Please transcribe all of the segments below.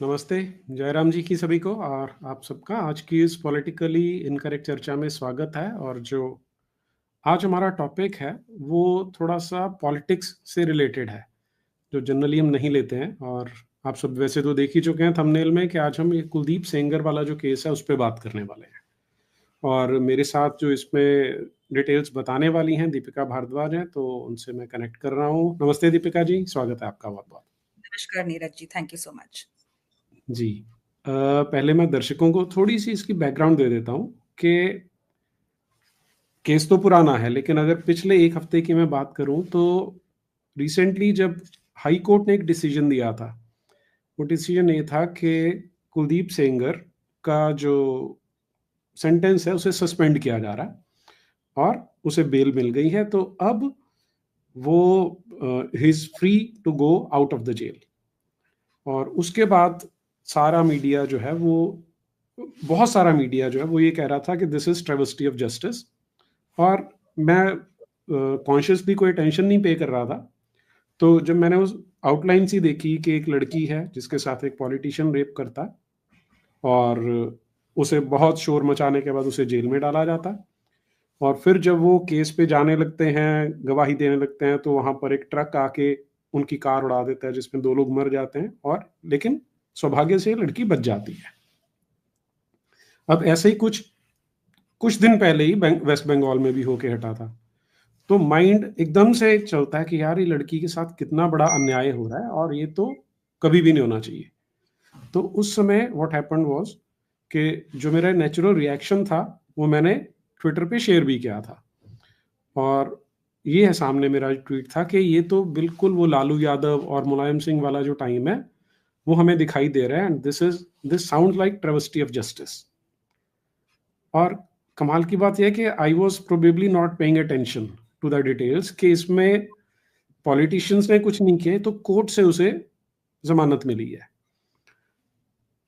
नमस्ते, जयराम जी की सभी को और आप सबका आज की इस पॉलिटिकली इनकरेक्ट चर्चा में स्वागत है। और जो आज हमारा टॉपिक है वो थोड़ा-सा पॉलिटिक्स से रिलेटेड है, जो जनरली हम नहीं लेते हैं। और आप सब वैसे तो देख ही चुके हैं थंबनेल में कि आज हम ये कुलदीप सेंगर वाला जो केस है उस पे बात करने वाले हैं। और मेरे साथ जो इसमें डिटेल्स बताने वाली हैं दीपिका भारद्वाज हैं, तो उनसे मैं कनेक्ट कर रहा हूँ। नमस्ते दीपिका जी, स्वागत है आपका बहुत-बहुत। नमस्कार Neeraj ji, thank you so much. जी। पहले मैं दर्शकों को थोड़ी-सी इसकी बैकग्राउंड दे देता हूँ कि केस तो पुराना है, लेकिन अगर पिछले 1 हफ्ते की मैं बात करूँ तो रिसेंटली जब हाई कोर्ट ने एक डिसीजन दिया था, वो डिसीजन ये था कि कुलदीप सेंगर का जो सेंटेंस है उसे सस्पेंड किया जा रहा है और उसे बेल मिल गई है। तो अब वो he is free to go out of the jail. और उसके बाद सारा मीडिया जो है वो बहुत सारा मीडिया जो है वो ये कह रहा था कि this is travesty of justice. और मैं कॉन्शियसली कोई टेंशन नहीं पे कर रहा था। तो जब मैंने उस आउटलाइन सी देखी कि एक लड़की है जिसके साथ एक पॉलिटिशियन रेप करता है और उसे बहुत शोर मचाने के बाद उसे जेल में डाला जाता है। और फिर जब वो केस पे जाने लगते हैं, गवाही देने लगते हैं, तो वहाँ पर एक ट्रक आके उनकी कार उड़ा देता है जिसमें 2 लोग मर जाते हैं। और लेकिन सौभाग्य से लड़की बच जाती है। अब ऐसे ही कुछ कुछ दिन पहले ही वेस्ट बंगाल में भी होके हटा था। तो माइंड एकदम से चलता है कि यार ये लड़की के साथ कितना बड़ा अन्याय हो रहा है और ये तो कभी भी नहीं होना चाहिए। तो उस समय व्हाट हैपेंड वाज कि जो मेरा नेचुरल रिएक्शन था वो मैंने ट्विटर पे शेयर भी किया था। और ये है सामने मेरा ट्वीट था कि ये तो बिल्कुल वो लालू यादव और मुलायम सिंह वाला जो टाइम है वो हमें दिखाई दे रहा है। And this sound like travesty of justice. और कमाल की बात यह है कि I was probably not paying attention to the details कि इसमें पॉलिटिशियंस ने कुछ नहीं किए, तो कोर्ट से उसे जमानत मिली है।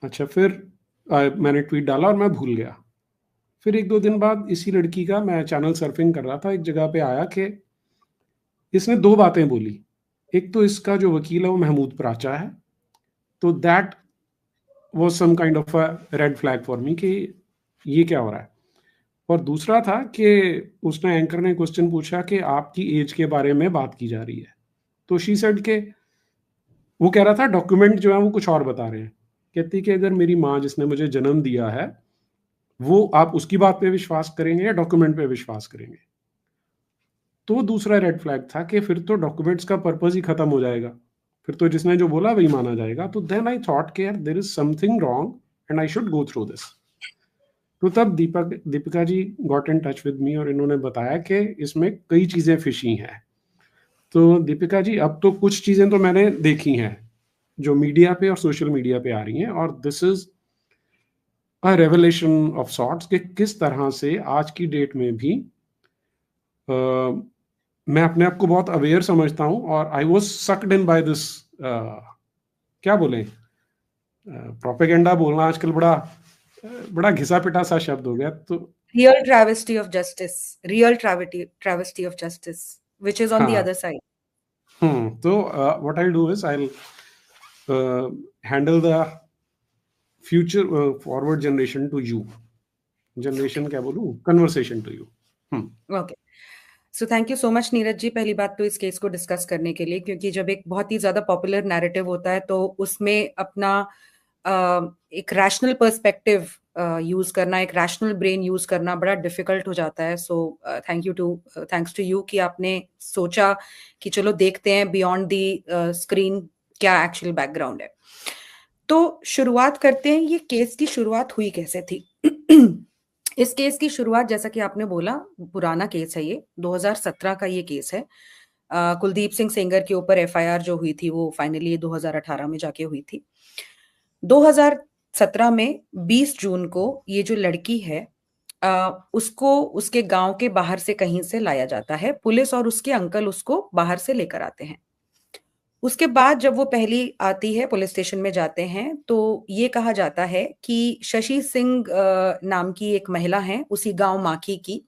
अच्छा, फिर मैंने ट्वीट डाला और मैं भूल गया। फिर 1-2 दिन बाद इसी लड़की का मैं चैनल सर्फिंग कर रहा था, एक जगह पे आया कि इसने 2 बातें बोली। एक तो इसका जो वकील है वो महमूद पराचा है, तो that was some kind of a red flag for me कि ये क्या हो रहा है। और दूसरा था कि उसने एंकर ने क्वेश्चन पूछा कि आपकी एज के बारे में बात की जा रही है। तो शी सेड के वो कह रहा था डॉक्यूमेंट जो है वो कुछ और बता रहे हैं। कहती कि अगर मेरी माँ जिसने मुझे जन्म दिया है, वो आप उसकी बात पे विश्वास करेंगे या डॉक्यूमेंट पे विश्वास करेंगे? तो दूसरा रेड फ्लैग था कि फिर तो डॉक्यूमेंट्स का पर्पस ही खत्म हो जाएगा। फिर तो जिसने जो बोला वही माना जाएगा। तो देन आई थॉट कि यार there is something wrong and I should go through this. तो तब Deepika ji got in touch with me और इन्होंने बताया कि इसमें कई चीज़ें फिशी हैं। तो दीपिका जी, अब तो कुछ चीज़ें तो मैंने देखी हैं, जो मीडिया पे और सोशल मीडिया पे आ रही हैं, और this is a revelation of sorts कि किस तरह से आज की डेट में भी अ, मैं अपने आप को बहुत अवेयर समझता हूँ और I was sucked in by this क्या बोलें, प्रोपेगेंडा बोलना आजकल बड़ा घिसा-पिटा सा शब्द हो गया। तो Real travesty of justice, real travesty of justice, which is on the हाँ, other side. तो what I will do is I will handle the future forward generation to you. Generation क्या बोलूँ? Conversation to you. हुँ, okay, so thank you so much Neeraj ji, पहली बात तो इस case को डिस्कस करने के लिए, क्योंकि जब एक बहुत ही ज्यादा पॉपुलर नैरेटिव होता है तो उसमें अपना एक रैशनल पर्सपेक्टिव यूज करना, एक रैशनल ब्रेन यूज करना बड़ा डिफिकल्ट हो जाता है। सो थैंक्स टू यू कि आपने सोचा कि चलो देखते हैं बियॉन्ड द स्क्रीन क्या एक्चुअल बैकग्राउंड है। तो शुरुआत करते हैं, ये केस की शुरुआत हुई कैसे थी? इस केस की शुरुआत, जैसा कि आपने बोला, पुराना केस है, ये 2017 का ये केस है। कुलदीप सिंह सेंगर के ऊपर एफआईआर जो हुई थी वो फाइनली 2018 में जाके हुई थी। 2017 में 20 जून को ये जो लड़की है उसको उसके गांव के बाहर से कहीं से लाया जाता है। पुलिस और उसके अंकल उसको बाहर से लेकर आते हैं। उसके बाद जब वो पहली आती है, पुलिस स्टेशन में जाते हैं, तो ये कहा जाता है कि शशि सिंह नाम की एक महिला है उसी गांव माखी की,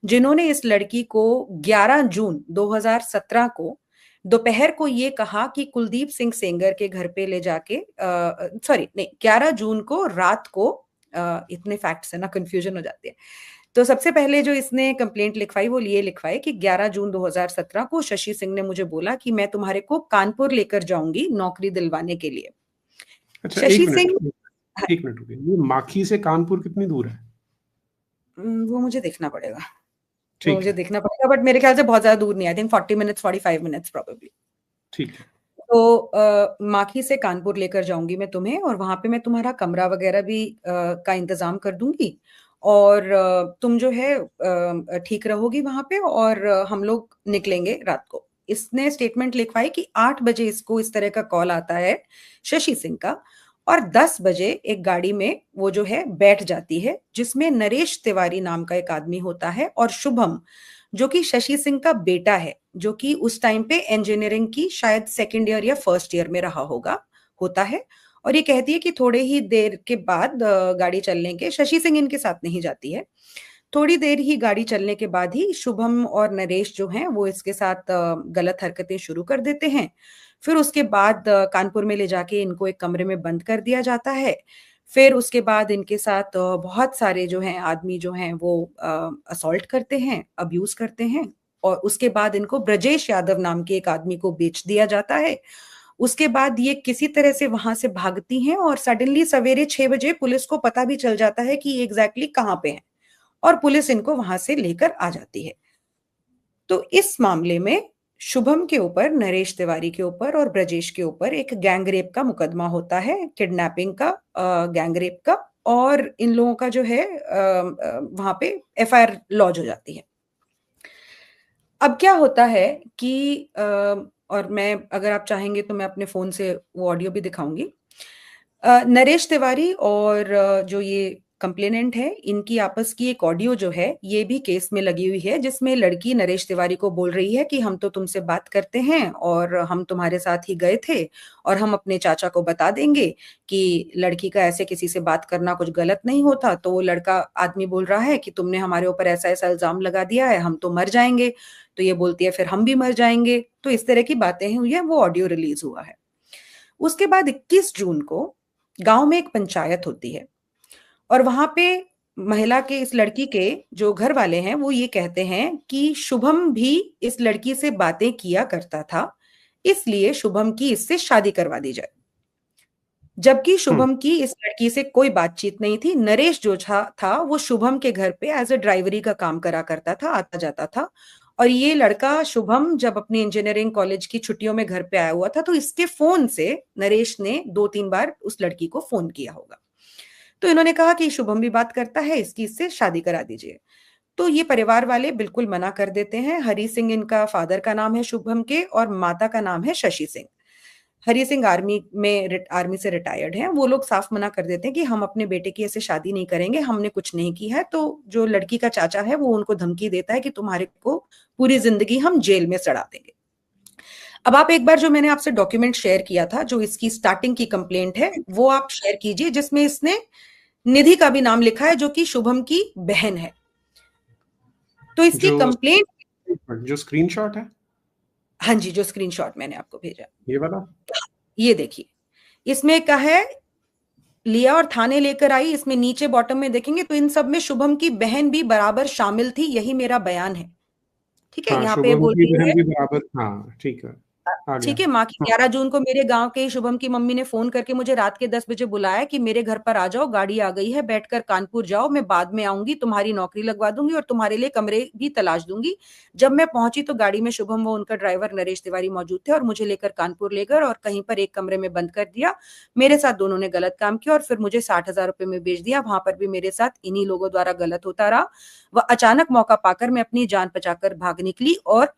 जिन्होंने इस लड़की को 11 जून 2017 को दोपहर को ये कहा कि कुलदीप सिंह सेंगर के घर पे ले जाके, सॉरी नहीं, 11 जून को रात को, इतने फैक्ट्स है ना, कंफ्यूजन हो जाती है। तो सबसे पहले जो इसने कंप्लेंट लिखवाई वो ये लिखवाई कि 11 जून 2017 को शशि सिंह ने मुझे बोला कि मैं तुम्हारे को कानपुर लेकर जाऊंगी नौकरी दिलवाने के लिए। अच्छा, शशि सिंह, एक मिनट रुकिए, ये माखी से कानपुर कितनी दूर है? वो मुझे देखना पड़ेगा, वो ठीक मुझे है, देखना पड़ेगा, बट मेरे ख्याल से बहुत ज्यादा दूर नहीं, I think 40 minutes 45 minutes probably. ठीक है। तो माखी से कानपुर लेकर जाऊंगी मैं तुम्हें, और वहां पे मैं तुम्हारा कमरा वगैरह भी का इंतजाम कर दूंगी, और तुम जो है ठीक रहोगी वहां पे, और हम लोग निकलेंगे रात को। इसने स्टेटमेंट लिखवाई कि 8 बजे इसको इस तरह का कॉल आता है शशि सिंह का, और 10 बजे एक गाड़ी में वो जो है बैठ जाती है, जिसमें नरेश तिवारी नाम का एक आदमी होता है, और शुभम जो कि शशि सिंह का बेटा है, जो कि उस टाइम पे इंजीनियरिंग की शायद सेकंड ईयर या फर्स्ट ईयर में रहा होगा, होता है। और ये कहती है कि थोड़े ही देर के बाद गाड़ी चलने के, शशि सिंह इनके साथ नहीं जाती है, थोड़ी देर ही गाड़ी चलने के बाद ही शुभम और नरेश जो हैं वो इसके साथ गलत हरकतें शुरू कर देते हैं। फिर उसके बाद कानपुर में ले जाके इनको एक कमरे में बंद कर दिया जाता है। फिर उसके बाद इनके साथ बहुत सारे जो हैं आदमी जो हैं वो असॉल्ट करते हैं, अब्यूज करते हैं, और उसके बाद इनको ब्रजेश यादव नाम के एक आदमी को बेच दिया जाता है। उसके बाद ये किसी तरह से वहां से भागती हैं, और सडनली सवेरे 6 बजे पुलिस को पता भी चल जाता है कि ये एग्जैक्टली कहाँ पे हैं, और पुलिस इनको वहां से लेकर आ जाती है। तो इस मामले में शुभम के ऊपर, नरेश तिवारी के ऊपर और ब्रजेश के ऊपर एक गैंग रेप का मुकदमा होता है, किडनैपिंग का, गैंग रेप का, और इन लोगों का जो है वहां पे एफआईआर लॉन्च हो जाती है। अब क्या होता है कि और मैं, अगर आप चाहेंगे तो मैं अपने फोन से वो ऑडियो भी दिखाऊंगी। नरेश तिवारी और जो ये कंप्लेनेंट है, इनकी आपस की एक ऑडियो जो है ये भी केस में लगी हुई है, जिसमें लड़की नरेश तिवारी को बोल रही है कि हम तो तुमसे बात करते हैं, और हम तुम्हारे साथ ही गए थे, और हम अपने चाचा को बता देंगे कि लड़की का ऐसे किसी से बात करना कुछ गलत नहीं होता। तो वो लड़का आदमी बोल रहा है कि तुमने हमारे ऊपर ऐसा ऐसा इल्जाम लगा दिया है, हम तो मर जाएंगे। तो ये बोलती है फिर हम भी मर जाएंगे। तो इस तरह की बातें हुई है, वो ऑडियो रिलीज हुआ है। उसके बाद 21 जून को गांव में एक पंचायत होती है, और वहां पे महिला के, इस लड़की के जो घर वाले हैं वो ये कहते हैं कि शुभम भी इस लड़की से बातें किया करता था, इसलिए शुभम की इससे शादी करवा दी जाए। जबकि शुभम की इस लड़की से कोई बातचीत नहीं थी। नरेश जो था वो शुभम के घर पे एज अ ड्राइवरी का काम करा करता था, आता जाता था। और ये लड़का शुभम जब अपनी इंजीनियरिंग कॉलेज की छुट्टियों में घर पे आया हुआ था, तो इसके फोन से नरेश ने 2-3 बार उस लड़की को फोन किया होगा। तो इन्होंने कहा कि शुभम भी बात करता है, इसकी इससे शादी करा दीजिए। तो ये परिवार वाले बिल्कुल मना कर देते हैं। हरी सिंह इनका फादर का नाम है शुभम के, और माता का नाम है शशि सिंह। हरी सिंह आर्मी से रिटायर्ड हैं। वो लोग साफ मना कर देते हैं कि हम अपने बेटे की ऐसे शादी नहीं करेंगे, हमने कुछ नहीं किया है। तो जो लड़की का चाचा है वो उनको धमकी देता है कि तुम्हारे को पूरी जिंदगी हम जेल में सड़ा देंगे। अब आप एक बार जो मैंने आपसे डॉक्यूमेंट शेयर किया था, जो इसकी स्टार्टिंग की कंप्लेंट है, वो आप शेयर कीजिए, जिसमें इसने निधि का भी नाम लिखा है, जो कि शुभम की बहन है। तो इसकी कंप्लेंट, जो स्क्रीनशॉट है, हाँ जी, जो स्क्रीनशॉट मैंने आपको भेजा, ये वाला, ये देखिए, इसमें क्या है, लिया और थाने लेकर आई। इसमें नीचे बॉटम में देखेंगे तो इन सब में शुभम की बहन भी बराबर शामिल थी, यही मेरा बयान है। ठीक है, हाँ, यहाँ पे शुभम बोल की रही बहन है, भी बराबर, हाँ ठीक है, आ गया। ठीक है, माँ की हाँ, 11 जून को मेरे गांव के शुभम की मम्मी ने फोन करके मुझे रात के 10 बजे बुलाया कि मेरे घर पर आ जाओ, गाड़ी आ गई है, बैठकर कानपुर जाओ, मैं बाद में आऊंगी, तुम्हारी नौकरी लगवा दूंगी और तुम्हारे लिए कमरे भी तलाश दूंगी। जब मैं पहुंची तो गाड़ी में शुभम व उनका ड्राइवर नरेश तिवारी मौजूद थे, और मुझे लेकर कानपुर ले गए और कहीं पर एक कमरे में बंद कर दिया। मेरे साथ दोनों ने गलत काम किया और फिर मुझे 60,000 रुपए में बेच दिया। वहां पर भी मेरे साथ इन्हीं लोगों द्वारा गलत होता रहा। वह अचानक मौका पाकर मैं अपनी जान बचाकर भाग निकली और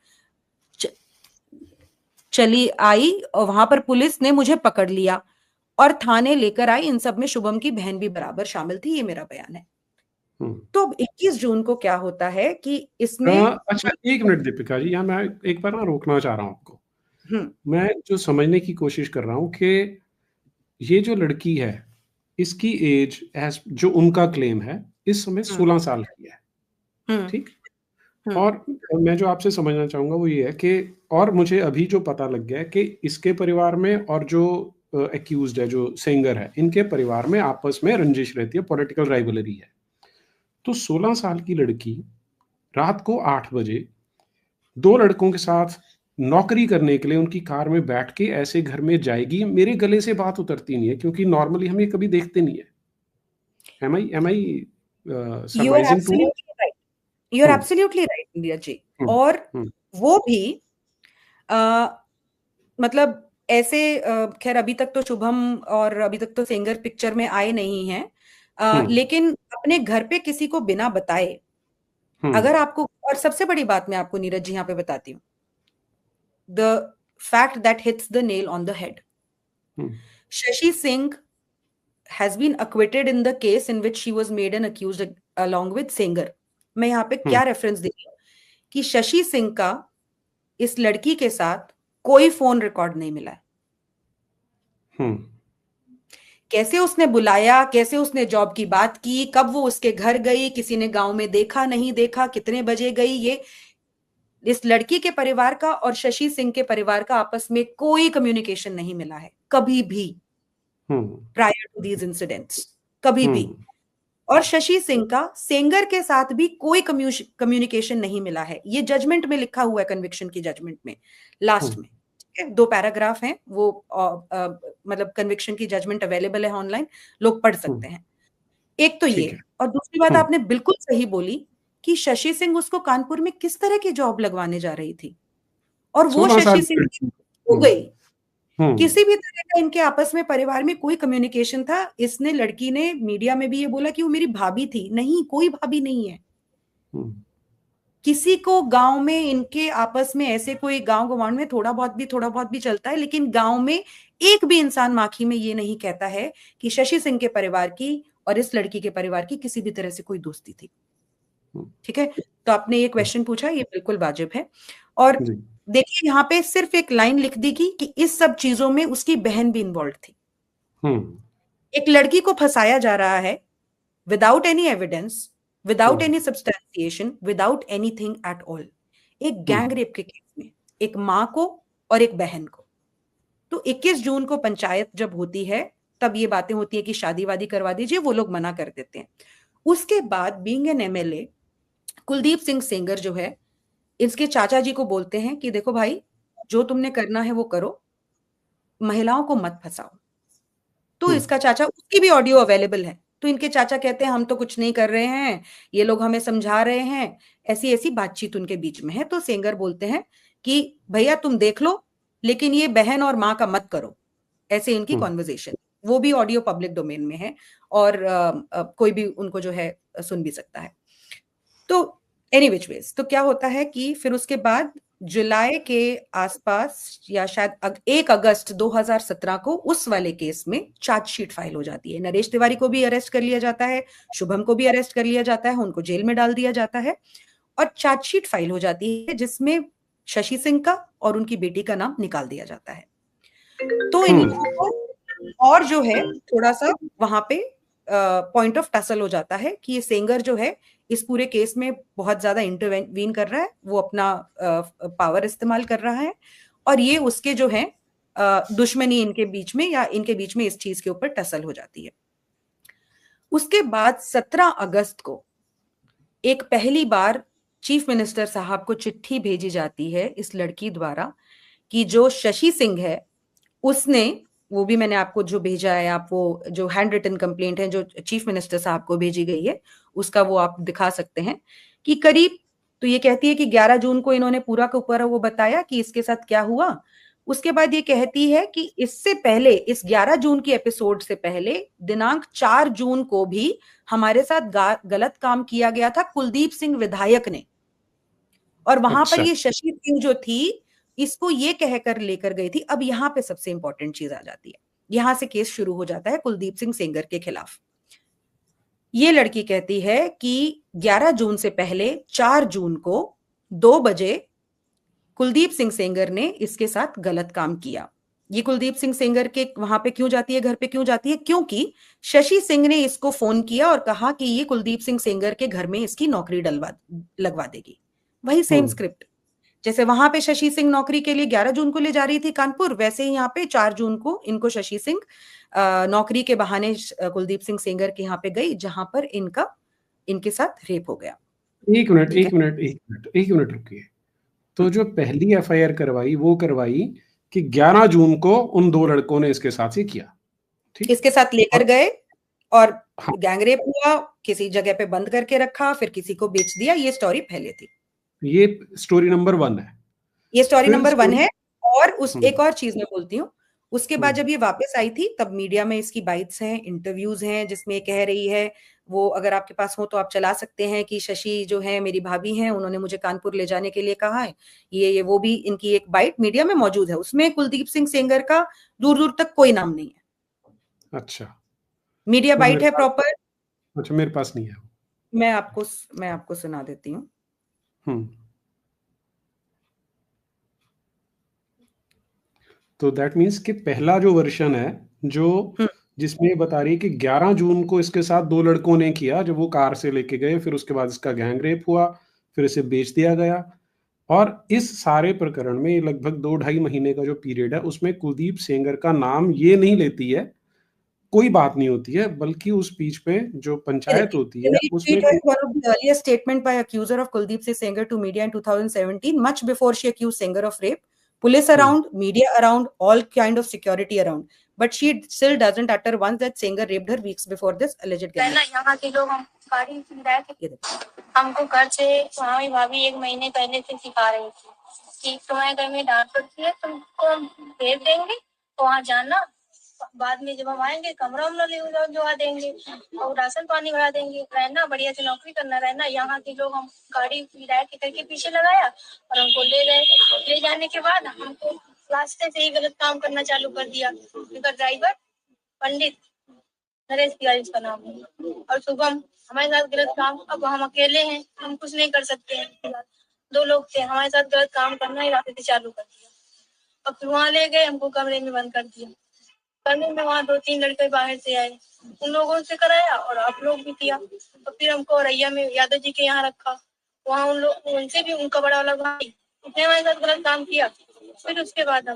चली आई, और वहां पर पुलिस ने मुझे पकड़ लिया और थाने लेकर आई। इन सब में शुभम की बहन भी बराबर शामिल थी, ये मेरा बयान है। तो अब 21 जून को क्या होता है कि इसमें, अच्छा, एक मिनट दीपिका जी, यहाँ मैं एक बार ना रोकना चाह रहा हूँ आपको। हम्म मैं जो समझने की कोशिश कर रहा हूँ कि ये जो लड़की है, इसकी एज, एज जो उनका क्लेम है, इस समय हम्म 16 साल की है, हम्म ठीक। और मैं जो आपसे समझना चाहूंगा वो ये है कि, और मुझे अभी जो पता लग गया है कि इसके परिवार में और जो एक्यूज्ड है, जो सेंगर है, इनके परिवार में आपस में रंजिश रहती है, पॉलिटिकल राइवलरी है। तो 16 साल की लड़की रात को 8 बजे 2 लड़कों के साथ नौकरी करने के लिए उनकी कार में बैठ के ऐसे घर में जाएगी, मेरे गले से बात उतरती नहीं है, क्योंकि नॉर्मली हम ये कभी देखते नहीं है। Am I you are summarising too? Absolutely right, you are absolutely right Indira ji. और वो भी मतलब ऐसे खैर अभी तक तो शुभम और अभी तक तो सेंगर पिक्चर में आए नहीं हैं, लेकिन अपने घर पे किसी को बिना बताए, अगर आपको, और सबसे बड़ी बात मैं आपको नीरज जी यहाँ पे बताती हूँ, the fact that hits the nail on the head, Shashi Singh has been acquitted in the case in which she was made an accused along with Senger। मैं यहाँ पे क्या रेफरेंस दे रही हूँ कि शशि सिंह का इस लड़की के साथ कोई फोन रिकॉर्ड नहीं मिला है। कैसे उसने बुलाया, कैसे उसने जॉब की बात की, कब वो उसके घर गई, किसी ने गांव में देखा नहीं देखा, कितने बजे गई, ये इस लड़की के परिवार का और शशि सिंह के परिवार का आपस में कोई कम्युनिकेशन नहीं मिला है कभी भी प्रायर टू दीज इंसिडेंट्स, कभी भी। और शशि सिंह का सेंगर के साथ भी कोई कम्युनिकेशन नहीं मिला है। ये जजमेंट में लिखा हुआ है, कन्विक्शन की जजमेंट में लास्ट में, 2 पैराग्राफ हैं वो, मतलब कन्विक्शन की जजमेंट अवेलेबल है ऑनलाइन, लोग पढ़ सकते हैं। एक तो ये, और दूसरी बात आपने बिल्कुल सही बोली कि शशि सिंह उसको कानपुर में किस तरह की जॉब लगवाने जा रही थी, और वो शशि सिंह हो गई। किसी भी तरह का इनके आपस में परिवार में कोई कम्युनिकेशन था? इसने, लड़की ने मीडिया में भी ये बोला कि वो मेरी भाभी थी, नहीं, कोई भाभी नहीं है। किसी को गांव में इनके आपस में ऐसे कोई गांव गवांड में थोड़ा बहुत भी चलता है, लेकिन गांव में एक भी इंसान माखी में ये नहीं कहता है कि शशि सिंह के परिवार की और इस लड़की के परिवार की किसी भी तरह से कोई दोस्ती थी। ठीक है, तो आपने ये क्वेश्चन पूछा, ये बिल्कुल वाजिब है। और देखिए यहाँ पे सिर्फ एक लाइन लिख दी कि इस सब चीजों में उसकी बहन भी इन्वॉल्व थी। एक लड़की को फंसाया जा रहा है without any evidence, without any substantiation, without anything at all, एक गैंग रेप के केस में, एक माँ को और एक बहन को। तो 21 जून को पंचायत जब होती है तब ये बातें होती है कि शादी वादी करवा दीजिए, वो लोग मना कर देते हैं। उसके बाद being an MLA Kuldeep Singh Sengar जो है, इसके चाचा जी को बोलते हैं कि देखो भाई, जो तुमने करना है वो करो, महिलाओं को मत फंसाओ। तो इसका चाचा, उसकी भी ऑडियो अवेलेबल है, तो इनके चाचा कहते हैं हम तो कुछ नहीं कर रहे हैं, ये लोग हमें समझा रहे हैं, ऐसी ऐसी बातचीत उनके बीच में है। तो सेंगर बोलते हैं कि भैया तुम देख लो, लेकिन ये बहन और माँ का मत करो, ऐसे इनकी कॉन्वर्जेशन। वो भी ऑडियो पब्लिक डोमेन में है और कोई भी उनको जो है सुन भी सकता है। तो एनी विच वेज, तो क्या होता है कि फिर उसके बाद जुलाई के आसपास या शायद 1 अगस्त 2017 को उस वाले केस में चार्जशीट फाइल हो जाती है। नरेश तिवारी को भी अरेस्ट कर लिया जाता है, शुभम को भी अरेस्ट कर लिया जाता है, उनको जेल में डाल दिया जाता है और चार्जशीट फाइल हो जाती है जिसमें शशि सिंह का और उनकी बेटी का नाम निकाल दिया जाता है। तो इन लोगों को और जो है थोड़ा सा वहां पे पॉइंट ऑफ टसल हो जाता है कि ये सेंगर जो है इस पूरे केस में बहुत ज्यादा इंटरवीन कर रहा है, वो अपना पावर इस्तेमाल कर रहा है, और ये उसके जो है दुश्मनी इनके बीच में या इनके बीच में इस चीज के ऊपर टसल हो जाती है। उसके बाद 17 अगस्त को एक पहली बार चीफ मिनिस्टर साहब को चिट्ठी भेजी जाती है इस लड़की द्वारा कि जो शशि सिंह है उसने, वो भी मैंने आपको जो भेजा है, आप वो जो हैंड रिटन कंप्लेंट है जो चीफ मिनिस्टर साहब को भेजी गई है उसका वो आप दिखा सकते हैं कि करीब, तो ये कहती है कि 11 जून को इन्होंने पूरा का पूरा वो बताया कि इसके साथ क्या हुआ। उसके बाद ये कहती है कि इससे पहले, इस 11 जून की एपिसोड से पहले दिनांक 4 जून को भी हमारे साथ गलत काम किया गया था कुलदीप सिंह विधायक ने, और वहां पर ये शशि सिंह जो थी इसको ये कहकर लेकर गई थी। अब यहाँ पे सबसे इंपॉर्टेंट चीज आ जाती है, यहां से केस शुरू हो जाता है कुलदीप सिंह सेंगर के खिलाफ। ये लड़की कहती है कि 11 जून से पहले 4 जून को 2 बजे कुलदीप सिंह सेंगर ने इसके साथ गलत काम किया। ये कुलदीप सिंह सेंगर के वहां पे क्यों जाती है, घर पे क्यों जाती है? क्योंकि शशि सिंह ने इसको फोन किया और कहा कि ये कुलदीप सिंह सेंगर के घर में इसकी नौकरी लगवा देगी। वही सेम स्क्रिप्ट। जैसे वहां पे शशि सिंह नौकरी के लिए 11 जून को ले जा रही थी कानपुर, वैसे ही यहाँ पे 4 जून को इनको शशि सिंह नौकरी के बहाने कुलदीप सिंह सेंगर के यहाँ पे गई, जहां पर इनके साथ रेप हो गया। एक मिनट रुकिए। तो जो पहली एफआईआर करवाई वो करवाई कि 11 जून को उन 2 लड़कों ने इसके साथ ही किया, ठीक, इसके साथ लेकर गए और हाँ, गैंगरेप हुआ, किसी जगह पे बंद करके रखा, फिर किसी को बेच दिया। ये स्टोरी पहले थी, ये स्टोरी नंबर 1 है। ये स्टोरी फिर नंबर 1 है। और एक हम्म, और चीज मैं बोलती हूँ, उसके बाद जब ये वापस आई थी तब मीडिया में इसकी बाइट्स हैं, इंटरव्यूज हैं, जिसमें ये कह रही है, वो अगर आपके पास हो तो आप चला सकते हैं, कि शशि जो है मेरी भाभी हैं, उन्होंने मुझे कानपुर ले जाने के लिए कहा है। ये वो भी इनकी एक बाइट मीडिया में मौजूद है, उसमें कुलदीप सिंह सेंगर का दूर दूर तक कोई नाम नहीं है। अच्छा, मीडिया वो बाइट मेरे है पास, प्रॉपर। अच्छा मेरे पास नहीं है। मैं आपको सुना देती हूँ। हम्म, तो दैट मीन्स कि पहला जो वर्जन है, जो जिसमें ये बता रही है कि 11 जून को इसके साथ 2 लड़कों ने किया, जब वो कार से लेके गए, फिर उसके बाद इसका गैंग रेप हुआ, फिर इसे बेच दिया गया। और इस सारे प्रकरण में लगभग 2-2.5 महीने का जो पीरियड है, उसमें कुलदीप सेंगर का नाम ये नहीं लेती है, कोई बात नहीं होती है, बल्कि उस बीच पे जो पंचायत होती है Very उसमें tweet was one of the earliest statement by accuser of Kuldeep Singh Sengar to media in 2017, much before she accused Sengar of rape. Police around, media around, all kind of security around. But she still doesn't utter once that Sengar raped her weeks before this alleged gang. यहाँ के लोग हम गाड़ी हमको घर से हमारी भाभी 1 महीने पहले से सिखा रही थी कि तुम्हारे घर में डांट पड़ती है, तुमको हम भेज देंगे तो वहाँ जाना, बाद में जब हम आएंगे कमरा उमरा ले देंगे और राशन पानी भरा देंगे, रहना बढ़िया से नौकरी करना, रहना। यहाँ के लोग हम गाड़ी किराए के करके पीछे लगाया और हमको ले गए। ले जाने के बाद हमको रास्ते से ही गलत काम करना चालू कर दिया। उनका ड्राइवर पंडित नरेश तिवारी उसका नाम है, और शुभम हमारे साथ गलत काम। अब हम अकेले हैं, हम कुछ नहीं कर सकते हैं। 2 लोग थे हमारे साथ, गलत काम करना ही रास्ते से चालू कर दिया। अब फिर वहाँ ले गए, हमको कमरे में बंद कर दिया। कमरे में वहाँ 2-3 लड़के बाहर से आए, उन लोगों से कराया और आप लोग भी किया। तो फिर हमको औरैया में यादव जी के यहाँ रखा, वहाँ उन लोग, उनसे भी उनका बड़ा वाला भाई, उसने हमारे साथ गलत काम किया। फिर उसके बाद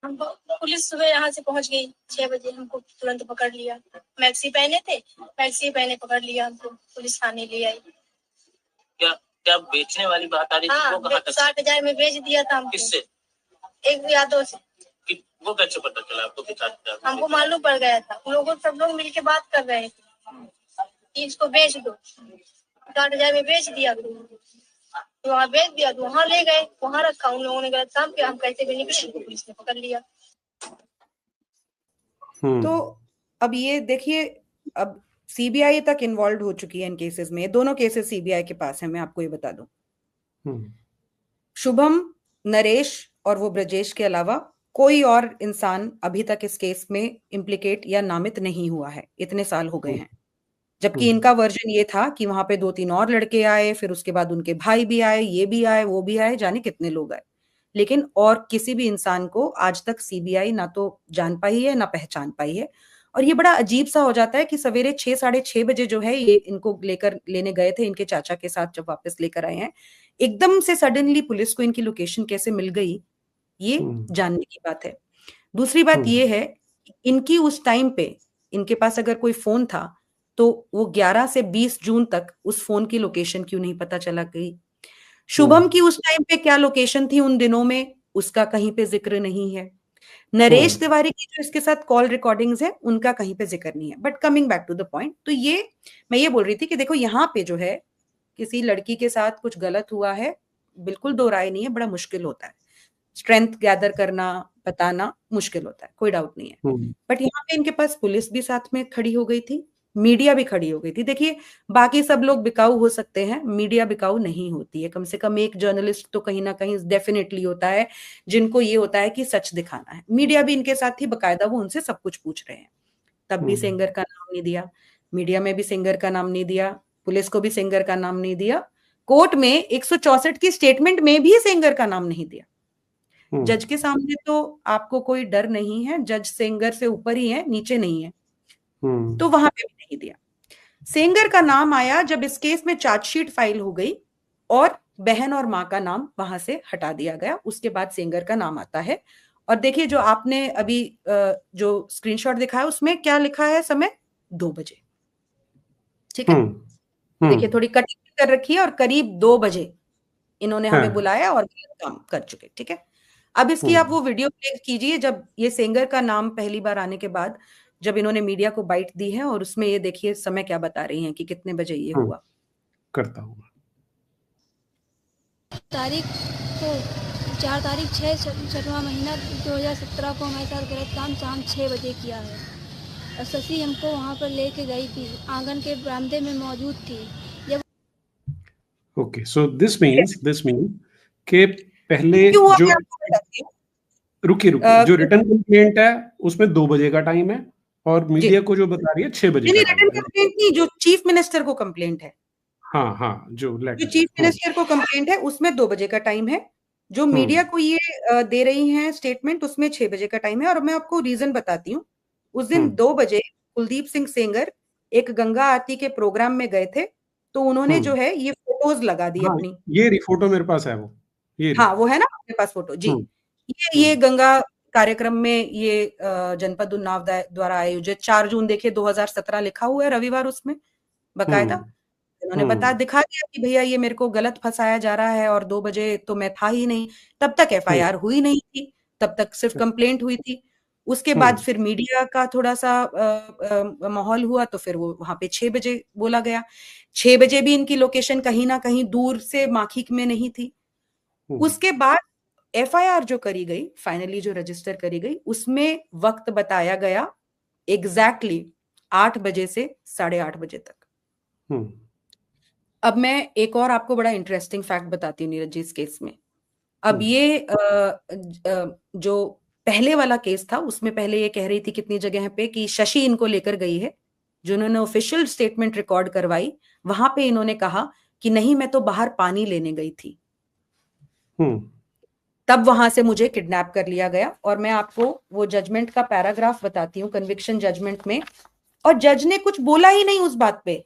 हमको पुलिस सुबह यहाँ से पहुंच गई 6 बजे, हमको तुरंत पकड़ लिया। मैक्सी पहने थे, मैक्सी पहने पकड़ लिया, हमको पुलिस थाने ले आई। क्या क्या बेचने वाली बात आ रही थी? वो कहाँ तक? 60,000 में बेच दिया था हमको। किससे? एक यादव से। वो कैसे पता चला आपको? हमको मालूम पड़ गया था, लोगों सब लोग मिलके बात कर रहे थे कि इसको बेच दो। 60,000 में बेच दिया, तो वहाँ बेच दिया, तो वहाँ ले गए, वहाँ रखा। उन लोगों ने गलत काम किया, हम कैसे भी निकले, पुलिस ने पकड़ लिया। तो अब ये देखिए, अब सीबीआई तक इन्वॉल्व हो चुकी है इन केसेस में। दोनों केसेस सीबीआई के पास है, मैं आपको ये बता दूं। शुभम, नरेश और वो ब्रजेश के अलावा कोई और इंसान अभी तक इस केस में इम्प्लिकेट या नामित नहीं हुआ है, इतने साल हो गए हैं। जबकि इनका वर्जन ये था कि वहां पे 2-3 और लड़के आए, फिर उसके बाद उनके भाई भी आए, ये भी आए, वो भी आए, जाने कितने लोग आए। लेकिन और किसी भी इंसान को आज तक सीबीआई ना तो जान पाई है ना पहचान पाई है। और ये बड़ा अजीब सा हो जाता है कि सवेरे 6-6:30 बजे जो है, ये इनको लेने गए थे इनके चाचा के साथ, जब वापस लेकर आए हैं, एकदम से सडनली पुलिस को इनकी लोकेशन कैसे मिल गई, ये जानने की बात है। दूसरी बात ये है, इनकी उस टाइम पे इनके पास अगर कोई फोन था तो वो 11 से 20 जून तक उस फोन की लोकेशन क्यों नहीं पता चला गई। शुभम की उस टाइम पे क्या लोकेशन थी उन दिनों में, उसका कहीं पे जिक्र नहीं है। नरेश तिवारी की जो इसके साथ कॉल रिकॉर्डिंग्स है, उनका कहीं पे जिक्र नहीं है। But coming back to the point, तो ये मैं ये बोल रही थी कि देखो यहाँ पे जो है, किसी लड़की के साथ कुछ गलत हुआ है, बिल्कुल दो राय नहीं है, बड़ा मुश्किल होता है स्ट्रेंथ गैदर करना, बताना मुश्किल होता है, कोई डाउट नहीं है। बट यहाँ पे इनके पास पुलिस भी साथ में खड़ी हो गई थी, मीडिया भी खड़ी हो गई थी। देखिए, बाकी सब लोग बिकाऊ हो सकते हैं, मीडिया बिकाऊ नहीं होती है। कम से कम एक जर्नलिस्ट तो कहीं ना कहीं डेफिनेटली होता है, जिनको ये होता है कि सच दिखाना है। मीडिया भी इनके साथ थी, बकायदा वो उनसे सब कुछ पूछ रहे हैं। तब भी सिंगर का नाम नहीं दिया, मीडिया में भी सिंगर का नाम नहीं दिया, पुलिस को भी सिंगर का नाम नहीं दिया, कोर्ट में 164 की स्टेटमेंट में भी सिंगर का नाम नहीं दिया। जज के सामने तो आपको कोई डर नहीं है, जज सिंगर से ऊपर ही है, नीचे नहीं है, तो वहां पे भी नहीं दिया। सेंगर का नाम आया जब इस केस में चार्जशीट फाइल हो गई, और बहन और माँ का नाम वहां से हटा दिया गया। उसके बाद सेंगर का नाम आता है। और देखिए जो आपने अभी जो स्क्रीनशॉट दिखाया उसमें क्या लिखा है समय, 2 बजे। ठीक है, देखिए थोड़ी कटिंग कर रखी है और करीब 2 बजे इन्होंने हमें बुलाया और काम कर चुके। ठीक है, अब इसकी आप वो वीडियो प्ले कीजिए जब ये सेंगर का नाम पहली बार आने के बाद जब इन्होंने मीडिया को बाइट दी है, और उसमें ये देखिए समय क्या बता रही हैं कि कितने बजे ये हुआ। करता हूँ तारीख को 4 तारीख 6वां महीना 2017 को हमारे साथ गलत काम शाम 6 बजे किया है। और शशि हमको वहाँ पर लेके गई थी, आंगन के बरामदे में मौजूद थी। जब ओके, सो दिस मीन्स कि पहले जो रुकिए जो रिटर्न कंप्लेंट है उसमें 2 बजे का टाइम है और मीडिया को जो बता रही है 6 बजे का टाइम है। रिटर्न कंप्लेंट नहीं, जो चीफ मिनिस्टर को कंप्लेंट है, हाँ, जो चीफ मिनिस्टर को कंप्लेंट है उसमें 2 बजे का टाइम है। जो मीडिया को ये दे रही हैं स्टेटमेंट उसमें 6 बजे का टाइम है। और मैं आपको रीजन बताती हूँ। उस दिन 2 बजे कुलदीप सिंह सेंगर एक गंगा आरती के प्रोग्राम में गए थे, तो उन्होंने जो है ये फोटोज लगा दी अपनी। ये फोटो मेरे पास है, वो है ना आपके पास फोटो जी। ये गंगा कार्यक्रम में ये जनपद उन्नाव द्वारा आयोजित 4 जून देखिए 2017 लिखा हुआ है रविवार उसमें बकायदा। उन्होंने दिखा दिया कि भैया ये मेरे को गलत फंसाया जा रहा है और 2 बजे तो मैं था ही नहीं। तब तक एफआईआर हुई नहीं थी, तब तक सिर्फ कंप्लेंट हुई थी। उसके बाद फिर मीडिया का थोड़ा सा माहौल हुआ तो फिर वो वहां पे 6 बजे बोला गया। 6 बजे भी इनकी लोकेशन कहीं ना कहीं दूर से माखीक में नहीं थी। उसके बाद एफआईआर जो करी गई, फाइनली जो रजिस्टर करी गई, उसमें वक्त बताया गया एग्जैक्टली 8 बजे से 8:30 बजे तक। अब मैं एक और आपको बड़ा इंटरेस्टिंग फैक्ट बताती हूँ नीरज जी इस केस में। अब ये जो पहले वाला केस था उसमें पहले ये कह रही थी कितनी जगह पे कि शशि इनको लेकर गई है। जिन्होंने ऑफिशियल स्टेटमेंट रिकॉर्ड करवाई वहां पे इन्होंने कहा कि नहीं मैं तो बाहर पानी लेने गई थी, तब वहां से मुझे किडनैप कर लिया गया। और मैं आपको वो जजमेंट का पैराग्राफ बताती हूँ, कन्विक्शन जजमेंट में। और जज ने कुछ बोला ही नहीं उस बात पे।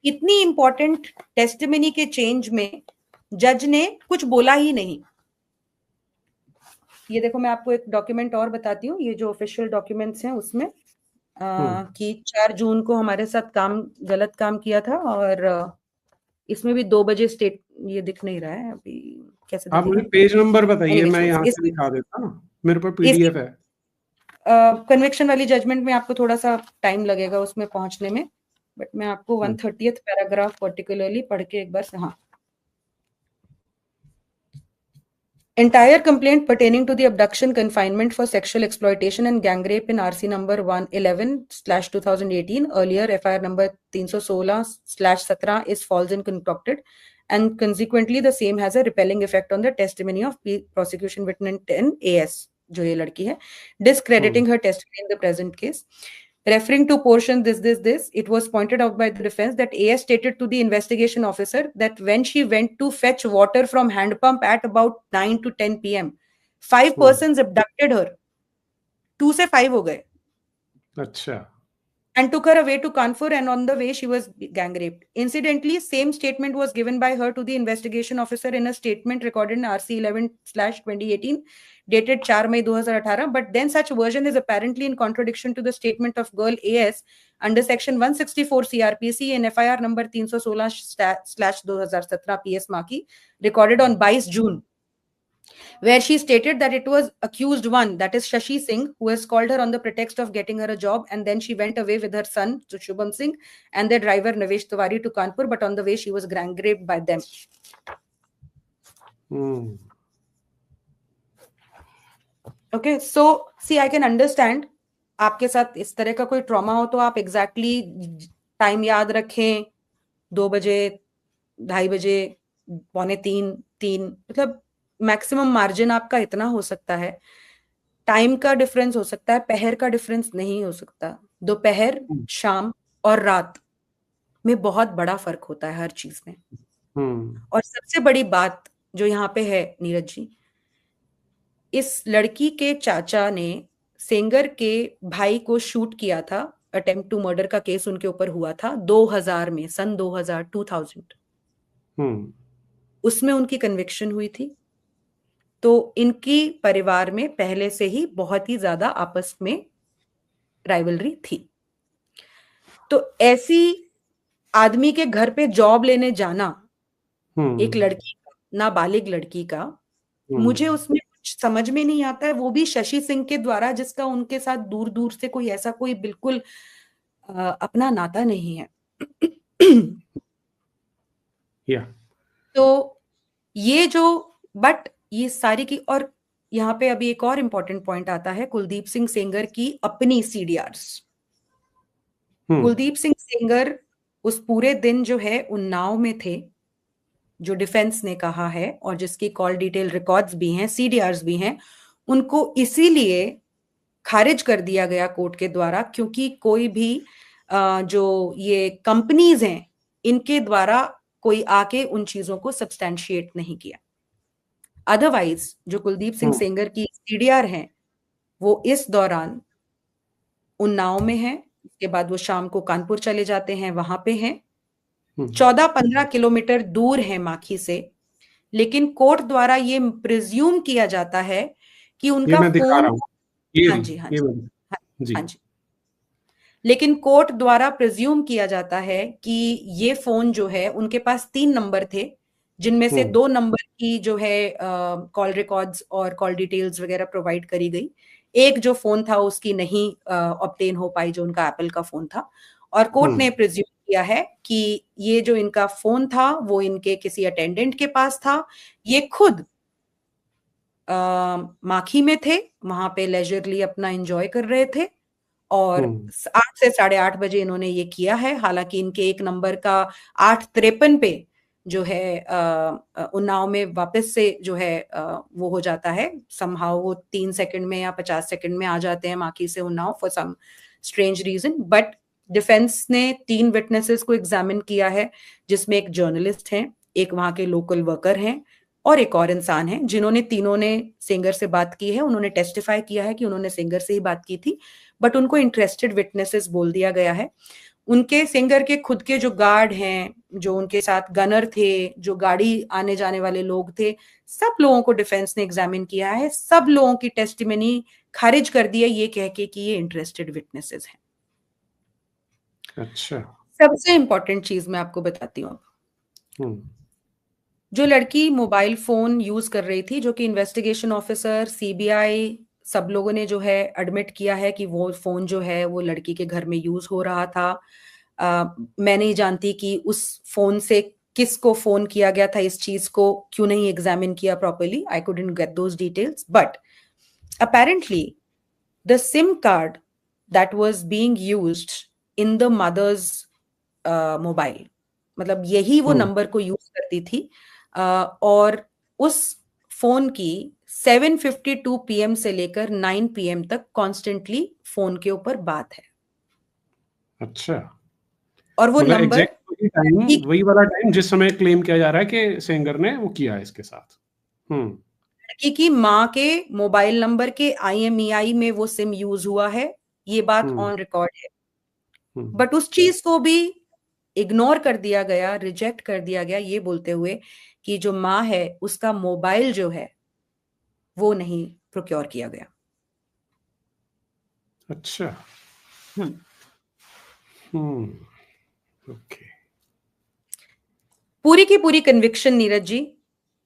इतनी इंपॉर्टेंट टेस्टिमनी के चेंज में जज ने कुछ बोला ही नहीं। ये देखो मैं आपको एक डॉक्यूमेंट और बताती हूँ, ये जो ऑफिशियल डॉक्यूमेंट्स हैं उसमें कि 4 जून को हमारे साथ गलत काम किया था। और इसमें भी 2 बजे स्टेट, ये दिख नहीं रहा है अभी, कैसे आप मुझे पेज नंबर बताइए, मैं यहाँ से दिखा देता ना, मेरे पास पीडीएफ है। कन्विक्शन वाली जजमेंट में आपको थोड़ा सा टाइम लगेगा उसमें पहुंचने में, बट मैं आपको 130th पैराग्राफ पर्टिकुलरली पढ़ के एक बार से, हाँ। Entire complaint pertaining to the abduction, confinement for sexual exploitation and gang rape in RC number 111/2018, earlier FIR number 316/17 is false and concocted, and consequently the same has a repelling effect on the testimony of prosecution witness 10 AS, जो ये लड़की है, discrediting her testimony in the present case. Referring to portion this, it was pointed out by the defense that AS stated to the investigation officer that when she went to fetch water from hand pump at about 9 to 10 p.m., 5 persons abducted her. 2 से 5 हो गए. अच्छा. And took her away to Kanpur, and on the way she was gang raped. Incidentally, same statement was given by her to the investigation officer in a statement recorded in RC 11/2018 dated 4 May 2018, but then such version is apparently in contradiction to the statement of girl AS under section 164 CRPC in FIR number 316/2017 PS Maki recorded on 22 June, where she stated that it was accused one, that is Shashi Singh, who has called her on the pretext of getting her a job, and then she went away with her son Shubham Singh and their driver Navesh Tiwari to Kanpur, but on the way she was gang raped by them. Okay, so see, I can understand आपके साथ इस तरह का कोई trauma हो तो आप exactly time याद रखें, 2 बजे, 2:30 बजे, 2:45, मतलब मैक्सिमम मार्जिन आपका इतना हो सकता है। टाइम का डिफरेंस हो सकता है, पहर का डिफरेंस नहीं हो सकता। दोपहर, शाम और रात में बहुत बड़ा फर्क होता है हर चीज में। और सबसे बड़ी बात जो यहाँ पे है नीरज जी, इस लड़की के चाचा ने सेंगर के भाई को शूट किया था, अटेम्प्ट टू मर्डर का केस उनके ऊपर हुआ था 2000 में, सन 2000। उसमें उनकी कन्विक्शन हुई थी। तो इनकी परिवार में पहले से ही बहुत ही ज्यादा आपस में राइवलरी थी। तो ऐसी आदमी के घर पे जॉब लेने जाना एक लड़की का, नाबालिग लड़की का, मुझे उसमें कुछ समझ में नहीं आता है, वो भी शशि सिंह के द्वारा, जिसका उनके साथ दूर दूर से कोई ऐसा कोई बिल्कुल अपना नाता नहीं है। तो ये जो बट ये सारी की, और यहाँ पे अभी एक और इम्पोर्टेंट पॉइंट आता है कुलदीप सिंह सेंगर की अपनी सीडीआर्स। कुलदीप सिंह सेंगर उस पूरे दिन जो है उन्नाव में थे, जो डिफेंस ने कहा है, और जिसकी कॉल डिटेल रिकॉर्ड्स भी हैं, सीडीआर्स भी हैं, उनको इसीलिए खारिज कर दिया गया कोर्ट के द्वारा क्योंकि कोई भी जो ये कंपनीज हैं इनके द्वारा कोई आके उन चीजों को सब्सटैंशिएट नहीं किया। अदरवाइज जो कुलदीप सिंह सेंगर की सीडीआर हैं वो इस दौरान उन्नाव में है, उसके बाद वो शाम को कानपुर चले जाते हैं, वहां पे हैं, 14-15 किलोमीटर दूर है माखी से, लेकिन कोर्ट द्वारा ये प्रिज्यूम किया जाता है कि उनका फोन, हाँ जी, लेकिन कोर्ट द्वारा प्रिज्यूम किया जाता है कि ये फोन जो है उनके पास 3 नंबर थे, जिनमें से 2 नंबर की जो है कॉल रिकॉर्ड्स और कॉल डिटेल्स वगैरह प्रोवाइड करी गई। एक जो फोन था उसकी नहीं ऑब्टेन हो पाई, जो उनका एप्पल का फोन था, और कोर्ट ने प्रिज्यूम किया है कि ये जो इनका फोन था वो इनके किसी अटेंडेंट के पास था। ये खुद माखी में थे, वहां पे लेजरली अपना एंजॉय कर रहे थे, और 8 से 8:30 बजे इन्होंने ये किया है। हालांकि इनके एक नंबर का 8:53 पे जो है उन्नाव में वापस से जो है वो हो जाता है, समहाउ वो 3 सेकंड में या 50 सेकंड में आ जाते हैं माखी से Unnao for some strange reason. But defence ने 3 विटनेसेस को एग्जामिन किया है, जिसमें एक जर्नलिस्ट हैं, एक वहां के लोकल वर्कर हैं, और एक और इंसान है, जिन्होंने तीनों ने सेंगर से बात की है। उन्होंने टेस्टिफाई किया है कि उन्होंने सेंगर से ही बात की थी, बट उनको इंटरेस्टेड विटनेसेस बोल दिया गया है। उनके सेंगर के खुद के जो गार्ड हैं, जो उनके साथ गनर थे, जो गाड़ी आने जाने वाले लोग थे, सब लोगों को डिफेंस ने एग्जामिन किया है। सब लोगों की टेस्टिमनी खारिज कर दी है ये कह के कि ये इंटरेस्टेड विटनेसेस हैं। अच्छा, सबसे इंपॉर्टेंट चीज मैं आपको बताती हूँ अब। जो लड़की मोबाइल फोन यूज कर रही थी, जो कि इन्वेस्टिगेशन ऑफिसर, सीबीआई, सब लोगों ने जो है एडमिट किया है कि वो फोन जो है वो लड़की के घर में यूज हो रहा था। मैं नहीं जानती कि उस फोन से किसको फोन किया गया था, इस चीज को क्यों नहीं एग्जामिन किया properly, I couldn't get those details, but apparently the SIM card that was being used in the mother's mobile, मतलब यही वो नंबर को यूज करती थी, और उस फोन की 7:52 PM से लेकर 9 PM तक कॉन्स्टेंटली फोन के ऊपर बात है। अच्छा, और वो नंबर वही वाला टाइम जिस समय क्लेम किया जा रहा है कि सेंगर ने वो किया है इसके साथ। लड़की की माँ के मोबाइल नंबर के IMEI में वो सिम यूज हुआ है, ये बात ऑन रिकॉर्ड है। बट उस चीज को भी इग्नोर कर दिया गया, रिजेक्ट कर दिया गया, ये बोलते हुए कि जो माँ है उसका मोबाइल जो है वो नहीं प्रोक्योर किया गया। अच्छा, ओके। पूरी की पूरी कन्विक्शन नीरज जी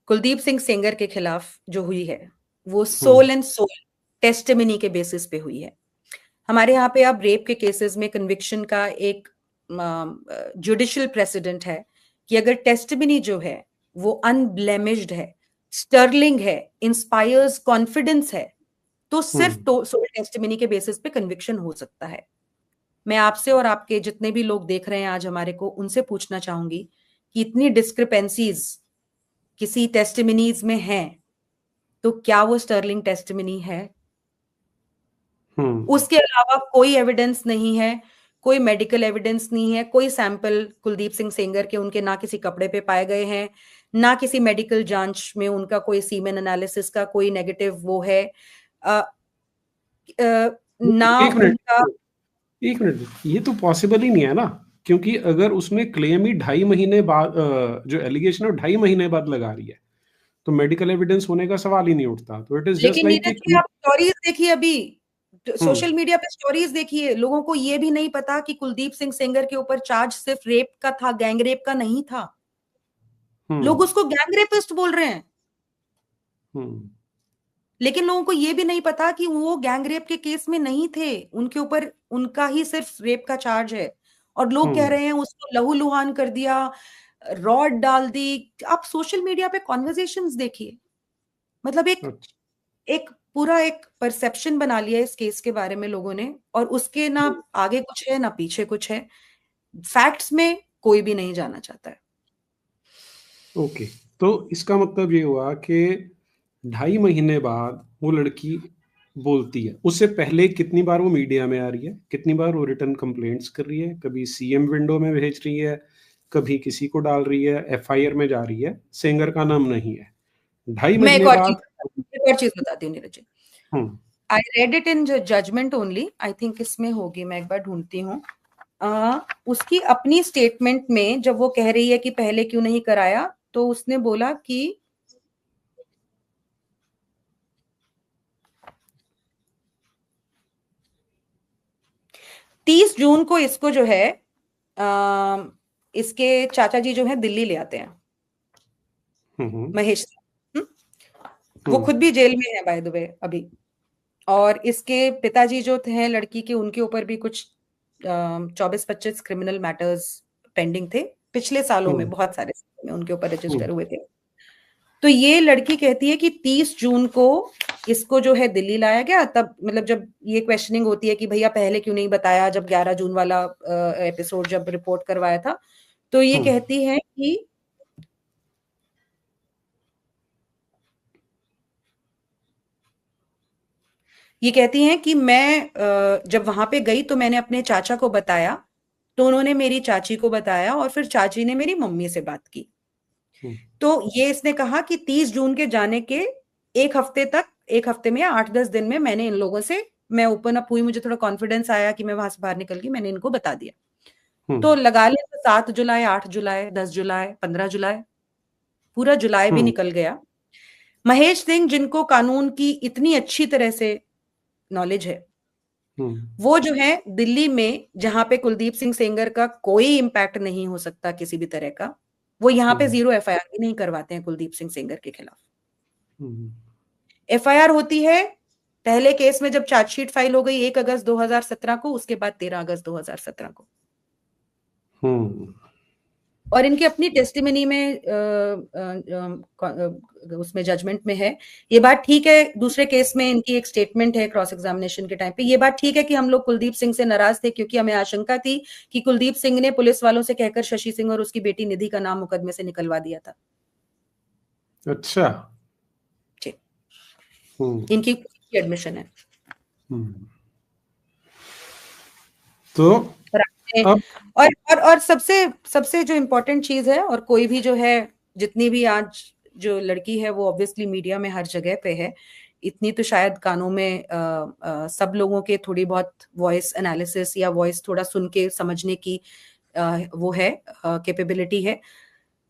कुलदीप सिंह सेंगर के खिलाफ जो हुई है वो सोल एंड सोल टेस्टिमनी के बेसिस पे हुई है। हमारे यहाँ पे अब रेप के केसेस में कन्विक्शन का एक जुडिशियल प्रेसिडेंट है कि अगर टेस्टिमनी जो है वो अनब्लेमिश्ड है, स्टर्लिंग है, इंस्पायर्स कॉन्फिडेंस है, तो सिर्फ सोल टेस्टिमनी के बेसिस पे कन्विक्शन हो सकता है। मैं आपसे और आपके जितने भी लोग देख रहे हैं आज हमारे को, उनसे पूछना चाहूंगी कि इतनी डिस्क्रिपेंसीज किसी टेस्टिमनीज में हैं, तो क्या वो स्टर्लिंग टेस्टिमनी है? उसके अलावा कोई एविडेंस नहीं है, कोई मेडिकल एविडेंस नहीं है, कोई सैंपल कुलदीप सिंह सेंगर के उनके ना किसी कपड़े पे पाए गए हैं, ना किसी मेडिकल जांच में उनका कोई सीमेन एनालिसिस का कोई नेगेटिव वो है, ना एक मिनट, ये तो पॉसिबल ही नहीं है ना। क्योंकि अगर उसने क्लेम ही 2.5 महीने बाद जो एलिगेशन है 2.5 महीने बाद लगा रही है, तो मेडिकल एविडेंस होने का सवाल ही नहीं उठता। तो इट इज जस्ट लेकिन लाइक नीरज जी, आप स्टोरीज देखिए, अभी सोशल हम्म मीडिया पे स्टोरीज देखिए, लोगों को ये भी नहीं पता कि कुलदीप सिंह सेंगर के ऊपर चार्ज सिर्फ रेप का था, गैंग रेप का नहीं था। लोग उसको गैंग रेपिस्ट बोल रहे हैं, लेकिन लोगों को ये भी नहीं पता कि वो गैंग रेप के केस में नहीं थे, उनके ऊपर उनका ही सिर्फ रेप का चार्ज है। और लोग कह रहे हैं उसको लहूलुहान कर दिया, रॉड डाल दी। आप सोशल मीडिया पे कॉन्वर्जेशंस देखिए, मतलब एक पूरा एक परसेप्शन बना लिया इस केस के बारे में लोगों ने, और उसके ना आगे कुछ है ना पीछे कुछ है। फैक्ट्स में कोई भी नहीं जाना चाहता है। ओके, तो इसका मतलब ये हुआ कि 2.5 महीने बाद वो लड़की बोलती है। उससे पहले कितनी बार वो मीडिया में आ रही है, कितनी बार वो रिटर्न कंप्लेंट्स कर रही है, कभी सीएम विंडो में भेज रही है, कभी किसी को डाल रही है, एफआईआर में जा रही है, सेंगर का नाम नहीं है। 2.5 मैं महीने बाद एक और चीज बताती हूँ Neeraj ji. I read it in judgement only, I think इसमें होगी, मैं एक बार ढूंढती हूँ। उसकी अपनी स्टेटमेंट में जब वो कह रही है कि पहले क्यों नहीं कराया, तो उसने बोला कि तीस जून को इसको जो है इसके चाचा जी जो है दिल्ली ले आते हैं, महेश। वो खुद भी जेल में है बाय द वे अभी। और इसके पिताजी जो थे लड़की के, उनके ऊपर भी कुछ 24-25 क्रिमिनल मैटर्स पेंडिंग थे पिछले सालों में, बहुत सारे सालों में उनके ऊपर रजिस्टर हुए थे। तो ये लड़की कहती है कि 30 जून को इसको जो है दिल्ली लाया गया। तब मतलब जब ये क्वेश्चनिंग होती है कि भैया पहले क्यों नहीं बताया, जब 11 जून वाला एपिसोड जब रिपोर्ट करवाया था, तो ये कहती है कि मैं जब वहां पे गई तो मैंने अपने चाचा को बताया, तो उन्होंने मेरी चाची को बताया, और फिर चाची ने मेरी मम्मी से बात की। तो ये इसने कहा कि 30 जून के जाने के एक हफ्ते में या 8-10 दिन में मैंने इन लोगों से, मैं ओपन अप हुई, मुझे थोड़ा कॉन्फिडेंस आया कि मैं वहां से बाहर निकल गई, मैंने इनको बता दिया। तो लगा ले 7 जुलाई, 8 जुलाई, 10 जुलाई, 15 जुलाई, पूरा जुलाई भी निकल गया। महेश सिंह, जिनको कानून की इतनी अच्छी तरह से नॉलेज है, वो जो है दिल्ली में, जहां पे कुलदीप सिंह सेंगर का कोई इंपैक्ट नहीं हो सकता किसी भी तरह का, वो यहाँ पे 0 एफआईआर भी नहीं करवाते हैं कुलदीप सिंह सेंगर के खिलाफ। एफआईआर होती है पहले केस में जब चार्जशीट फाइल हो गई 1 अगस्त 2017 को, उसके बाद 13 अगस्त 2017 को। और इनकी अपनी टेस्टिमनी में उसमें जजमेंट में है ये बात, ठीक है। दूसरे केस में इनकी एक स्टेटमेंट है क्रॉस एग्जामिनेशन के टाइम पे, ये बात ठीक है कि हम लोग कुलदीप सिंह से नाराज थे क्योंकि हमें आशंका थी कि कुलदीप सिंह ने पुलिस वालों से कहकर शशि सिंह और उसकी बेटी निधि का नाम मुकदमे से निकलवा दिया था। अच्छा जी, इनकी एडमिशन है। तो और सबसे जो इम्पोर्टेंट चीज है, और कोई भी जो है, जितनी भी आज जो लड़की है वो ऑब्वियसली मीडिया में हर जगह पे है, इतनी तो शायद कानों में सब लोगों के थोड़ी बहुत वॉइस एनालिसिस या वॉइस थोड़ा सुन के समझने की वो है कैपेबिलिटी है।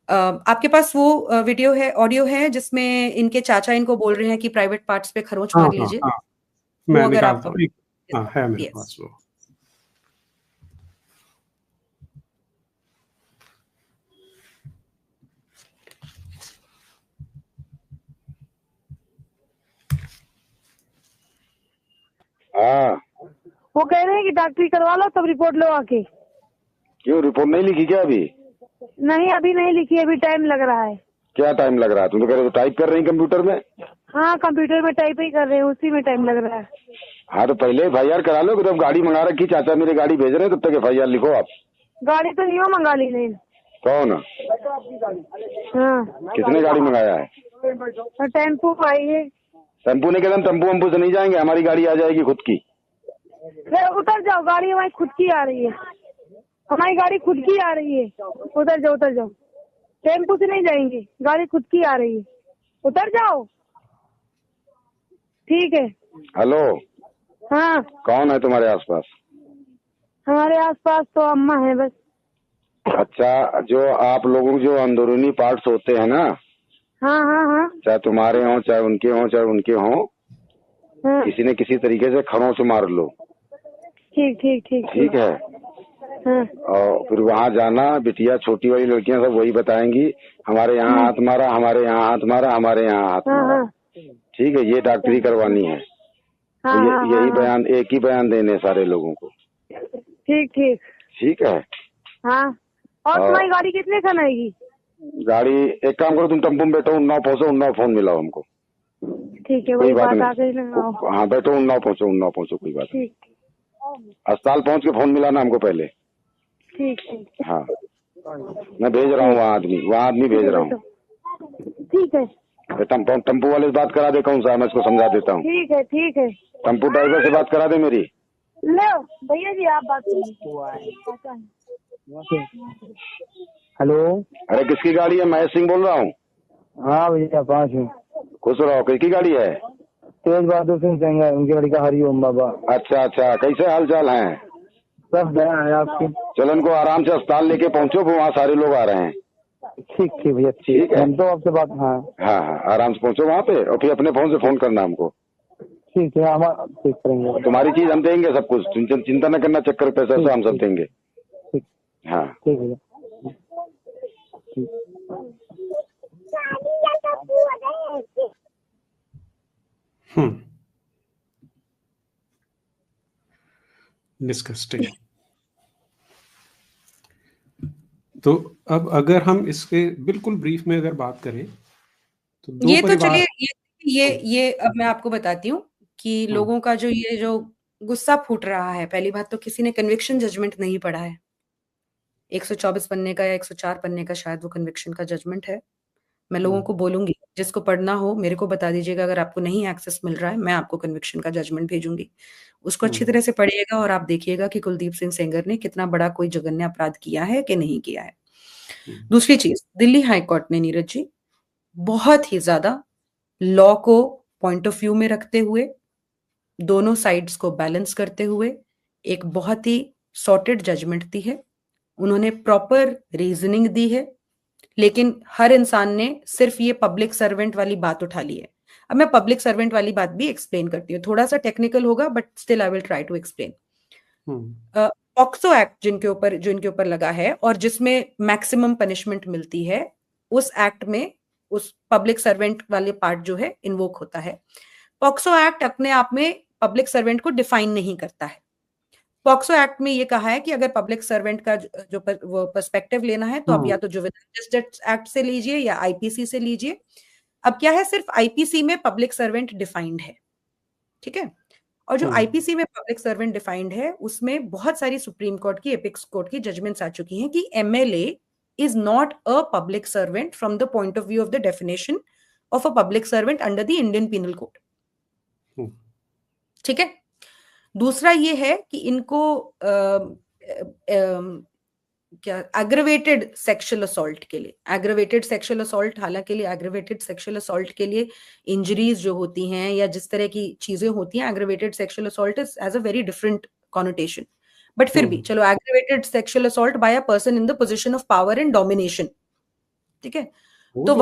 आपके पास वो वीडियो है, ऑडियो है, जिसमें इनके चाचा इनको बोल रहे हैं कि प्राइवेट पार्ट्स पे खरोंच मार लीजिए। मैं निकालता हूं, है मेरे पास वो। हाँ, वो कह रहे हैं कि डॉक्टरी करवा लो तब रिपोर्ट लो आके। क्यों रिपोर्ट नहीं लिखी क्या अभी? नहीं, अभी नहीं लिखी, अभी टाइम लग रहा है। क्या टाइम लग रहा है? तुम तो कह रहे हो टाइप कर रही कंप्यूटर में। हाँ, कंप्यूटर में टाइप ही कर रहे हैं, उसी में टाइम लग रहा है। हाँ तो पहले FIR करा लो, जब गाड़ी मंगा रखी, चाचा मेरे गाड़ी भेज रहे हैं, तब तक FIR लिखो आप। गाड़ी तो नहीं मंगा ली नहीं। कौन? हाँ, किसने गाड़ी मंगाया है? टेम्पो आई है। टेम्पो ने कहते टेम्पो वम्पो से नहीं जाएंगे, हमारी गाड़ी आ जाएगी खुद की। उतर जाओ, गाड़ी हमारी खुद की आ रही है, हमारी गाड़ी खुद की आ रही है। उतर जाओ, टेम्पो से नहीं जाएंगे, गाड़ी खुद की आ रही है, उतर जाओ। ठीक है। हेलो। हाँ। कौन है तुम्हारे आसपास? हमारे आसपास तो अम्मा है बस। अच्छा, जो आप लोगों के जो अंदरूनी पार्ट्स होते हैं ना, हाँ हाँ हाँ चाहे तुम्हारे हों चाहे उनके हों चाहे उनके हों, हाँ, किसी न किसी तरीके से खड़ों से मार लो। ठीक ठीक ठीक ठीक है। हाँ और फिर वहाँ जाना, बिटिया छोटी वाली लड़कियां सब वही बताएंगी, हमारे यहाँ हाथ मारा, हमारे यहाँ हाथ मारा, हमारे यहाँ हाथ हाँ मारा। हाँ ठीक है, ये डॉक्टरी करवानी है। हाँ तो हाँ यही हाँ, बयान, एक ही बयान देने सारे लोगों को। ठीक ठीक ठीक है। हाँ। और तुम्हारी गाड़ी कितने खन आएगी? गाड़ी एक काम करो, तुम टेम्पो में बैठो, उन्नाव पहुंचो, उन्नाव फोन मिलाओ हमको। ठीक है, कोई वही बात बात नहीं। आ गई ना। हाँ बैठो, उन्नाव पहुंचो, उन्नाव पहुंचो, कोई बात नहीं। ठीक अस्पताल पहुंच के फोन मिलाना हमको पहले। ठीक ठीक हाँ, मैं भेज रहा हूँ वहाँ आदमी भेज रहा हूँ। ठीक है टेम्पो वाले से बात करा दे, कौन सा, मैं इसको समझा देता हूँ। ठीक है ठीक है। टेम्पो ड्राइवर से बात करा दे मेरी। लो भैया जी, आप बात हेलो। अरे किसकी गाड़ी है? महेश सिंह बोल रहा हूँ। हाँ भैया, 5 हूँ। खुश रहो। किसकी गाड़ी है? तेज बहादुर सिंह सेंगर, उनकी लड़का हरिओम बाबा। अच्छा अच्छा, कैसे हाल चाल है? सब दया है आपकी। चलो इनको आराम से अस्पताल लेके पहुंचो, वहाँ सारे लोग आ रहे हैं। ठीक ठीक भैया, ठीक है। हम तो आपसे बात। हाँ हाँ हाँ, आराम से पहुंचो वहाँ पे, और फिर अपने फोन से फोन करना हमको। ठीक है, हम ठीक करेंगे। तुम्हारी चीज हम देंगे सब कुछ, चिंता न करना, चक्कर पैसा सब हम सब देंगे। ठीक। हाँ ठीक भैया। डिस्कस्टिंग। तो अब अगर हम इसके बिल्कुल ब्रीफ में अगर बात करें तो दो ये तो परिवार। चलिए ये अब मैं आपको बताती हूँ कि लोगों का जो ये जो गुस्सा फूट रहा है, पहली बात तो किसी ने कन्विक्शन जजमेंट नहीं पढ़ा है। 124 पन्ने का या 104 पन्ने का शायद वो कन्विक्शन का जजमेंट है। मैं लोगों को बोलूंगी, जिसको पढ़ना हो मेरे को बता दीजिएगा, अगर आपको नहीं एक्सेस मिल रहा है मैं आपको कन्विक्शन का जजमेंट भेजूंगी, उसको अच्छी तरह से पढ़िएगा और आप देखिएगा कि कुलदीप सिंह सेंगर ने कितना बड़ा कोई जघन्य अपराध किया है कि नहीं किया है। दूसरी चीज, दिल्ली हाई कोर्ट ने नीरज जी बहुत ही ज्यादा लॉ को पॉइंट ऑफ व्यू में रखते हुए, दोनों साइड्स को बैलेंस करते हुए एक बहुत ही सॉर्टेड जजमेंट दी है। उन्होंने प्रॉपर रीजनिंग दी है, लेकिन हर इंसान ने सिर्फ ये पब्लिक सर्वेंट वाली बात उठा ली है। अब मैं पब्लिक सर्वेंट वाली बात भी एक्सप्लेन करती हूँ, थोड़ा सा टेक्निकल होगा but still I will try to explain. POCSO act जिनके ऊपर लगा है और जिसमें मैक्सिमम पनिशमेंट मिलती है, उस एक्ट में उस पब्लिक सर्वेंट वाले पार्ट जो है इन्वोक होता है। पॉक्सो एक्ट अपने आप में पब्लिक सर्वेंट को डिफाइन नहीं करता है। पॉक्सो एक्ट में ये कहा है कि अगर पब्लिक सर्वेंट का जो वो पर्सपेक्टिव लेना है तो आप या तो जुवेनाइल जस्टिस एक्ट से लीजिए या आईपीसी से लीजिए। अब क्या है, सिर्फ आईपीसी में पब्लिक सर्वेंट डिफाइंड है, ठीक है। और जो आईपीसी में पब्लिक सर्वेंट डिफाइंड है उसमें बहुत सारी सुप्रीम कोर्ट की, एपिक्स कोर्ट की जजमेंट्स आ चुकी हैं कि MLA is not a public servant from the point of view of the definition of a public servant under the Indian Penal Code, ठीक है। दूसरा ये है कि इनको क्या एग्रेवेटेड सेक्सुअल असॉल्ट के लिए, एग्रेवेटेड सेक्सुअल असॉल्ट, हालांकि एग्रेवेटेड सेक्सुअल असॉल्ट के लिए इंजरीज जो होती हैं या जिस तरह की चीजें होती हैं, aggravated sexual assault is has a very different connotation, but फिर भी चलो, aggravated sexual assault by a person in the position of power and domination, ठीक है। तो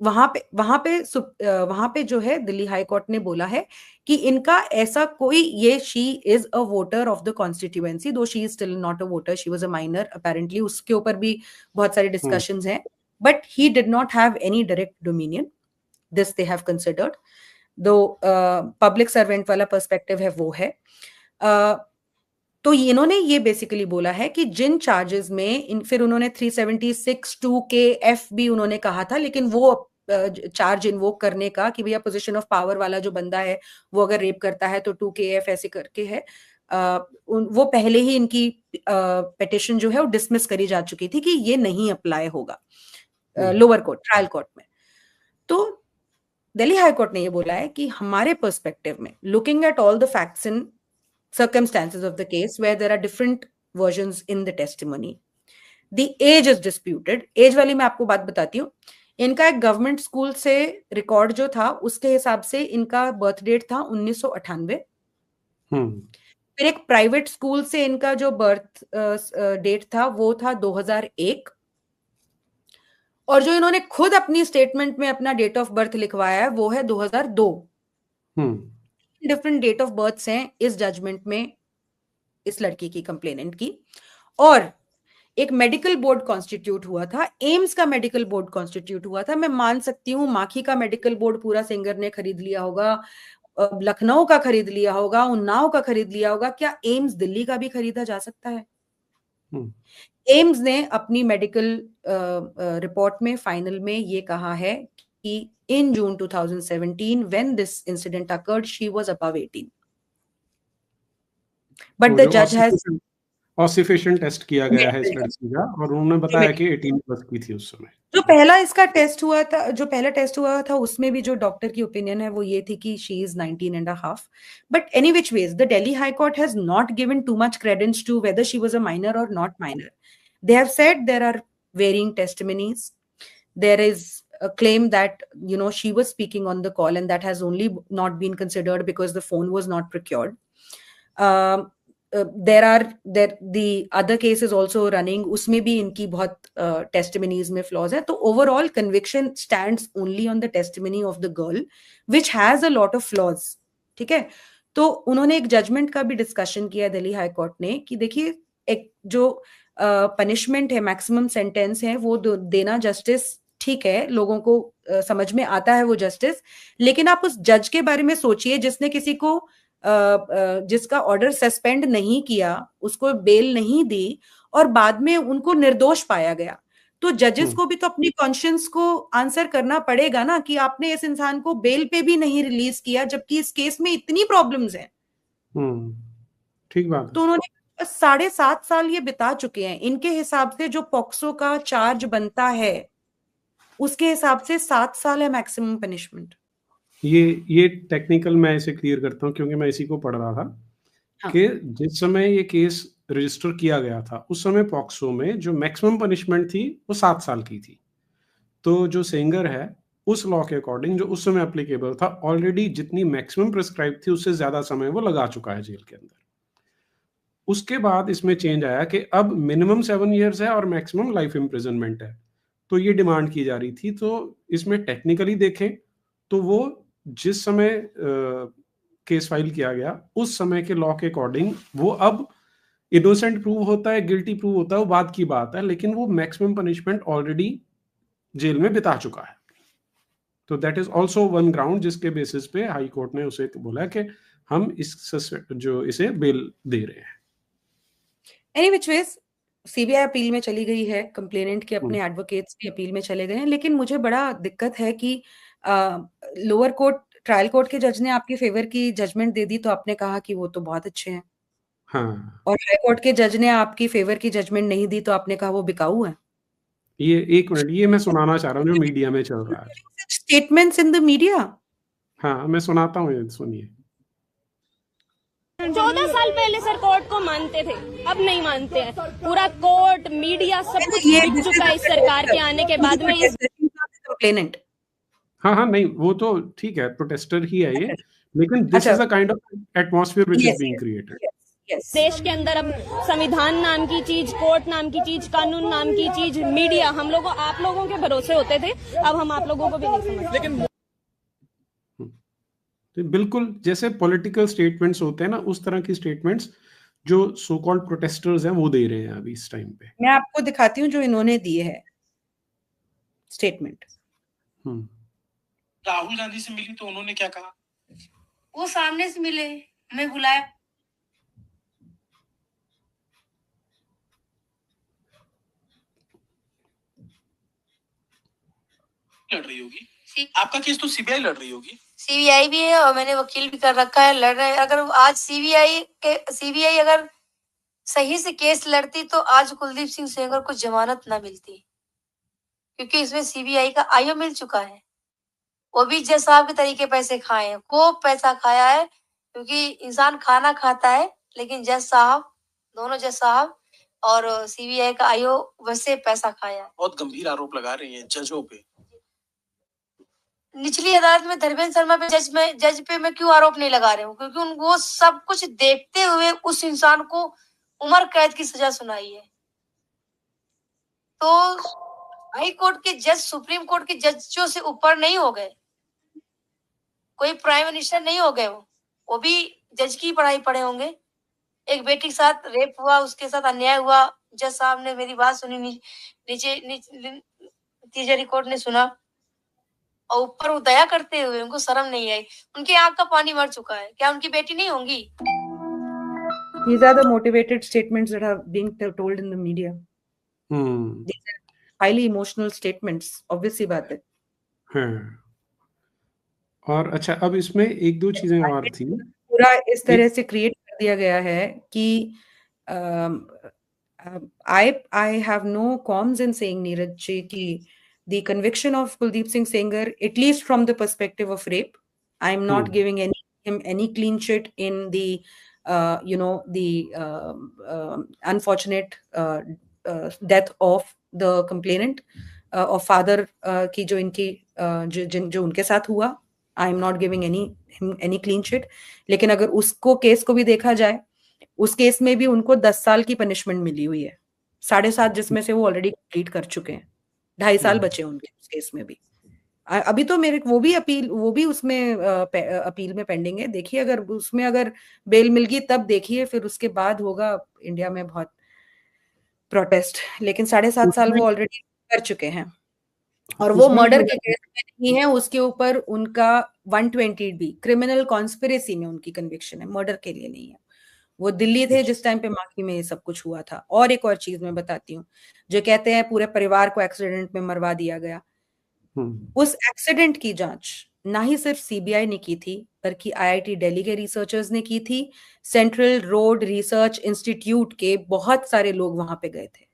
वहां पे जो है दिल्ली हाई कोर्ट ने बोला है कि इनका ऐसा कोई, ये she is a voter of the constituency, though she is still not a voter, she was a minor apparently, उसके ऊपर भी बहुत सारे डिस्कशंस हैं, but he did not have any direct dominion, this they have considered. Though public servant वाला perspective है वो है। तो इन्होंने ये बेसिकली बोला है कि जिन चार्जेस में फिर उन्होंने 376 2KF भी उन्होंने कहा था, लेकिन वो चार्ज इन्वोक करने का कि भैया पोजीशन ऑफ पावर वाला जो बंदा है वो अगर रेप करता है तो 2KF ऐसे करके है, वो पहले ही इनकी पिटिशन जो है वो डिसमिस करी जा चुकी थी कि ये नहीं अप्लाई होगा लोअर कोर्ट, ट्रायल कोर्ट में। तो दिल्ली हाई कोर्ट ने ये बोला है कि हमारे पर्सपेक्टिव में, looking at all the facts in circumstances of the case where there are different versions in the testimony, the age is disputed। Age वाली मैं आपको बात बताती हूँ, इनका एक गवर्नमेंट स्कूल से रिकॉर्ड जो था उसके हिसाब से इनका बर्थ डेट था 1998, फिर एक प्राइवेट स्कूल से इनका जो बर्थ डेट था वो था 2001, और जो इन्होंने खुद अपनी स्टेटमेंट में अपना डेट ऑफ बर्थ लिखवाया है वो है 2002। डिफरेंट डेट ऑफ बर्थ हैं इस जजमेंट में इस लड़की की, कंप्लेनेंट की। और एक मेडिकल बोर्ड कॉन्स्टिट्यूट हुआ था, एम्स का मेडिकल बोर्ड कॉन्स्टिट्यूट हुआ था। मैं मान सकती हूँ माखी का मेडिकल बोर्ड पूरा सेंगर ने खरीद लिया होगा, लखनऊ का खरीद लिया होगा, उन्नाव का खरीद लिया होगा, क्या एम्स दिल्ली का भी खरीदा जा सकता है? एम्स ने अपनी मेडिकल रिपोर्ट में फाइनल में ये कहा है कि इन जून 2017 when this incident occurred she was above 18, but the जज हैज ऑसिफिशिएंट टेस्ट किया गया है इस लड़की का, और उन्होंने बताया कि 18 प्लस की थी उस समय। जो पहला इसका टेस्ट हुआ था, जो पहला टेस्ट हुआ था, उसमें भी जो डॉक्टर की ओपिनियन है वो ये थी कि she is 19 and a half. But any which ways, the Delhi High Court has not given too much credence to whether she was a minor or not minor. They have said there are varying testimonies. There is a claim that, you know, she was speaking on the call and that has only not been considered because the phone was not procured. The other case is also running, उसमें भी इनकी बहुत testimonies में flaws है। तो overall conviction stands only on the testimony of the girl, which has a lot of flaws। ठीक है, तो उन्होंने एक जजमेंट का भी डिस्कशन किया दिल्ली हाई कोर्ट ने कि देखिए, एक जो पनिशमेंट है, मैक्सिमम सेंटेंस है, वो देना जस्टिस ठीक है, लोगों को समझ में आता है वो जस्टिस, लेकिन आप उस जज के बारे में सोचिए जिसने किसी को जिसका ऑर्डर सस्पेंड नहीं किया, उसको बेल नहीं दी और बाद में उनको निर्दोष पाया गया। तो जजेस को भी तो अपनी कॉन्शियंस को आंसर करना पड़ेगा ना कि आपने इस इंसान को बेल पे भी नहीं रिलीज किया, जबकि इस केस में इतनी प्रॉब्लम्स हैं। ठीक बात है। तो उन्होंने 7.5 साल ये बिता चुके हैं। इनके हिसाब से जो पॉक्सो का चार्ज बनता है उसके हिसाब से 7 साल है मैक्सिमम पनिशमेंट। ये टेक्निकल मैं इसे क्लियर करता हूँ क्योंकि मैं इसी को पढ़ रहा था। हाँ। कि जिस समय ये केस रजिस्टर किया गया था उस समय पॉक्सो में जो मैक्सिमम पनिशमेंट थी वो 7 साल की थी। तो जो सेंगर है उस लॉ के अकॉर्डिंग जो उस समय एप्लीकेबल था, ऑलरेडी जितनी मैक्सिमम प्रिस्क्राइब थी उससे ज्यादा समय वो लगा चुका है जेल के अंदर। उसके बाद इसमें चेंज आया कि अब मिनिमम 7 इयर्स है और मैक्सिमम लाइफ इम्प्रिजनमेंट है। तो ये डिमांड की जा रही थी। तो इसमें टेक्निकली देखें तो वो जिस समय केस फाइल किया गया उस समय के लॉ के अकॉर्डिंग वो अब इनोसेंट प्रूव होता है, गिल्टी प्रूव होता है, वो बात की बात है, लेकिन वो मैक्सिमम पनिशमेंट ऑलरेडी जेल में बिता चुका है। तो that is also one ground जिसके बेसिस पे हाई कोर्ट ने उसे बोला कि हम इसे बेल दे रहे हैं। Any which ways CBI appeal में चली गई है, कंप्लेनेंट के अपने एडवोकेट्स भी अपील में चले गए हैं, लेकिन मुझे बड़ा दिक्कत है कि लोअर कोर्ट, ट्रायल कोर्ट के जज ने आपके फेवर की जजमेंट दे दी तो आपने कहा कि वो तो बहुत अच्छे हैं। हाँ। और हाई कोर्ट के जज ने आपकी फेवर की जजमेंट नहीं दी तो आपने कहा वो बिकाऊ है। ये एक मिनट, ये मैं सुनाना चाह रहा हूँ जो मीडिया में चल रहा है। Statements in the media. हाँ, मैं सुनाता हूँ, ये सुनिए। 14 साल पहले सर कोर्ट को मानते थे, अब नहीं मानते हैं। पूरा कोर्ट, मीडिया, सब कुछ बिक चुका है इस सरकार के आने के बाद में। कंप्लेनेंट हाँ, नहीं वो तो ठीक है, प्रोटेस्टर ही है ये, लेकिन this is the kind of atmosphere which is being created. देश के अंदर अब संविधान नाम की चीज, कोर्ट नाम की चीज, कानून नाम की चीज, मीडिया, हम लोगों, आप लोगों के भरोसे होते थे, अब हम आप लोगों को भी नहीं समझते। लेकिन तो बिल्कुल जैसे पॉलिटिकल स्टेटमेंट्स होते हैं ना, उस तरह की स्टेटमेंट्स जो सो कॉल्ड प्रोटेस्टर्स हैं वो दे रहे हैं अभी इस टाइम पे। मैं आपको दिखाती हूँ जो इन्होंने दिए है स्टेटमेंट। राहुल गांधी से मिली तो उन्होंने क्या कहा? वो सामने से मिले, हमें बुलाया। लड़ रही होगी, आपका केस तो सीबीआई लड़ रही होगी। सीबीआई भी है और मैंने वकील भी कर रखा है, लड़ रहे हैं। अगर आज सीबीआई अगर सही से केस लड़ती तो आज कुलदीप सिंह सेंगर को जमानत ना मिलती, क्योंकि इसमें सीबीआई का आईओ मिल चुका है। वो भी जज साहब के तरीके पैसे खाए हैं, खूब पैसा खाया है, क्योंकि इंसान खाना खाता है, लेकिन जज साहब, दोनों जज साहब और सीबीआई का आईओ वैसे पैसा खाया है। बहुत गंभीर आरोप लगा रही हैं जजों पे। निचली अदालत में धर्मेंद्र शर्मा पे जज पे मैं क्यों आरोप नहीं लगा रही हूँ, क्योंकि उनको सब कुछ देखते हुए उस इंसान को उम्र कैद की सजा सुनाई है। तो हाई कोर्ट के जज सुप्रीम कोर्ट के जजों से ऊपर नहीं हो गए, कोई प्राइम मिनिस्टर नहीं हो गए, वो भी जज की पढ़ाई पढ़े होंगे। एक बेटी के साथ रेप हुआ, उसके साथ अन्याय हुआ, जज साहब ने मेरी बात सुनी, नतीजे कोर्ट ने सुना, और ऊपर वो दया करते हुए उनको शर्म नहीं आई, उनकी आंख का पानी मर चुका है, क्या उनकी बेटी नहीं होंगी? These are the motivated statements that are being told in the media. These are highly emotional statements, obvious सी बात है। हाँ। और अच्छा, अब इसमें एक दो चीजें और थी। पूरा इस तरह से क्रिएट कर दिया गया है कि I have no qualms in saying, Neeraj ji, ki the conviction of Kuldeep Singh Sengar, at least from the perspective of rape, I'm not giving him any clean sheet in the unfortunate death of the complainant, of father की जो इनकी जो उनके साथ हुआ, I am not giving him any clean sheet। लेकिन अगर उसको केस को भी देखा जाए, उस केस में भी उनको 10 साल की पनिशमेंट मिली हुई है, 7.5 जिसमें से वो ऑलरेडी कंप्लीट कर चुके हैं, 2.5 साल बचे उनके उस केस में भी। अभी तो मेरे वो भी उसमें अपील में पेंडिंग है। देखिए, अगर उसमें अगर बेल मिल गई तब देखिए, फिर उसके बाद होगा इंडिया में बहुत प्रोटेस्ट। लेकिन 7.5 साल वो ऑलरेडी कर चुके हैं, और वो मर्डर के केस में नहीं है, उसके ऊपर उनका 120B क्रिमिनल कॉन्स्पिरेसी में उनकी कन्विक्शन है, मर्डर के लिए नहीं है। वो दिल्ली थे जिस टाइम पे माखी में ये सब कुछ हुआ था। और एक और चीज मैं बताती हूँ, जो कहते हैं पूरे परिवार को एक्सीडेंट में मरवा दिया गया, उस एक्सीडेंट की जांच ना ही सिर्फ सीबीआई ने की थी, बल्कि आईआईटी दिल्ली के रिसर्चर्स ने की थी। सेंट्रल रोड रिसर्च इंस्टीट्यूट के बहुत सारे लोग वहां पे गए थे।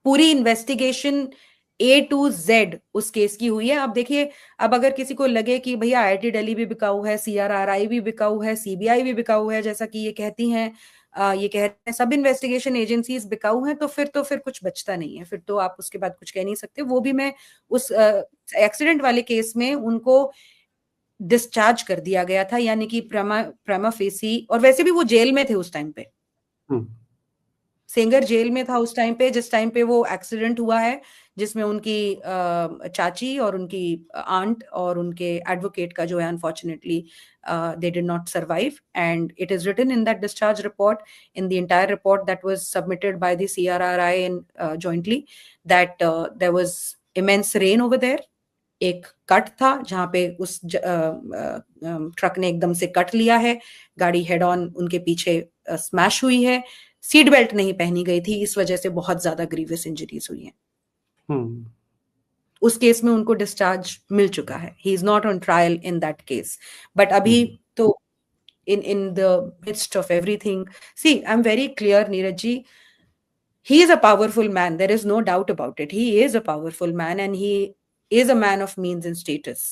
पूरी इन्वेस्टिगेशन A to Z उस केस की हुई है। अब देखिए, अब अगर किसी को लगे कि भैया आईआईटी दिल्ली भी बिकाऊ है, CRRI भी बिकाऊ है, सीबीआई भी बिकाऊ है, जैसा कि ये कहती हैं, ये कहते हैं सब इन्वेस्टिगेशन एजेंसीज बिकाऊ हैं, तो फिर कुछ बचता नहीं है, फिर तो आप उसके बाद कुछ कह नहीं सकते। वो भी मैं उस एक्सीडेंट वाले केस में उनको डिस्चार्ज कर दिया गया था, यानी कि प्रमा फेसी, और वैसे भी वो जेल में थे उस टाइम पे। सेंगर जेल में था उस टाइम पे, जिस टाइम पे वो एक्सीडेंट हुआ है, जिसमें उनकी चाची और उनकी आंट और उनके एडवोकेट का जो है unfortunately they did not survive, and it is written in that discharge report, in the entire report that was submitted by the CRRI and jointly, that there was immense rain over there। एक cut था जहां पे उस truck ने एकदम से cut लिया है, गाड़ी हेड ऑन उनके पीछे स्मैश हुई है, सीट बेल्ट नहीं पहनी गई थी, इस वजह से बहुत ज्यादा ग्रीवियस इंजरीज हुई हैं। उस केस में उनको डिस्चार्ज मिल चुका है। He is not on trial in that case, but अभी तो in the midst of everything, see, I'm very clear, Neeraj ji, he is a powerful man, there is no doubt about it, he is a powerful man, and he is a man of means and status,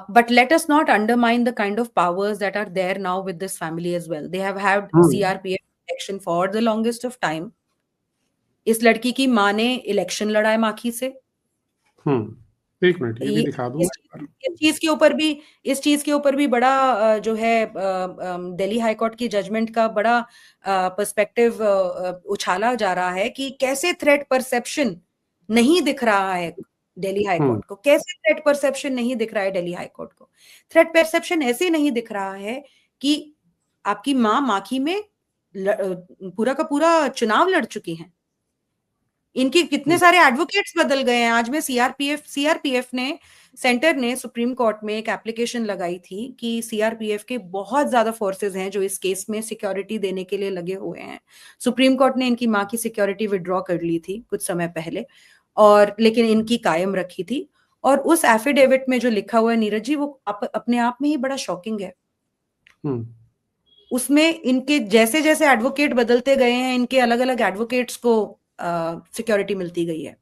but let us not undermine the kind of powers that are there now with this family as well. They have had CRPF protection for the longest of time. इस लड़की की माँ ने election लड़ा है माखी से। एक मिनट, ये भी दिखा दूं। इस चीज के ऊपर भी बड़ा जो है दिल्ली हाई कोर्ट की जजमेंट का बड़ा पर्सपेक्टिव उछाला जा रहा है कि कैसे थ्रेट परसेप्शन नहीं दिख रहा है दिल्ली हाई कोर्ट को, कैसे थ्रेट परसेप्शन नहीं दिख रहा है दिल्ली हाई कोर्ट को। थ्रेट परसेप्शन ऐसे नहीं दिख रहा है कि आपकी माँ माखी में पूरा का पूरा चुनाव लड़ चुकी हैं, इनके कितने सारे एडवोकेट्स बदल गए हैं। आज में सीआरपीएफ ने, सेंटर ने सुप्रीम कोर्ट में एक एप्लीकेशन लगाई थी कि सीआरपीएफ के बहुत ज्यादा फोर्सेस हैं जो इस केस में सिक्योरिटी देने के लिए लगे हुए हैं। सुप्रीम कोर्ट ने इनकी मां की सिक्योरिटी विड्रॉ कर ली थी कुछ समय पहले, और लेकिन इनकी कायम रखी थी। और उस एफिडेविट में जो लिखा हुआ है नीरज जी, वो अपने आप में ही बड़ा शॉकिंग है। उसमें इनके जैसे जैसे एडवोकेट बदलते गए हैं, इनके अलग अलग एडवोकेट्स को सिक्योरिटी मिलती गई है।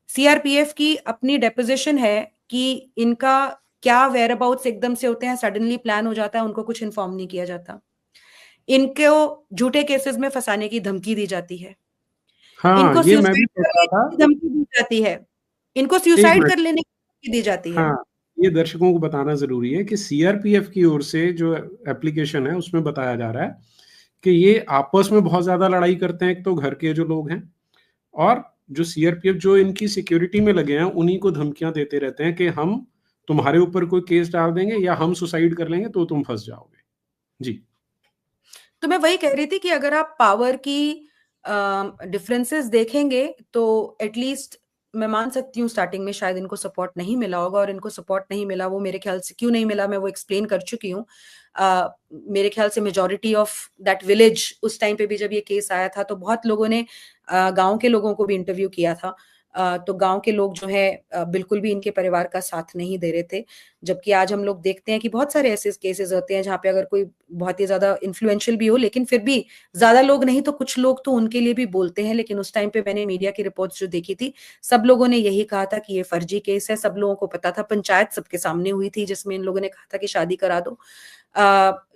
सीआरपीएफ की अपनी डेपोजिशन है कि इनका क्या वेयर अबाउट्स एकदम से होते हैं, सडनली प्लान हो जाता है, उनको कुछ इन्फॉर्म नहीं किया जाता। इनको झूठे केसेस में फंसाने की धमकी दी जाती है, इनको सुसाइड की धमकी दी जाती है, इनको सुसाइड कर लेने की दी जाती है। हाँ, ये दर्शकों को बताना जरूरी है कि सीआरपीएफ की ओर से जो एप्लीकेशन है उसमें बताया जा रहा है कि ये आपस में बहुत ज्यादा लड़ाई करते हैं, एक तो घर के जो लोग हैं, और जो सीआरपीएफ जो इनकी सिक्योरिटी में लगे हैं उन्हीं को धमकियां देते रहते हैं कि हम तुम्हारे ऊपर कोई केस डाल देंगे या हम सुसाइड कर लेंगे तो तुम फंस जाओगे। जी, तो मैं वही कह रही थी कि अगर आप पावर की डिफरेंसेस देखेंगे तो एटलीस्ट मैं मान सकती हूँ स्टार्टिंग में शायद इनको सपोर्ट नहीं मिला होगा, और इनको सपोर्ट नहीं मिला वो मेरे ख्याल से क्यों नहीं मिला मैं वो एक्सप्लेन कर चुकी हूँ। मेरे ख्याल से मेजॉरिटी ऑफ दैट विलेज उस टाइम पे भी जब ये केस आया था तो बहुत लोगों ने गांव के लोगों को भी इंटरव्यू किया था, तो गांव के लोग जो है बिल्कुल भी इनके परिवार का साथ नहीं दे रहे थे। जबकि आज हम लोग देखते हैं कि बहुत सारे ऐसे केसेस होते हैं जहाँ पे अगर कोई बहुत ही ज्यादा इन्फ्लुएंशियल भी हो लेकिन फिर भी ज्यादा लोग नहीं तो कुछ लोग तो उनके लिए भी बोलते हैं। लेकिन उस टाइम पे मैंने मीडिया की रिपोर्ट्स जो देखी थी सब लोगों ने यही कहा था कि ये फर्जी केस है, सब लोगों को पता था, पंचायत सबके सामने हुई थी जिसमें इन लोगों ने कहा था कि शादी करा दो,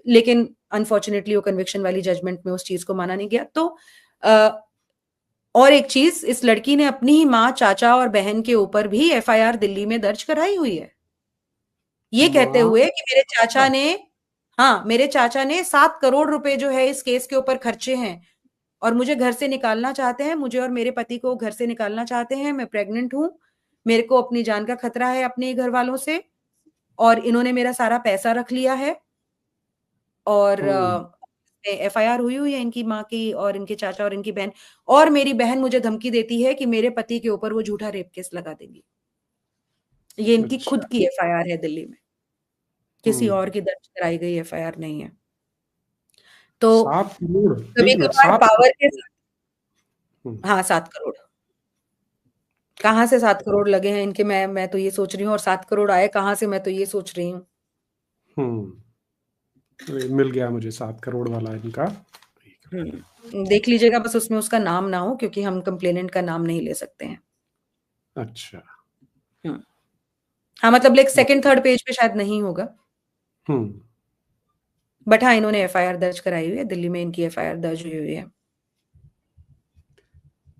लेकिन अनफॉर्चुनेटली वो कन्विक्शन वाली जजमेंट में उस चीज को माना नहीं गया। तो और एक चीज, इस लड़की ने अपनी ही माँ, चाचा और बहन के ऊपर भी एफआईआर दिल्ली में दर्ज कराई हुई है, ये कहते हुए कि मेरे चाचा ने 7 करोड़ रुपए जो है इस केस के ऊपर खर्चे हैं और मुझे घर से निकालना चाहते हैं, मुझे और मेरे पति को घर से निकालना चाहते हैं, मैं प्रेग्नेंट हूं, मेरे को अपनी जान का खतरा है अपने घर वालों से, और इन्होंने मेरा सारा पैसा रख लिया है। और एफआईआर हुई है इनकी माँ की और इनके चाचा और इनकी बहन, और मेरी बहन मुझे धमकी देती है कि मेरे पति के ऊपर वो झूठा रेप केस लगा देंगी। ये इनकी खुद की एफआईआर है दिल्ली में, किसी और की दर्ज कराई गई एफआईआर नहीं है। तो कभी कभार पावर के साथ 7 करोड़ कहाँ से 7 करोड़ लगे हैं इनके, मैं तो ये सोच रही हूँ, और 7 करोड़ आए कहाँ से मैं तो ये सोच रही हूँ। मिल गया मुझे 7 करोड़ वाला इनका, देख लीजिएगा, बस उसमें उसका नाम ना हो क्योंकि हम कंप्लेनेंट का नाम नहीं ले सकते हैं। अच्छा, हाँ, मतलब लाइक सेकंड थर्ड पेज पे शायद नहीं होगा, बट हाँ इन्होंने एफआईआर दर्ज कराई हुई है, दिल्ली में इनकी एफआईआर दर्ज हुई है।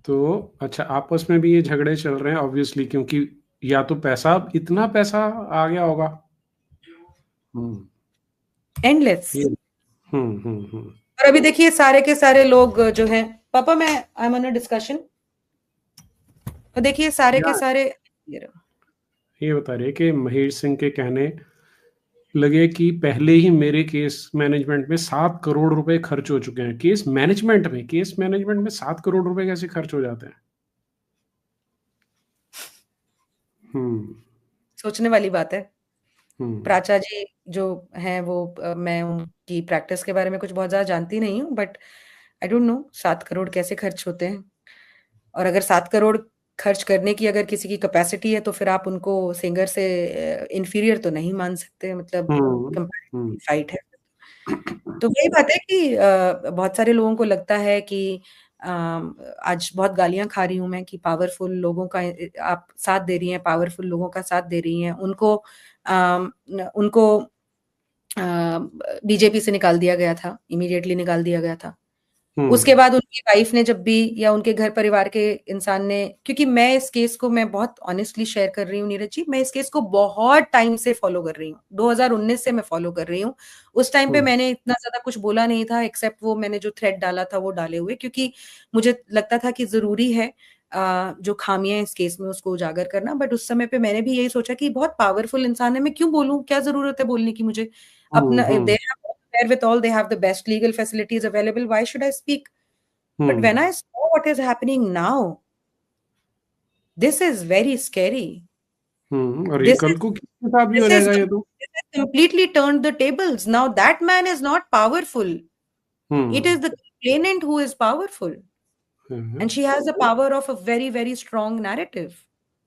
तो अच्छा, आपस में भी ये झगड़े चल रहे हैं ऑब्वियसली, क्योंकि या तो पैसा, इतना पैसा आ गया होगा एंडलेस। और अभी देखिए सारे के सारे लोग जो हैं, पापा मैं I am on a discussion, और देखिए सारे के सारे ये बता रहे कि महेश सिंह के कहने लगे कि पहले ही मेरे केस मैनेजमेंट में 7 करोड़ रुपए खर्च हो चुके हैं। केस मैनेजमेंट में 7 करोड़ रुपए कैसे खर्च हो जाते हैं? सोचने वाली बात है। प्राचा जी जो हैं वो मैं उनकी प्रैक्टिस के बारे में कुछ बहुत ज्यादा जानती नहीं हूँ, but I don't know 7 crore कैसे खर्च होते हैं। और अगर 7 करोड़ खर्च करने की अगर किसी की कैपेसिटी है तो फिर आप उनको सिंगर से इंफीरियर तो नहीं मान सकते, मतलब कंपैरेटिव फाइट है। तो वही बात है कि बहुत सारे लोगों को लगता है कि आज बहुत गालियां खा रही हूं मैं कि पावरफुल लोगों का आप साथ दे रही हैं, पावरफुल लोगों का साथ दे रही हैं, उनको बीजेपी से निकाल दिया गया था, इमीडिएटली निकाल दिया गया था। उसके बाद उनकी वाइफ ने जब भी, या उनके घर परिवार के इंसान ने, क्योंकि मैं इस केस को मैं बहुत ऑनेस्टली शेयर कर रही हूँ नीरज जी, मैं इस केस को बहुत टाइम से फॉलो कर रही हूँ, 2019 से मैं फॉलो कर रही हूँ। उस टाइम पे मैंने इतना ज्यादा कुछ बोला नहीं था, एक्सेप्ट वो मैंने जो थ्रेड डाला था वो डाले हुए, क्योंकि मुझे लगता था कि जरूरी है जो खामियां इस केस में उसको उजागर करना। बट उस समय पे मैंने भी यही सोचा कि बहुत पावरफुल इंसान है, मैं क्यों बोलूं, क्या जरूरत है बोलने की मुझे, अपना with all they have the best legal facilities available, why should I speak? But when I saw what is happening now, this is very scary. और ये कल को किसके साथ भी हो जाएगा ये तो? This has completely turned the tables. Now that man is not powerful. It is the complainant who is powerful. And she has the power of a very, very strong narrative.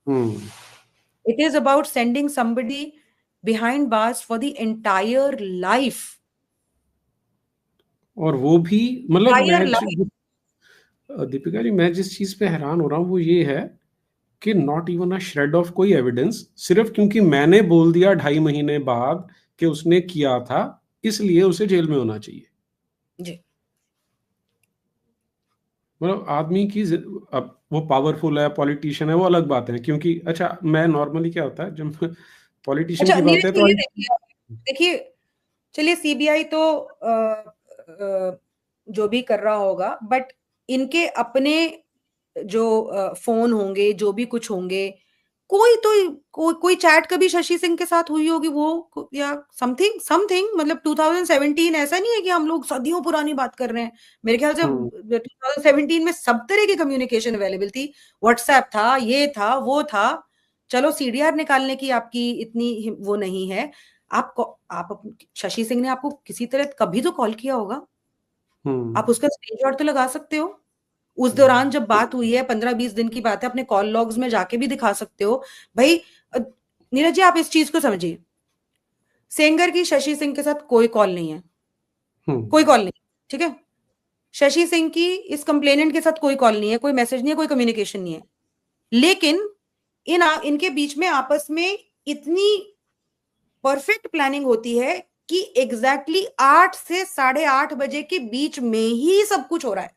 It is about sending somebody behind bars for the entire life. और वो भी मतलब दीपिका जी, मैं जिस चीज पे हैरान हो रहा हूँ वो ये है कि not even a shred of कोई एविडेंस, सिर्फ क्योंकि मैंने बोल दिया 2.5 महीने बाद कि उसने किया था, इसलिए उसे जेल में होना चाहिए। जी। मतलब आदमी की अब वो पावरफुल है, पॉलिटिशियन है, वो अलग बात है, क्योंकि अच्छा मैं नॉर्मली क्या होता है जब पॉलिटिशियन अच्छा की बात नीरज है जी, तो ये देखिए, चलिए सीबीआई तो जो भी कर रहा होगा, बट इनके अपने जो फोन होंगे, जो भी कुछ होंगे, कोई तो कोई चैट कभी शशि सिंह के साथ हुई होगी वो, या समथिंग समथिंग, मतलब 2017 ऐसा नहीं है कि हम लोग सदियों पुरानी बात कर रहे हैं। मेरे ख्याल से 2017 में सब तरह की कम्युनिकेशन अवेलेबल थी, व्हाट्सएप था, ये था, वो था। चलो सीडीआर निकालने की आपकी इतनी वो नहीं है, आप शशि सिंह ने आपको किसी तरह कभी तो कॉल किया होगा, आप उसका स्क्रीनशॉट तो लगा सकते हो। उस दौरान जब बात हुई है 15-20 दिन की बात है, अपने कॉल लॉग्स में जाके भी दिखा सकते हो भाई। नीरज जी आप इस चीज को समझिए, सेंगर की शशि सिंह के साथ कोई कॉल नहीं है, कोई कॉल नहीं, ठीक है। शशि सिंह की इस कंप्लेनेंट के साथ कोई कॉल नहीं है, कोई मैसेज नहीं है, कोई कम्युनिकेशन नहीं है, लेकिन इनके बीच में आपस में इतनी परफेक्ट प्लानिंग होती है कि एग्जैक्टली 8 से 8:30 बजे के बीच में ही सब कुछ हो रहा है।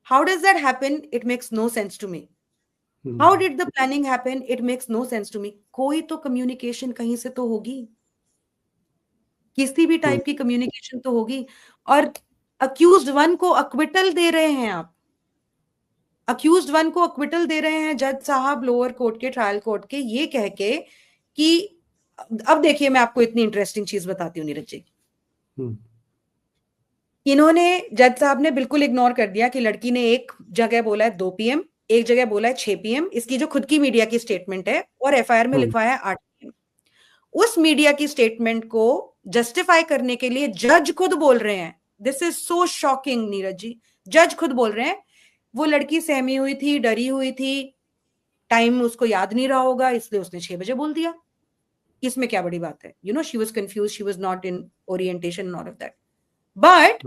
How does that happen? It makes no sense to me. How did the planning happen? It makes no sense to me. कोई तो कम्युनिकेशन कहीं से तो होगी, किसी भी टाइप की कम्युनिकेशन तो होगी। और अक्यूज्ड वन को अक्विटल दे रहे हैं आप, अक्यूज्ड वन को अक्विटल दे रहे हैं जज साहब लोअर कोर्ट के, ट्रायल कोर्ट के, ये कह के कि अब देखिए मैं आपको इतनी इंटरेस्टिंग चीज बताती हूँ नीरज जी। इन्होंने, जज साहब ने बिल्कुल इग्नोर कर दिया कि लड़की ने एक जगह बोला है 2 PM, एक जगह बोला है 6 PM, इसकी जो खुद की मीडिया की स्टेटमेंट है, और एफआईआर में लिखवाया है 8 PM। उस मीडिया की स्टेटमेंट को जस्टिफाई करने के लिए जज खुद बोल रहे हैं, this is so shocking Neeraj ji, जज खुद बोल रहे हैं वो लड़की सहमी हुई थी, डरी हुई थी, टाइम उसको याद नहीं रहा होगा, इसलिए उसने 6 बजे बोल दिया। इसमें क्या बड़ी बात है? You know she was confuse, she was not in orientation and all of that. But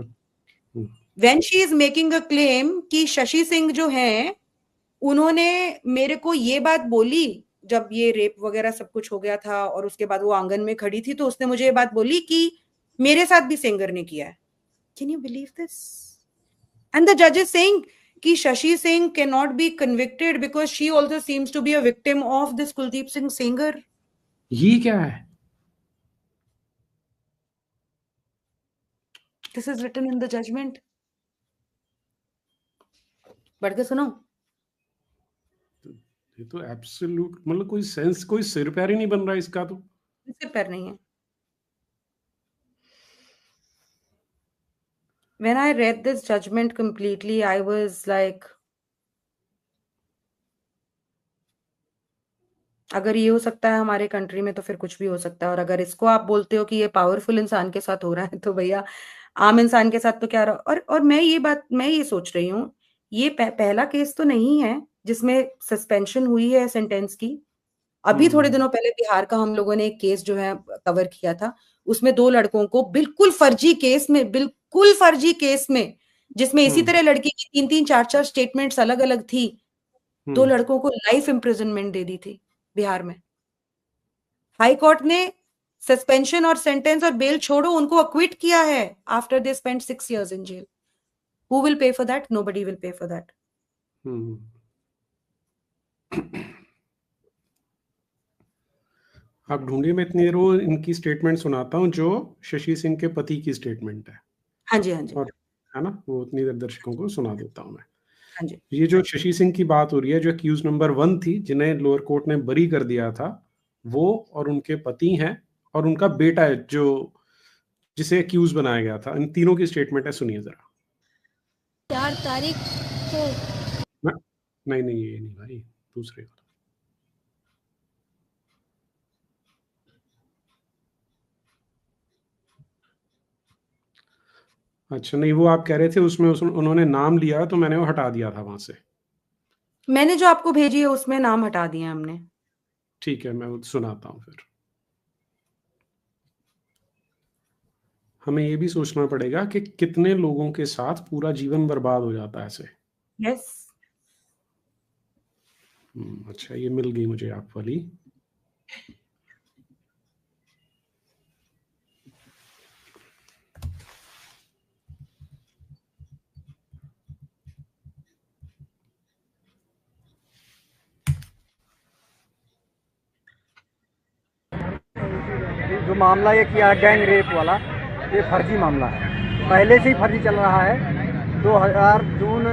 when she is making a claim कि शशि सिंह जो हैं उन्होंने मेरे को ये बात बोली जब ये रेप वगैरह सब कुछ हो गया था, और उसके बाद वो आंगन में खड़ी थी तो उसने मुझे ये बात बोली कि मेरे साथ भी सेंगर ने किया है। Can you believe this? And the judge is saying कि Shashi Singh cannot be convicted because she also seems to be a victim of this Kuldeep Singh Sengar. ये क्या है? This is written in the judgment. बढ़ के सुनो। ये तो absolute, मतलब कोई सेंस, कोई सिर पैर ही नहीं बन रहा इसका, तो सिर पैर नहीं है। When I read this judgment completely, I was like, अगर ये हो सकता है हमारे कंट्री में तो फिर कुछ भी हो सकता है। और अगर इसको आप बोलते हो कि ये पावरफुल इंसान के साथ हो रहा है, तो भैया आम इंसान के साथ तो क्या रहा। और मैं ये सोच रही हूँ, ये पहला केस तो नहीं है जिसमें सस्पेंशन हुई है सेंटेंस की। अभी थोड़े दिनों पहले बिहार का हम लोगों ने एक केस जो है कवर किया था, उसमें 2 लड़कों को बिल्कुल फर्जी केस में जिसमें इसी तरह लड़की की 3-3, 4-4 स्टेटमेंट्स अलग अलग थी, 2 लड़कों को लाइफ इम्प्रिजनमेंट दे दी थी बिहार में। हाई कोर्ट ने सस्पेंशन और सेंटेंस और बेल छोड़ो, उनको अक्विट किया है after they spend 6 years in jail. Who will pay for that? Nobody will pay for that. आप ढूंढिए, मैं इतनी देर वो इनकी स्टेटमेंट सुनाता हूँ जो शशि सिंह के पति की स्टेटमेंट है। हाँ जी, हाँ जी, और है ना, वो इतनी देर दर्शकों को सुना देता हूँ मैं। हाँ जी। ये जो शशि सिंह की बात हो रही है, जो एक्यूज नंबर 1 थी, जिन्हें लोअर कोर्ट ने बरी कर दिया था, वो और उनके पति हैं और उनका बेटा है जो जिसे एक्यूज बनाया गया था। इन तीनों की स्टेटमेंट है, सुनिए जरा। 4 तारीख को नहीं ये नहीं भाई, दूसरे का। अच्छा नहीं, वो आप कह रहे थे उसमें उन्होंने नाम लिया तो मैंने वो हटा दिया था वहां से। मैंने जो आपको भेजी है उसमें नाम हटा दिए हमने। ठीक है, मैं वो सुनाता हूँ फिर। हमें ये भी सोचना पड़ेगा कि कितने लोगों के साथ पूरा जीवन बर्बाद हो जाता है ऐसे। यस। अच्छा, ये मिल गई मुझे आप वाली। जो मामला ये किया है गैंग रेप वाला, ये फर्जी मामला है, पहले से ही फर्जी चल रहा है। 2000 जून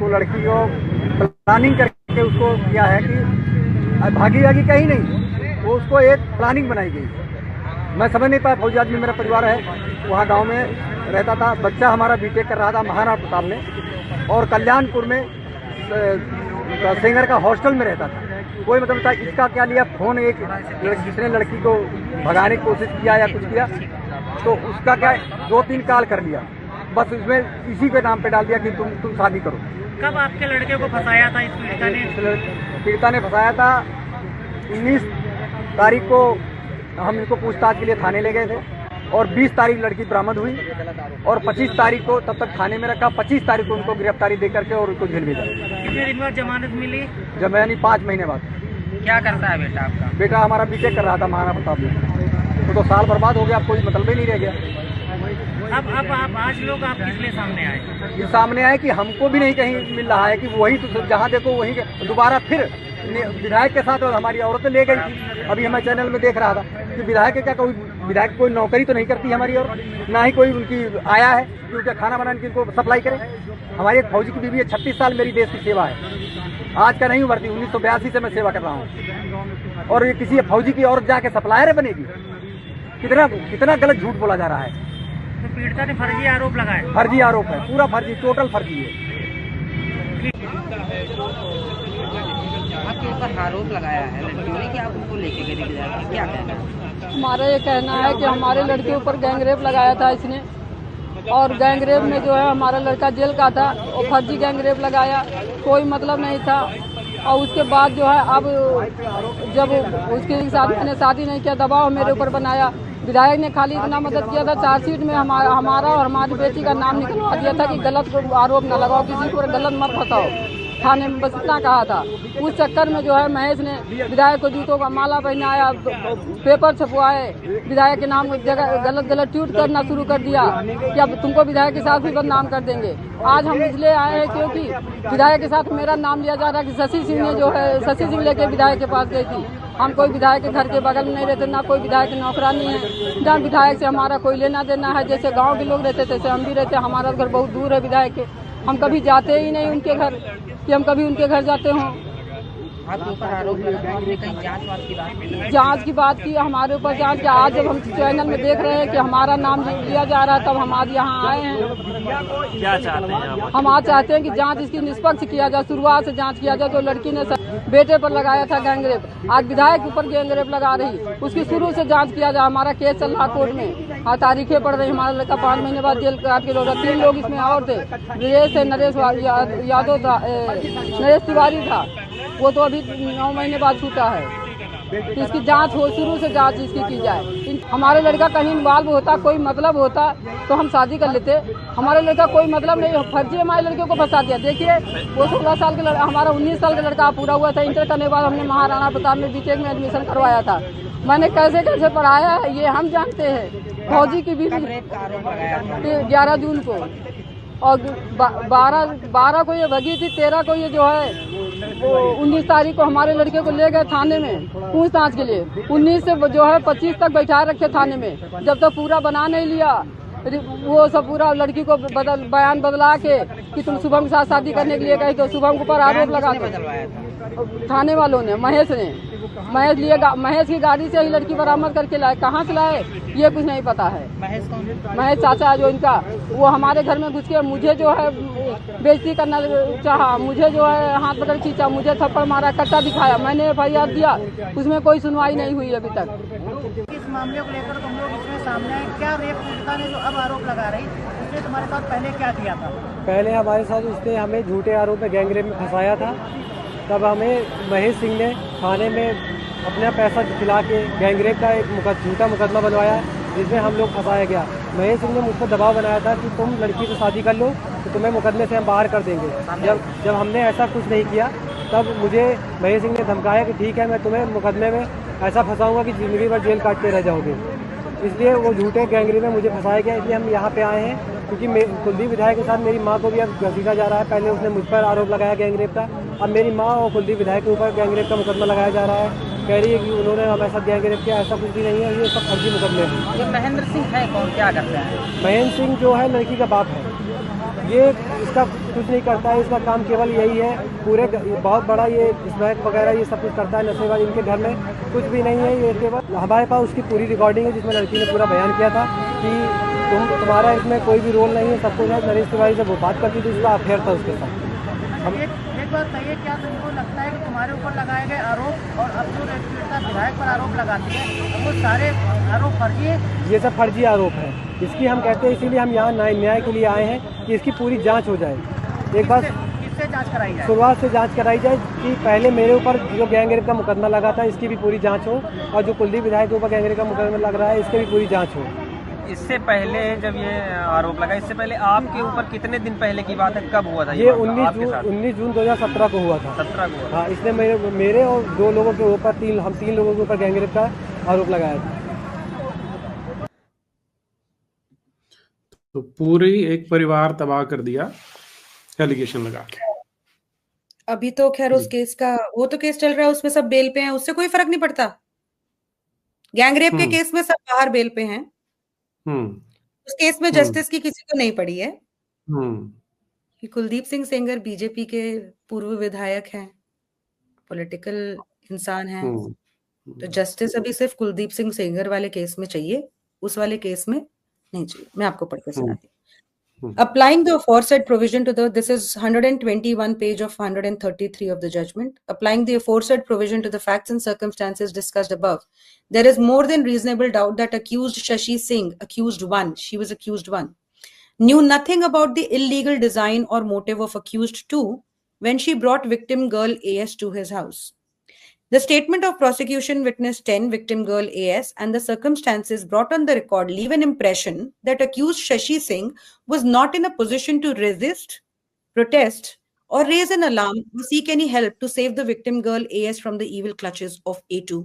को लड़की को प्लानिंग करके उसको किया है कि भागी कहीं नहीं, वो उसको एक प्लानिंग बनाई गई। मैं समझ नहीं पाया। फौजी आदमी मेरा परिवार है, वहाँ गांव में रहता था, बच्चा हमारा बीटेक कर रहा था महाराणा प्रताप में, और कल्याणपुर में सेंगर का हॉस्टल में रहता था। कोई मतलब था इसका क्या लिया फ़ोन, एक जिसने लड़की को भगाने की कोशिश किया या कुछ किया, तो उसका क्या 2-3 कॉल कर लिया, बस उसमें इसी के नाम पे डाल दिया कि तुम शादी करो। कब आपके लड़के को फंसाया था इस पीड़िता ने? पीड़िता ने फंसाया था 19 तारीख को, हम इनको पूछताछ के लिए थाने ले गए थे, और 20 तारीख लड़की बरामद हुई, और 25 तारीख को तब तक थाने में रखा, 25 तारीख को उनको गिरफ्तारी दे करके और उनको जेल भेजा। कितने दिन बाद जमानत मिली? जमानत 5 महीने बाद। क्या करता है बेटा आपका? बेटा हमारा बीटेक कर रहा था महाराणा प्रताप में, तो साल बर्बाद हो गया, कोई मतलब ही नहीं रह गया। अब आज लोग आप किस लिए सामने आए? ये सामने आए कि हमको भी नहीं कहीं मिल रहा है, कि वही तो जहाँ देखो वहीं दोबारा फिर विधायक के साथ और हमारी औरतें ले गई थी। अभी मैं चैनल में देख रहा था कि विधायक क्या विधायक कोई नौकरी तो नहीं करती हमारी, और ना ही कोई उनकी आया है कि उनका खाना बनाने की उनको सप्लाई करे। हमारी एक फौजी की बीवी है, 36 साल मेरी देश की सेवा है, आज का नहीं उभरती, 1982 से मैं सेवा कर रहा हूँ, और ये किसी फौजी की औरत जाके सप्लायर बनेगी? कितना गलत झूठ बोला जा रहा है। तो पीड़िता ने फर्जी आरोप लगाया? फर्जी आरोप है, पूरा फर्जी, टोटल फर्जी है। आपके ऊपर आरोप लगाया है लड़कियों ने कि आप उनको लेके गए थे, क्या कहना है? हमारा ये कहना है कि हमारे लड़के ऊपर गैंगरेप लगाया था इसने, और गैंगरेप में जो है हमारा लड़का जेल का था, और फर्जी गैंगरेप लगाया, कोई मतलब नहीं था। और उसके बाद जो है अब जब उसके साथ मैंने शादी नहीं किया, दबाव मेरे ऊपर बनाया। विधायक ने खाली इतना मदद किया था, चार्जशीट में हमारा और हमारी बेटी का नाम निकलवा दिया था कि गलत आरोप न लगाओ, किसी को गलत मत फंसाओ, थाने में बस इतना कहा था। उस चक्कर में जो है महेश ने विधायक को जूतों का माला पहनाया, पेपर छपवाए, विधायक के नाम जगह गलत ट्वीट करना शुरू कर दिया कि अब तुमको विधायक के साथ भी बदनाम कर देंगे। आज हम इसलिए आए हैं क्योंकि विधायक के साथ मेरा नाम लिया जा रहा है कि शशि सिंह ने जो है, शशि सिंह लेके विधायक के पास गई थी। हम कोई विधायक के घर के बगल में नहीं रहते, ना कोई विधायक की नौकरानी है, जहाँ विधायक से हमारा कोई लेना देना है। जैसे गाँव के लोग रहते तैसे हम भी रहते, हमारा घर बहुत दूर है विधायक के, हम कभी जाते ही नहीं उनके घर कि हम कभी उनके घर जाते हों। आपके ऊपर आरोप लगा, आपने कहीं जांच की बात की, हमारे ऊपर जांच की। आज जब हम चैनल में देख रहे हैं कि हमारा नाम लिया जा रहा है, तब हम आज यहाँ आए हैं। क्या चाहते हैं? हम आज चाहते हैं कि जांच इसकी निष्पक्ष किया जाए, शुरुआत से जांच किया जाए। जो लड़की ने बेटे पर लगाया था गैंगरेप, आज विधायक के ऊपर गैंगरेप लगा रही, उसकी शुरू से जांच किया जाए। हमारा केस चल रहा कोर्ट में, और तारीखें पड़ रही। हमारा लड़का 5 महीने बाद जेल काट के लौटा। 3 लोग इसमें और थे, नरेश यादव था, नरेश तिवारी था, वो तो अभी 9 महीने बाद छूटा है। तो इसकी जांच हो, शुरू से जांच इसकी की जाए। हमारे लड़का कहीं इन्वॉल्व होता, कोई मतलब होता तो हम शादी कर लेते। हमारे लड़का कोई मतलब नहीं, फर्जी हमारे लड़के को फंसा दिया। देखिए वो 16 साल का लड़का, हमारा 19 साल का लड़का पूरा हुआ था। इंटर करने के बाद हमने महाराणा प्रताप में बीटेक में एडमिशन करवाया था। मैंने कैसे पढ़ाया है ये हम जानते हैं। फौजी की भी 11 जून को, और 12 को ये भगी थी, 13 को ये जो है वो 19 तारीख को हमारे लड़के को ले गए थाने में पूछताछ के लिए। 19 से जो है 25 तक बैठाए रखे थाने में। जब तक पूरा बना नहीं लिया, वो सब पूरा लड़की को बयान बदला के कि तुम शुभम के साथ शादी करने के लिए गई, तो शुभम के ऊपर आरोप लगा दो थाने वालों ने। महेश की गाड़ी से ही लड़की बरामद करके लाए। कहाँ से लाए ये कुछ नहीं पता है। महेश चाचा है जो इनका, वो हमारे घर में घुस के मुझे जो है बेइज्जती करना चाहा, मुझे जो है हाथ पकड़ खींचा, मुझे थप्पड़ मारा, कट्टा दिखाया। मैंने FIR दिया, उसमें कोई सुनवाई नहीं हुई अभी तक। इस मामले को लेकर तुम लोग इसमें सामने आए, क्या रेप पीड़िता ने जो अब आरोप लगा रही, उसने तुम्हारे साथ पहले क्या किया था? पहले हमारे साथ उसने हमें झूठे आरोप में गैंगरेप में फंसाया था। तब हमें महेश सिंह ने थाने में अपना पैसा खिला के गैंगरेप का एक झूठा मुकदमा बनवाया, जिसमें हम लोग फंसाया गया। महेश सिंह ने मुझको दबाव बनाया था कि तुम लड़की से शादी कर लो तो तुम्हें मुकदमे से हम बाहर कर देंगे। जब हमने ऐसा कुछ नहीं किया, तब मुझे महेश सिंह ने धमकाया कि ठीक है, मैं तुम्हें मुकदमे में ऐसा फंसाऊंगा कि जिंदगी भर जेल काटते रह जाओगे। इसलिए वो झूठे गैंगरेप में मुझे फंसाया गया। इसलिए हम यहाँ पे आए हैं, क्योंकि कुलदीप विधायक के साथ मेरी माँ को भी अब घसीटा जा रहा है। पहले उसने मुझ पर आरोप लगाया गैंगरेप का, अब मेरी माँ और कुलदीप विधायक के ऊपर गैंगरेप का मुकदमा लगाया जा रहा है। कह रही है कि उन्होंने हमारे साथ गैंग रेप किया, ऐसा कुछ भी नहीं है, ये सब फर्जी मुकदमे हैं। ये महेंद्र सिंह है कौन, क्या करते हैं? महेंद्र सिंह जो है लड़की का बाप है, ये इसका कुछ नहीं करता है, इसका काम केवल यही है, पूरे बहुत बड़ा ये स्मैक वगैरह ये सब कुछ करता है, नशे वाली, इनके घर में कुछ भी नहीं है। ये केवल हमारे पास उसकी पूरी रिकॉर्डिंग है जिसमें लड़की ने पूरा बयान किया था कि तुम्हारा इसमें कोई भी रोल नहीं है, सब कुछ है। नरेश तिवारी से वो बात करती थी, उसका अफेयर था उसके साथ। एक बात कहिए, क्या तुमको लगता है कि तुम्हारे ऊपर लगाए गए आरोप और अब जो पीड़िता विधायक पर आरोप लगाती है वो सारे आरोप फर्जी है? ये सब फर्जी आरोप है, इसकी हम कहते हैं, इसीलिए हम यहाँ न्याय के लिए आए हैं कि इसकी पूरी जांच हो जाए। एक बार किससे जांच कराई जाए? शुरुआत से जांच कराई जाए कि पहले मेरे ऊपर जो गैंग रेप का मुकदमा लगा था इसकी भी पूरी जांच हो, और जो कुलदीप विधायक के ऊपर गैंग रेप का मुकदमा लग रहा है इसकी भी पूरी जांच हो। इससे पहले जब ये आरोप लगा, इससे पहले आपके ऊपर कितने दिन पहले की बात है, कब हुआ था ये 19 जून 2017 को हुआ था। 17 को हुआ। हाँ, इसने मेरे और 2 लोगों के ऊपर हम 3 लोगों के ऊपर गैंग रेप का आरोप लगाया था। तो पूरी एक परिवार तबाह कर दिया एलिगेशन लगा के। अभी तो खैर उस केस का वो तो केस चल रहा है, उसमें सब बेल पे हैं, उससे कोई फर्क नहीं पड़ता। गैंग रेप के केस में सब बाहर बेल पे हैं, उस केस में जस्टिस की किसी को नहीं पड़ी है। कि कुलदीप सिंह सेंगर बीजेपी के पूर्व विधायक हैं, पॉलिटिकल इंसान हैं, तो जस्टिस अभी सिर्फ कुलदीप सिंह सेंगर वाले केस में चाहिए, उस वाले केस में नहीं चाहिए। मैं आपको पढ़ के सुनाती हूँ। Applying the aforesaid provision to this is 121 page of 133 of the judgment. Applying the aforesaid provision to the facts and circumstances discussed above, there is more than reasonable doubt that accused Shashi Singh, accused one, she was accused one, knew nothing about the illegal design or motive of accused two when she brought victim girl AS to his house. The statement of prosecution witness 10, victim girl AS, and the circumstances brought on the record leave an impression that accused Shashi Singh was not in a position to resist, protest, or raise an alarm or seek any help to save the victim girl AS from the evil clutches of A2.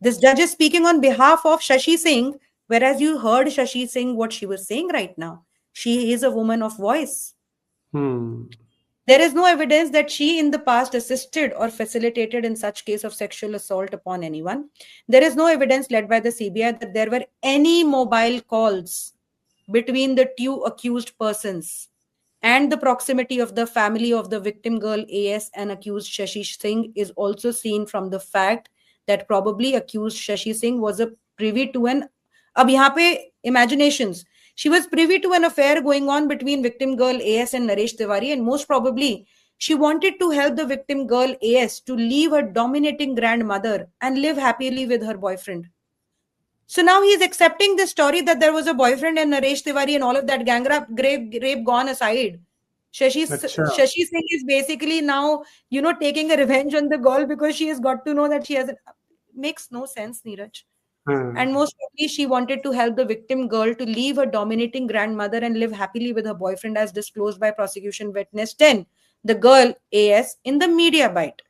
This judge is speaking on behalf of Shashi Singh, whereas you heard Shashi Singh what she was saying right now. She is a woman of voice. There is no evidence that she in the past assisted or facilitated in such case of sexual assault upon anyone. There is no evidence led by the CBI that there were any mobile calls between the two accused persons, and the proximity of the family of the victim girl AS and accused Shashi Singh is also seen from the fact that probably accused Shashi Singh was a privy to an, ab yahan pe imaginations, she was privy to an affair going on between victim girl AS and Naresh Tiwari, and most probably she wanted to help the victim girl AS to leave her dominating grandmother and live happily with her boyfriend. So now he is accepting the story that there was a boyfriend and Naresh Tiwari and all of that gang rape gone aside. Shashi Singh is basically now, taking a revenge on the girl because she has got to know that she has. Makes no sense, Neeraj. And most probably she wanted to help the victim girl to leave her dominating grandmother and live happily with her boyfriend, as disclosed by prosecution witness 10, the girl AS, in the media bite.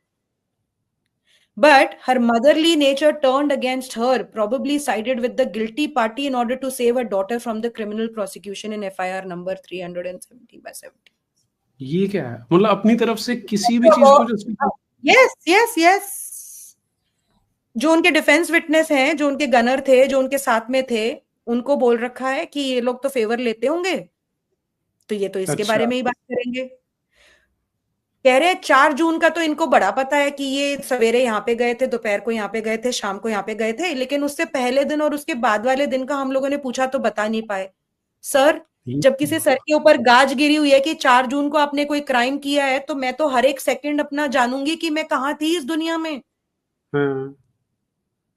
But her motherly nature turned against her, probably sided with the guilty party in order to save her daughter from the criminal prosecution in FIR number 370/70. ये क्या है? मतलब अपनी तरफ से किसी भी चीज को yes. जो उनके डिफेंस विटनेस हैं, जो उनके गनर थे, जो उनके साथ में थे, उनको बोल रखा है कि ये लोग तो फेवर लेते होंगे, तो ये तो इसके बारे में ही बात करेंगे। कह रहे 4 जून का तो इनको बड़ा पता है कि ये सवेरे यहाँ पे गए थे, दोपहर को यहाँ पे गए थे, शाम को यहाँ पे गए थे, लेकिन उससे पहले दिन और उसके बाद वाले दिन का हम लोगों ने पूछा तो बता नहीं पाए। सर, जब किसी सर के ऊपर गाज गिरी हुई है कि 4 जून को आपने कोई क्राइम किया है, तो मैं तो हर एक सेकंड अपना जानूंगी कि मैं कहाँ थी इस दुनिया में।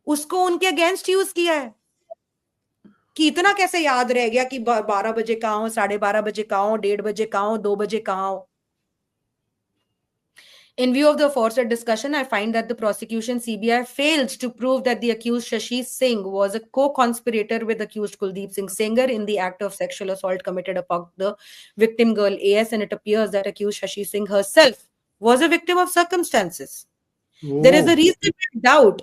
उसको उनके अगेंस्ट यूज किया है कि इतना कैसे याद रह गया कि 12 बजे कहाँ हो, 12:30 बजे कहाँ हो, 1:30 बजे कहाँ हो, 2 बजे कहाँ हो। In view of the aforesaid discussion, I find that the prosecution CBI failed to prove that the accused Shashi Singh was a co-conspirator with accused Kuldeep Singh Sengar in the act of sexual assault committed upon the victim girl AS, and it appears that accused Shashi Singh herself was a victim of circumstances. There is a reasonable doubt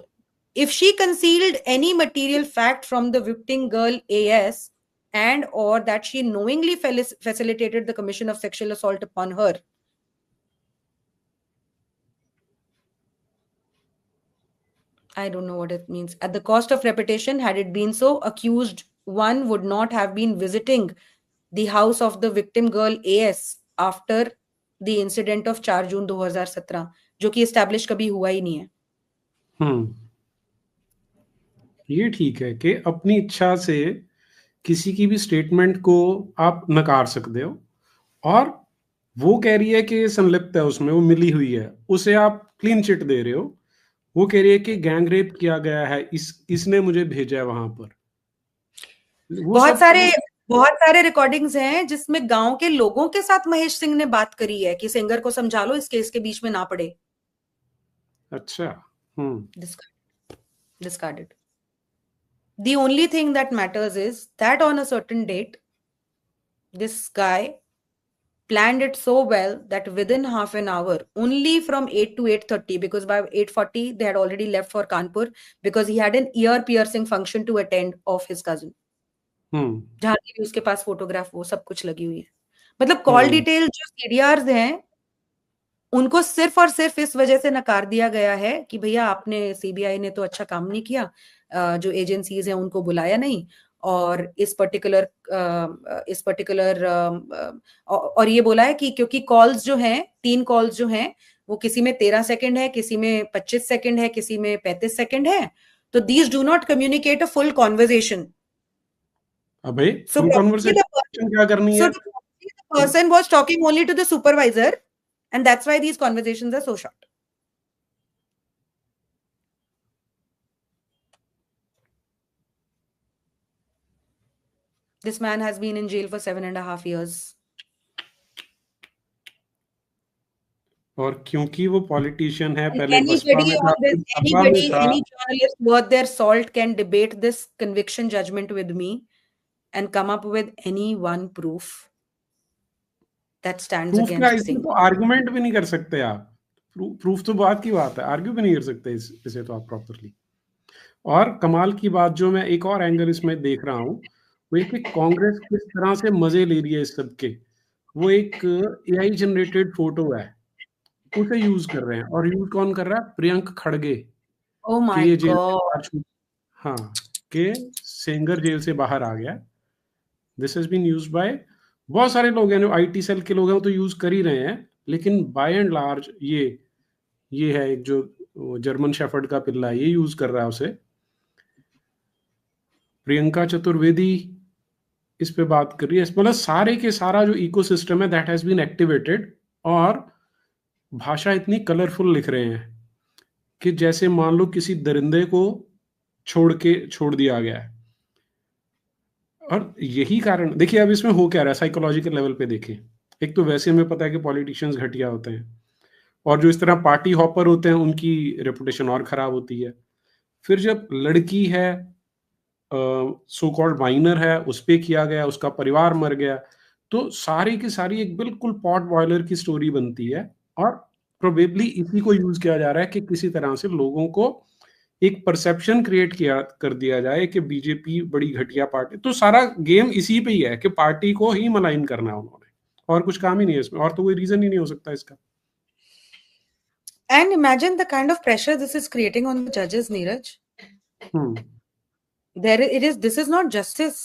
if she concealed any material fact from the victim girl AS and or that she knowingly facilitated the commission of sexual assault upon her. I don't know what it means. At the cost of reputation, had it been so, accused one would not have been visiting the house of the victim girl AS after the incident of 4 जून 2017, जो कि establish कभी हुआ ही नहीं है। ये ठीक है कि अपनी इच्छा से किसी की भी स्टेटमेंट को आप नकार सकते हो, और वो कह रही है कि संलिप्त है उसमें, वो मिली हुई है, उसे आप क्लीन चिट दे रहे हो। वो कह रही है कि गैंग रेप किया गया है, इसने मुझे भेजा है वहां पर। बहुत सारे रिकॉर्डिंग्स हैं जिसमें गांव के लोगों के साथ महेश सिंह ने बात करी है कि सेंगर को समझा लो, इस केस के बीच में ना पड़े। अच्छा, discarded. The only thing that matters is that on a certain date, this guy planned it so well that within half an hour, only from 8 to 8:30, because by 8:40 they had already left for Kanpur because he had an ear piercing function to attend of his cousin. जहां की उसके पास photograph वो सब कुछ लगी हुई है। मतलब कॉल डिटेल जो सीडीआर्स हैं उनको सिर्फ और सिर्फ इस वजह से नकार दिया गया है कि भैया आपने, सीबीआई ने तो अच्छा काम नहीं किया, जो एजेंसीज हैं उनको बुलाया नहीं, और इस पर्टिकुलर और ये बोला है कि क्योंकि कॉल्स जो हैं, 3 कॉल्स जो हैं वो किसी में 13 सेकंड है, किसी में 25 सेकंड है, किसी में 35 सेकंड है, तो these do not communicate a full conversation. अबे फुल कॉन्वर्सेशन क्या करनी है? The person was talking only to the supervisor, and that's why these conversations are so short. This man has been in jail for 7.5 years. और क्योंकि वो politician है, पहले any journalist worth their salt can debate this conviction judgment with me and come up with any one proof that stands against Singh. तो argument भी नहीं कर सकते आप, प्रूफ तो बात की बात है, आर्ग्यू भी नहीं कर सकते इसे तो आप प्रॉपरली। और कमाल की बात जो मैं एक और एंगल इसमें देख रहा हूँ वो एक कांग्रेस किस तरह से मजे ले रही है इस सब के। वो एक एआई जनरेटेड फोटो है, उसे यूज कर रहे हैं, और यूज कौन कर रहा है? प्रियंक खड़गे। Oh my God. हाँ, के सेंगर जेल से बाहर आ गया। This has been used by बहुत सारे लोग हैं, जो आईटी सेल के लोग हैं वो तो यूज कर ही रहे हैं, लेकिन बाय एंड लार्ज ये है एक जो जर्मन शेफर्ड का पिल्ला, ये यूज कर रहा है उसे। प्रियंका चतुर्वेदी इस पे बात कर रही है। मतलब सारे के सारा जो इकोसिस्टम है दैट हैज बीन एक्टिवेटेड, और भाषा इतनी कलरफुल लिख रहे हैं कि जैसे मान लो किसी दरिंदे को छोड़ दिया गया है। और यही कारण देखिए अब इसमें हो क्या रहा है साइकोलॉजिकल लेवल पे। देखिए, एक तो वैसे हमें पता है कि पॉलिटिशियंस घटिया होते हैं, और जो इस तरह पार्टी हॉपर होते हैं उनकी रेपुटेशन और खराब होती है। फिर जब लड़की है, सो कॉल्ड माइनर है, उस पे किया गया, उसका परिवार मर गया, तो सारी की सारी एक बिल्कुल पॉट बॉयलर की स्टोरी बनती है, और प्रोबेबली इसी को यूज किया जा रहा है कि किसी तरह से लोगों को एक परसेप्शन क्रिएट कर दिया जाए कि बीजेपी बड़ी घटिया पार्टी। तो सारा गेम इसी पे ही है कि पार्टी को ही मलाइन करना है उन्होंने, और कुछ काम ही नहीं है इसमें, और तो कोई रीजन ही नहीं हो सकता इसका। And imagine the kind of pressure this is creating on the judges, Neeraj. This is not justice.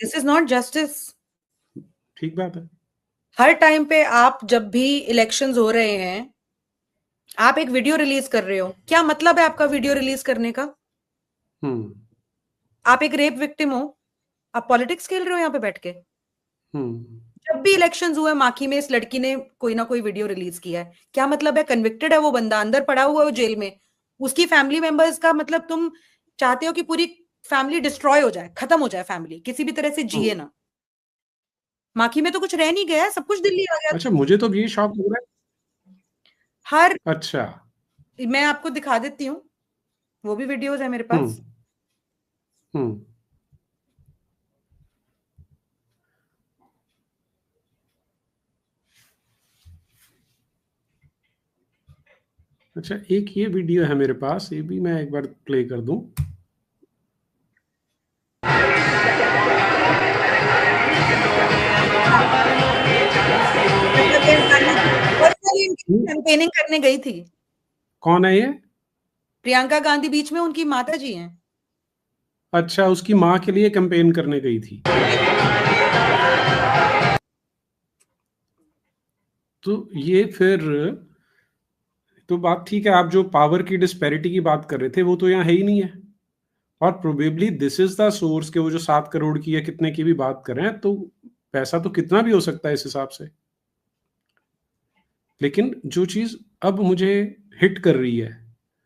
This is not justice. ठीक बात है। हर टाइम पे आप जब भी इलेक्शंस हो रहे हैं, आप एक वीडियो रिलीज कर रहे हो, क्या मतलब है आपका वीडियो रिलीज करने का? आप एक रेप विक्टिम हो, आप पॉलिटिक्स खेल रहे हो यहाँ पे बैठ के। जब भी इलेक्शंस हुए माखी में इस लड़की ने कोई ना कोई वीडियो रिलीज किया है, क्या मतलब है? कन्विक्टेड है वो बंदा, अंदर पड़ा हुआ है वो जेल में, उसकी फैमिली मेंबर्स का मतलब तुम चाहते हो कि पूरी फैमिली डिस्ट्रॉय हो जाए, खत्म हो जाए, फैमिली किसी भी तरह से जिए ना। माखी में तो कुछ रह नहीं गया, सब कुछ दिल्ली आ गया। अच्छा, मुझे तो ये शॉक लग रहा है। अच्छा, मैं आपको दिखा देती हूँ, वो भी वीडियोस है मेरे पास। अच्छा, एक ये वीडियो है मेरे पास, ये भी मैं एक बार प्ले कर दूं। कैंपेनिंग करने गई थी। कौन है ये? प्रियंका गांधी बीच में उनकी माता जी हैं। अच्छा, उसकी माँ के लिए कैंपेन करने गई थी। तो ये फिर तो बात ठीक है, आप जो पावर की डिस्पैरिटी की बात कर रहे थे वो तो यहाँ है ही नहीं है, और probably this is the source के वो जो 7 करोड़ की या कितने की भी बात कर रहे हैं, तो पैसा तो कितना भी हो सकता है इस हिसाब से। लेकिन जो चीज अब मुझे हिट कर रही है,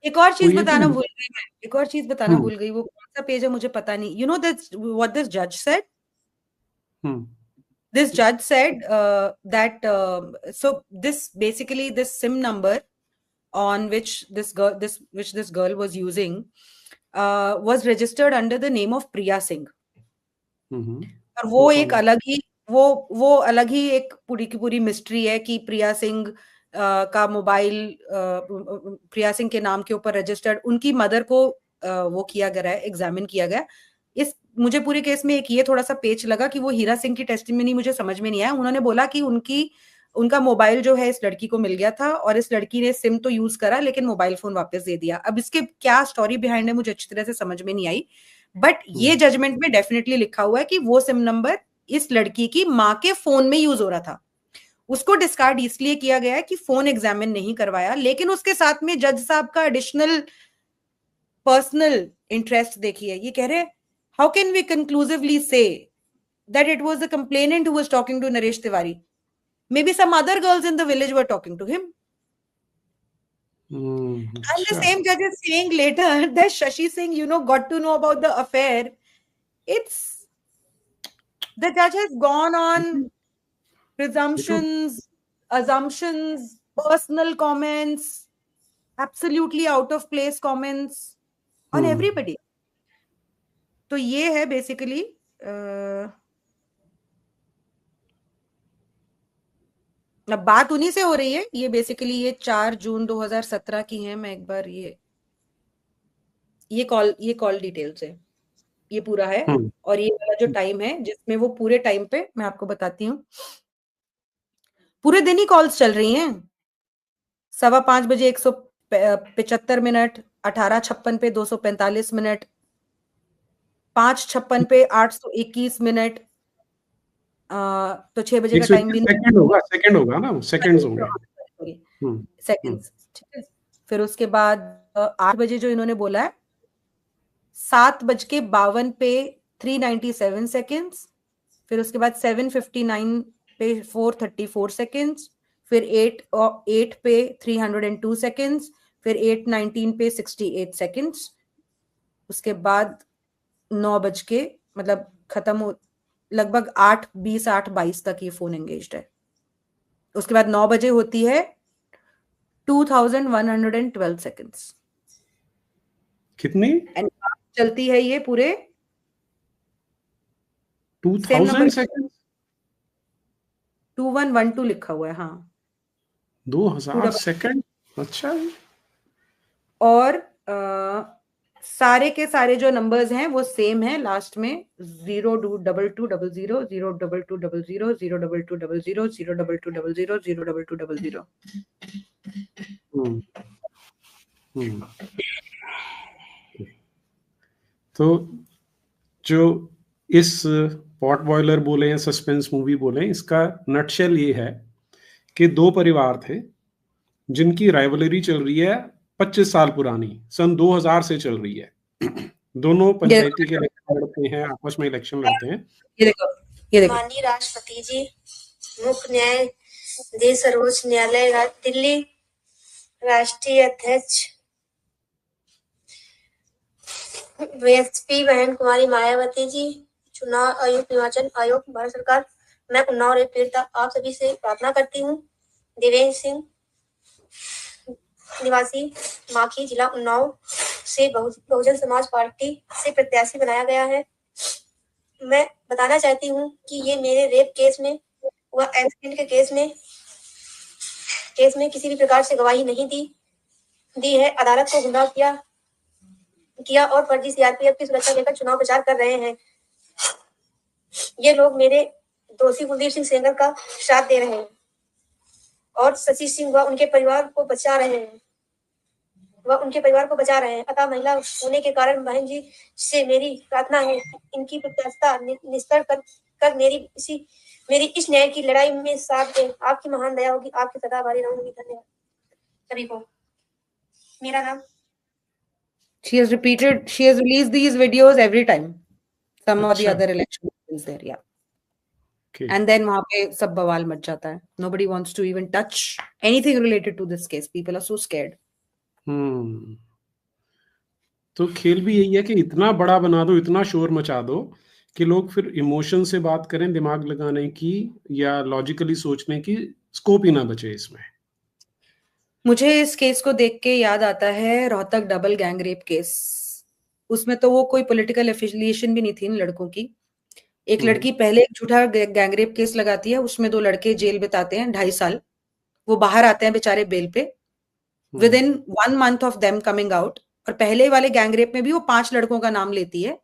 एक और चीज ये बताना तो भूल गई मैं, एक और चीज बताना भूल गई, वो कौन सा पेज है मुझे पता नहीं। You know this what this जज said, this judge said that so this basically this SIM number on which this girl was using was registered under the name of Priya Singh. और वो एक अलग ही वो अलग ही एक पूरी की पूरी मिस्ट्री है कि प्रिया सिंह का मोबाइल प्रिया सिंह के नाम के ऊपर रजिस्टर्ड, उनकी मदर को वो किया गया है, एग्जामिन किया गया। इस मुझे पूरे केस में एक ये थोड़ा सा पेच लगा कि वो हीरा सिंह की टेस्टिमनी मुझे समझ में नहीं आया। उन्होंने बोला कि उनका मोबाइल जो है इस लड़की को मिल गया था और इस लड़की ने सिम तो यूज करा लेकिन मोबाइल फोन वापस दे दिया। अब इसके क्या स्टोरी बिहाइंड है मुझे अच्छी तरह से समझ में नहीं आई, बट ये जजमेंट में डेफिनेटली लिखा हुआ है कि वो सिम नंबर इस लड़की की माँ के फोन में यूज हो रहा था। उसको डिस्कार्ड इसलिए किया गया है कि फोन एग्जामिन नहीं करवाया, लेकिन उसके साथ में जज साहब का एडिशनल पर्सनल इंटरेस्ट देखिए। ये कह रहे how can we conclusively say that it was the complainant who was talking to Naresh Tiwari? Maybe some other girls in the village were talking to him. And the same judge is saying later that Shashi Singh, got to know about the affair. The judge has gone on presumptions, assumptions, personal comments, absolutely out of place comments on everybody. तो ये है basically अब बात उन्हीं से हो रही है। ये बेसिकली ये 4 जून 2017 की है। मैं एक बार ये कॉल डिटेल्स है, ये पूरा है, और ये वाला जो टाइम है जिसमें वो पूरे टाइम पे मैं आपको बताती हूँ, पूरे दिन ही कॉल्स चल रही हैं। 5:15 बजे 175 मिनट, 18:56 पे 245 मिनट, 5:56 पे 821 मिनट, तो 6 बजे का टाइम भी सेकंड होगा ना, सेकंड्स होंगे, सेकंड्स, ठीक है। फिर उसके बाद 8 बजे जो इन्होंने बोला है, 7:52 पे 397 सेकंड्स, फिर उसके बाद 7:59 पे 434 सेकंड्स, फिर 8 पे 302 सेकंड्स, फिर 8:19 पे 68 सेकंड्स, उसके बाद 9 बज के मतलब खत्म हो लगभग 8:20 8:22 तक ये फोन एंगेज्ड है। उसके बाद 9 बजे होती है 2112 सेकंड्स। कितनी चलती है ये पूरे 2000 सेकंड, 2112 लिखा हुआ है, हाँ 2000 सेकंड। अच्छा, और सारे के सारे जो नंबर्स हैं वो सेम है, लास्ट में 02200 02200 02200 02200 02200। तो जो इस पॉट बॉयलर बोले या सस्पेंस मूवी बोले, इसका नटशेल ये है कि 2 परिवार थे जिनकी राइवलरी चल रही है 25 साल पुरानी, सन 2000 से चल रही है। दोनों पंचायती के इलेक्शन लड़ते हैं, आपस में इलेक्शन लड़ते हैं। ये देखो माननीय राष्ट्रपति जी, मुख्य न्यायाधीश सर्वोच्च न्यायालय दिल्ली, राष्ट्रीय अध्यक्ष बीएसपी बहन कुमारी मायावती जी, चुनाव आयुक्त निर्वाचन आयोग भारत सरकार, मैं उन्नाव रेप पीड़िता आप सभी से प्रार्थना करती हूँ। देवेंद्र सिंह निवासी माखी, जिला उन्नाव से बहुजन समाज पार्टी से प्रत्याशी बनाया गया है। मैं बताना चाहती हूँ कि ये मेरे रेप केस में व एक्सीडेंट के केस में किसी भी प्रकार से गवाही नहीं दी है। अदालत को गुमराह किया और फर्जी सीआरपीएफ की सुरक्षा लेकर चुनाव प्रचार कर रहे हैं। ये लोग मेरे दोषी कुलदीप सिंह सेंगर का साथ दे रहे हैं और शशि सिंह व उनके परिवार को बचा रहे हैं। वह उनके परिवार को बचा रहे हैं। अतः महिला होने के कारण बहन जी से मेरी प्रार्थना है, इनकी प्रत्याशा निस्तर कर मेरी इस न्याय की लड़ाई में साथ दें। आपकी महान दया होगी, आपकी सदा आभारी रहूंगी। धन्यवाद सभी को। मेरा नाम She has released these videos every time. Some of the अच्छा। other election is there, yeah. Okay. And then वहां पे सब बवाल मच जाता है. Nobody wants to even touch anything related to this case. People are so scared. तो खेल भी यही है कि इतना बड़ा बना दो, इतना शोर मचा दो कि लोग फिर इमोशन से बात करें, दिमाग लगाने की या लॉजिकली सोचने की स्कोप ही ना बचे इसमें। मुझे इस केस को देख के याद आता है Rohtak double gang rape case. उसमें तो वो कोई पॉलिटिकल एफिलिएशन भी नहीं थी इन लड़कों की। एक लड़की पहले एक झूठा गैंग रेप केस लगाती है, उसमें 2 लड़के जेल बिताते हैं 2.5 साल। वो बाहर आते हैं बेचारे बेल पे, with in 1 month of them coming out. और पहले वाले गैंग रेप में भी वो 5 लड़कों का नाम लेती है,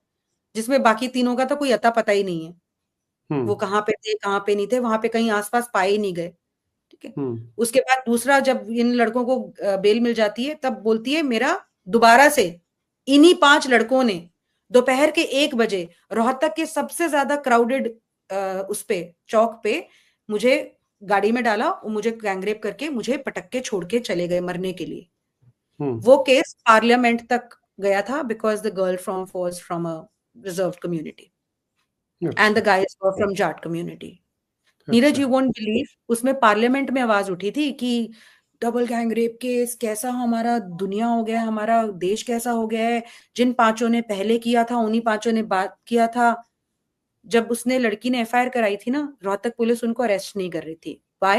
जिसमें बाकी 3 का तो कोई अता पता ही नहीं है। वो कहाँ पे थे, कहाँ पे नहीं थे, वहां पे कहीं आसपास पाए ही नहीं गए। ठीक है। उसके बाद दूसरा, जब इन लड़कों को बेल मिल जाती है, तब बोलती है मेरा दोबारा से इन्हीं 5 लड़कों ने दोपहर के 1 बजे रोहतक के सबसे ज्यादा क्राउडेड उस पे चौक पे मुझे गाड़ी में डाला और मुझे गैंगरेप करके मुझे पटक के छोड़ के चले गए मरने के लिए। वो केस पार्लियामेंट तक गया था because the girl was from a reserved community and the guys were from Jat community. Neeraj, you won't believe, उसमें पार्लियामेंट में आवाज उठी थी कि डबल गैंग रेप केस, कैसा हमारा दुनिया हो गया, हमारा देश कैसा हो गया है। जिन 5 ने पहले किया था उन्हीं 5 ने बात किया था। जब उसने लड़की ने एफआईआर कराई थी ना, रोहतक पुलिस उनको अरेस्ट नहीं कर रही थी। Why?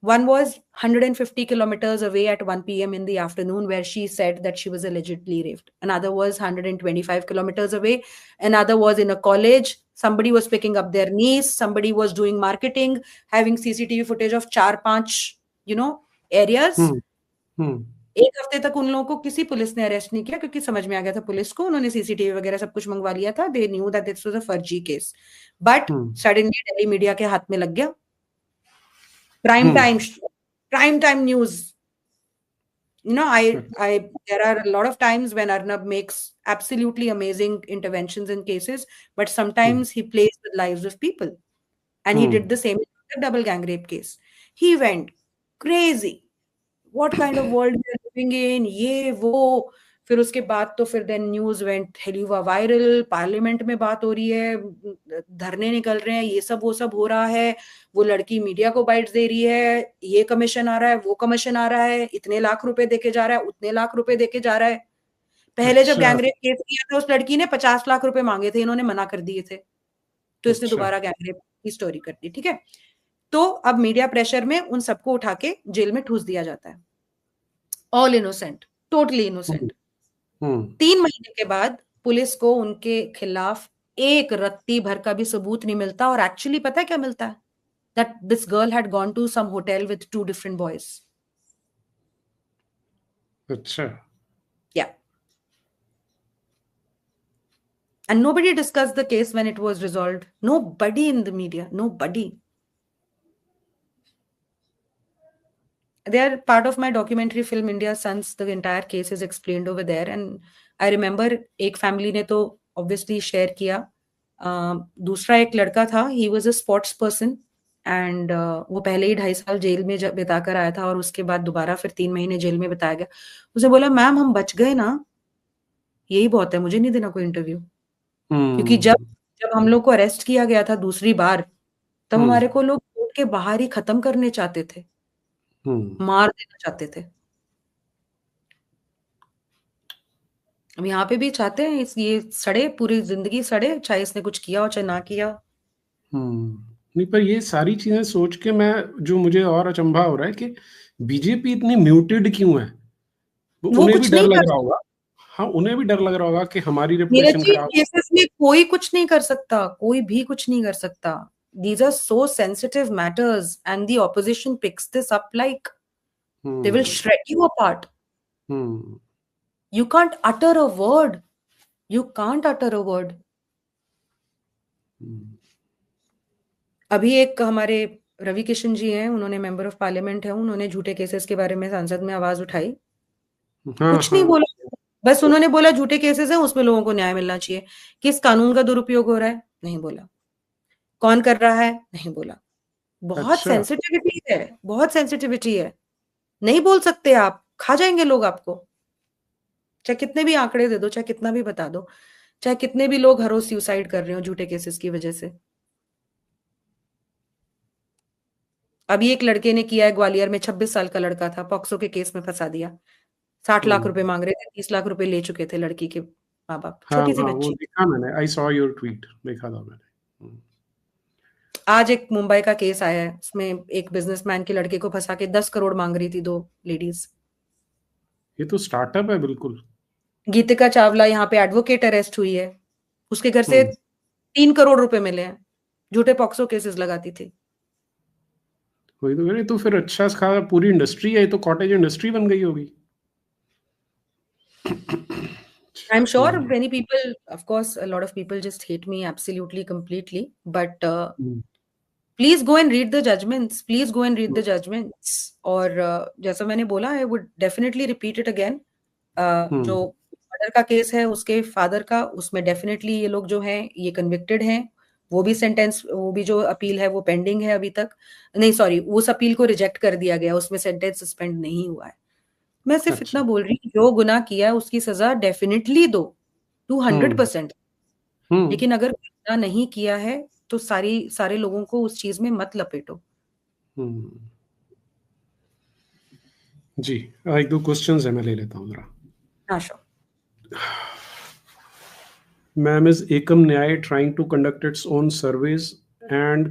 One was 150 kilometers away at 1 p.m. in the afternoon, where she said that she was allegedly raped. Another was 125 kilometers away. Another was in a college. Somebody was picking up their niece. Somebody was doing marketing, having CCTV footage of 4-5, areas. एक हफ्ते तक उन लोगों को किसी police ने arrest नहीं किया, क्योंकि समझ में आ गया था पुलिस को, उन्होंने सीसीटीवी वगैरह सब कुछ मंगवा लिया था। They knew that this was a फर्जी case, but suddenly Delhi media के हाथ में लग गया। Prime time news. There are a lot of times when Arnab makes absolutely amazing interventions in cases, but sometimes he plays with lives of people. And he did the same in the double gang rape case. He went crazy. What kind of world we are living in? ये वो। फिर उसके बाद तो फिर then news went हेलीवा viral, parliament में बात हो रही है, धरने निकल रहे हैं, ये सब वो सब हो रहा है। वो लड़की मीडिया को बाइट्स दे रही है, ये कमीशन आ रहा है, वो कमीशन आ रहा है, इतने लाख रुपए देके जा रहा है, उतने लाख रुपए देके जा रहा है। पहले जब गैंगरेप केस किया था उस लड़की ने 50 लाख रुपए मांगे थे, इन्होंने मना कर दिए थे, तो इसने दोबारा गैंगरेप की स्टोरी कर दी। ठीक है, तो अब मीडिया प्रेशर में उन सबको उठा के जेल में ठूस दिया जाता है। All innocent, totally innocent. 3 महीने के बाद पुलिस को उनके खिलाफ एक रत्ती भर का भी सबूत नहीं मिलता, और एक्चुअली पता है क्या मिलता है? That this girl had gone to some hotel with 2 different boys. अच्छा. Yeah. And nobody discussed the case when it was resolved. Nobody in the media. Nobody. They are part of my documentary film India's Sons. The entire case is explained over there. And I remember एक family ने तो obviously share किया. दूसरा एक लड़का था. He was a sports person. And वो पहले ही 2.5 साल जेल में बिता कर आया था, और उसके बाद दोबारा फिर 3 महीने जेल में बिताया गया। उसे बोला, मैम हम बच गए ना, यही बहुत है, मुझे नहीं देना कोई इंटरव्यू। क्योंकि जब हम लोग को अरेस्ट किया गया था दूसरी बार, तब हमारे को लोग कोर्ट के बाहर ही खत्म करने चाहते थे, मार देना चाहते थे। अब यहाँ पे भी चाहते हैं ये सड़े, पूरी जिंदगी सड़े, चाहे इसने कुछ किया हो चाहे ना किया। नहीं, पर ये सारी चीजें सोच के जो मुझे और अचंभा हो रहा है कि बीजेपी इतनी म्यूटेड क्यों है। उन्हें भी डर लग रहा होगा। हाँ, उन्हें भी डर लग रहा होगा कि हमारी रेपुटेशन खराब। केसेस में कोई कुछ नहीं कर सकता, कोई भी कुछ नहीं कर सकता। These are so sensitive matters, and the opposition picks this up like they will shred you apart. You can't utter a word. You can't utter a word. अभी एक हमारे रवि किशन जी हैं, उन्होंने मेंबर ऑफ पार्लियामेंट है, उन्होंने झूठे केसेस के बारे में संसद में आवाज उठाई। कुछ नहीं बोला, बस उन्होंने बोला झूठे केसेस हैं, उसमें लोगों को न्याय मिलना चाहिए। किस कानून का दुरुपयोग हो रहा है, नहीं बोला। कौन कर रहा है, नहीं बोला। बहुत सेंसिटिविटी है, बहुत सेंसिटिविटी है, नहीं बोल सकते आप, खा जाएंगे लोग आपको। चाहे कितने भी आंकड़े दे दो, चाहे कितना भी बता दो, चाहे कितने भी लोग हर रोज सुसाइड कर रहे हो झूठे केसेस की वजह से। अभी एक लड़के ने किया है ग्वालियर में, 26 साल का लड़का था, पॉक्सो के केस में फंसा दिया। 60 लाख रुपए मांग रहे थे, 30 लाख रुपए ले चुके थे लड़की के माँ बाप। छोटी सी वो बच्ची। देखा मैंने, आई सॉ योर ट्वीट, देखा था मैंने। आज एक मुंबई का केस आया है, उसमें एक बिजनेसमैन के लड़के को फंसा के 10 करोड़ मांग रही थी 2 लेडीज। ये तो स्टार्टअप है बिल्कुल। गीतिका चावला यहाँ पे एडवोकेट अरेस्ट हुई है, उसके घर से 3 करोड़ रुपए मिले हैं, झूठे पॉक्सो केसेस लगाती थी। वही तो मैंने, तो फिर अच्छा खासा पूरी इंडस्ट्री है, तो कॉटेज इंडस्ट्री बन गई होगी। I'm sure many people, of course, a lot of people just hate me absolutely, completely. But please go and read the judgments. Please go and read the judgments. और जैसा मैंने बोला, I would definitely repeat it again. जो murder का case है उसके father का, उसमें डेफिनेटली ये लोग जो हैं ये कन्विक्टेड हैं। वो भी सेंटेंस, वो भी जो अपील है वो पेंडिंग है अभी तक। नहीं सॉरी, उस अपील को रिजेक्ट कर दिया गया, उसमें सेंटेंस सस्पेंड नहीं हुआ है। मैं सिर्फ इतना बोल रही हूँ, जो गुनाह किया है उसकी सजा डेफिनेटली दो, 200%। लेकिन अगर गुनाह नहीं किया है तो सारे लोगों को उस चीज में मत लपेटो। जी, 1-2 क्वेश्चंस है, मैं ले लेता हूँ जरा। हाँ sure. Ma'am, is Ekam Nyay trying to conduct its own surveys and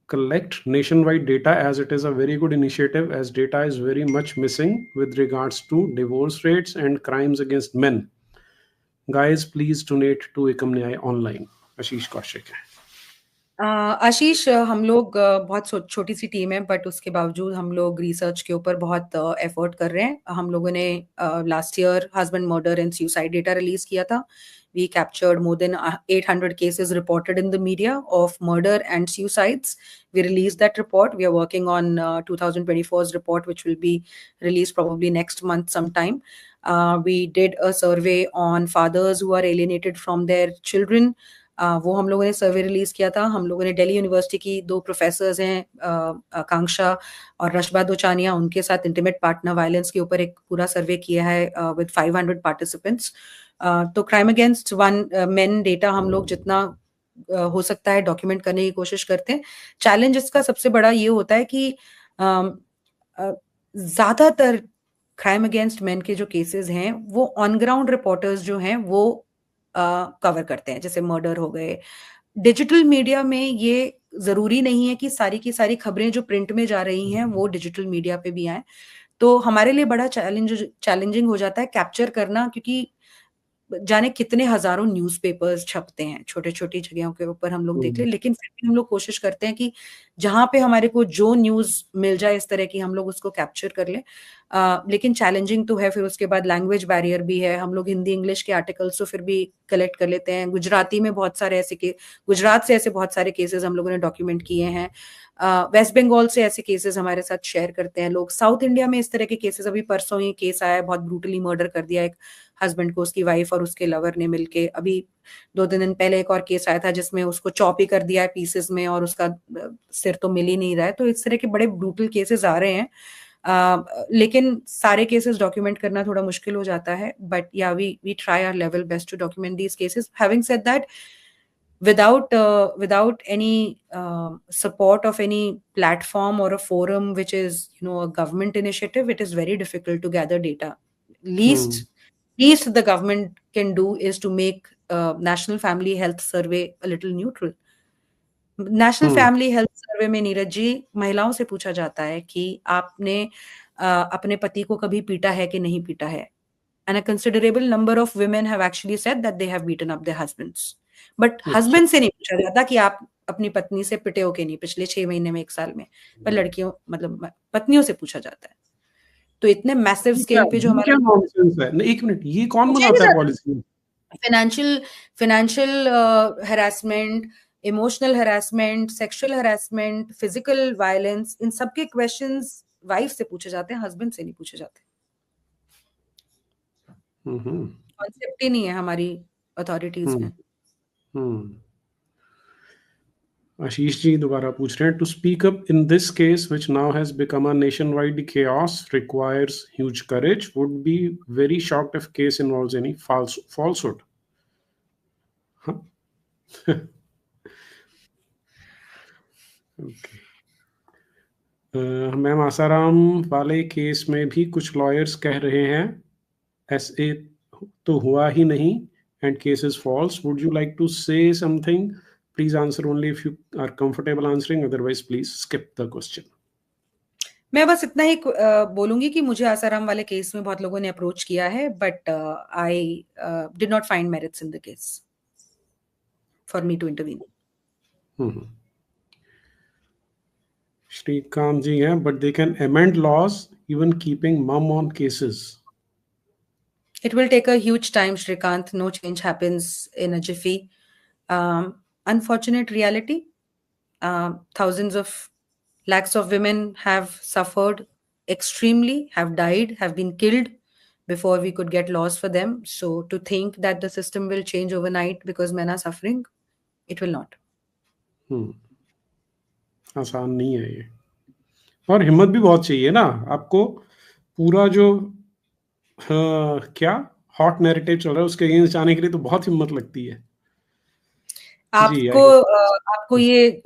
collect nationwide data, as it is a very good initiative, as data is very much missing with regards to divorce rates and crimes against men? Guys, please donate to Ekam Nyay online. आशीष कौशिक है। आशीष, हम लोग बहुत छोटी सी team है, but उसके बावजूद हम लोग रिसर्च के ऊपर बहुत एफर्ट कर रहे हैं। हम लोगों ने last year husband murder and suicide data release किया था। We captured more than 800 cases reported in the media of murder and suicides. We released that report. We are working on 2024's report, which will be released probably next month sometime. We did a survey on fathers who are alienated from their children. वो हम लोगों ने सर्वे release किया था। हम लोगों ने Delhi university की 2 प्रोफेसर्स हैं, आकांक्षा और रशबा दोचानिया, उनके साथ इंटीमेट पार्टनर वायलेंस के ऊपर एक पूरा सर्वे किया है विद 500 पार्टिसिपेंट्स। तो क्राइम अगेंस्ट मेन डेटा हम लोग जितना हो सकता है डॉक्यूमेंट करने की कोशिश करते हैं। चैलेंज इसका सबसे बड़ा ये होता है कि ज्यादातर क्राइम अगेंस्ट मेन के जो केसेस हैं वो ऑन ग्राउंड रिपोर्टर्स जो हैं वो कवर करते हैं, जैसे मर्डर हो गए। डिजिटल मीडिया में ये जरूरी नहीं है कि सारी की सारी खबरें जो प्रिंट में जा रही हैं वो डिजिटल मीडिया पे भी आए। तो हमारे लिए बड़ा चैलेंजिंग हो जाता है कैप्चर करना, क्योंकि जाने कितने हजारों न्यूज़पेपर्स छपते हैं छोटे छोटी जगहों के ऊपर हम लोग देख ले, लेकिन फिर भी हम लोग कोशिश करते हैं कि जहां पे हमारे को जो न्यूज़ मिल जाए इस तरह की हम लोग उसको कैप्चर कर ले। लेकिन चैलेंजिंग तो है। फिर उसके बाद लैंग्वेज बैरियर भी है। हम लोग हिंदी इंग्लिश के आर्टिकल्स तो फिर भी कलेक्ट कर लेते हैं। गुजराती में बहुत सारे गुजरात से ऐसे बहुत सारे केसेस हम लोगों ने डॉक्यूमेंट किए हैं। वेस्ट बंगाल से ऐसे केसेस हमारे साथ शेयर करते हैं लोग। साउथ इंडिया में इस तरह के केसेस, अभी परसों ही केस आया, बहुत ब्रूटली मर्डर कर दिया एक हस्बैंड को उसकी वाइफ और उसके लवर ने मिलके। अभी 2-3 दिन पहले एक और केस आया था जिसमें उसको चॉप ही कर दिया है पीसेस में और उसका सिर तो मिल ही नहीं रहा है। तो इस तरह के बड़े ब्रूटल केसेस आ रहे हैं, लेकिन सारे केसेस डॉक्यूमेंट करना थोड़ा मुश्किल हो जाता है। But yeah we try our level best to document these cases. Having said that, without any support of any platform or a forum which is a government initiative, it is very difficult to gather data. Least the government can do is to make National Family Health Survey a little neutral. National Family Health Survey में नीरज जी महिलाओं से पूछा जाता है कि आपने अपने पति को कभी पीटा है कि नहीं पीटा है, and a considerable number of women have actually said that they have beaten up their husbands. But husband से नहीं पूछा जाता कि आप अपनी पत्नी से पिटे हो कि नहीं पिछले 6 महीने में, 1 साल में। पर लड़कियों मतलब पत्नियों से पूछा जाता है। तो इतने मैसिव स्केल पे जो हमारा एक मिनट, ये कौन बनाता है policy? Financial harassment, emotional harassment, sexual harassment, physical violence, इन सब के क्वेश्चंस वाइफ से पूछे जाते हैं, हस्बैंड से नहीं पूछे जाते। कॉन्सेप्ट ही नहीं है हमारी अथॉरिटीज में। आशीष जी दोबारा पूछ रहे हैं, to speak up in this case which now has become a nationwide chaos requires huge courage, would be very shocked if case involves any falsehood. Okay. Ma'am Asaram वाले केस में भी कुछ लॉयर्स कह रहे हैं ऐसे तो हुआ ही नहीं and case is false. Would you like to say something? Please answer only if you are comfortable answering, otherwise please skip the question. मैं बस इतना ही बोलूंगी कि मुझे आसाराम वाले केस में बहुत लोगों ने अप्रोच किया है, but I did not find merits in the case for me to intervene. Shrikant ji हैं, but they can amend laws even keeping mum on cases. It will take a huge time, Shrikant. No change happens in a jiffy. Unfortunate reality. Thousands of lakhs of women have suffered extremely, have died, have been killed before we could get laws for them. So to think that the system will change overnight because men are suffering, it will not. आसान नहीं है ये, और हिम्मत भी बहुत चाहिए ना आपको. पूरा जो क्या हॉट नैरेटिव चल रहा है उसके अगेंस्ट जाने के लिए तो बहुत हिम्मत लगती है. आपको ये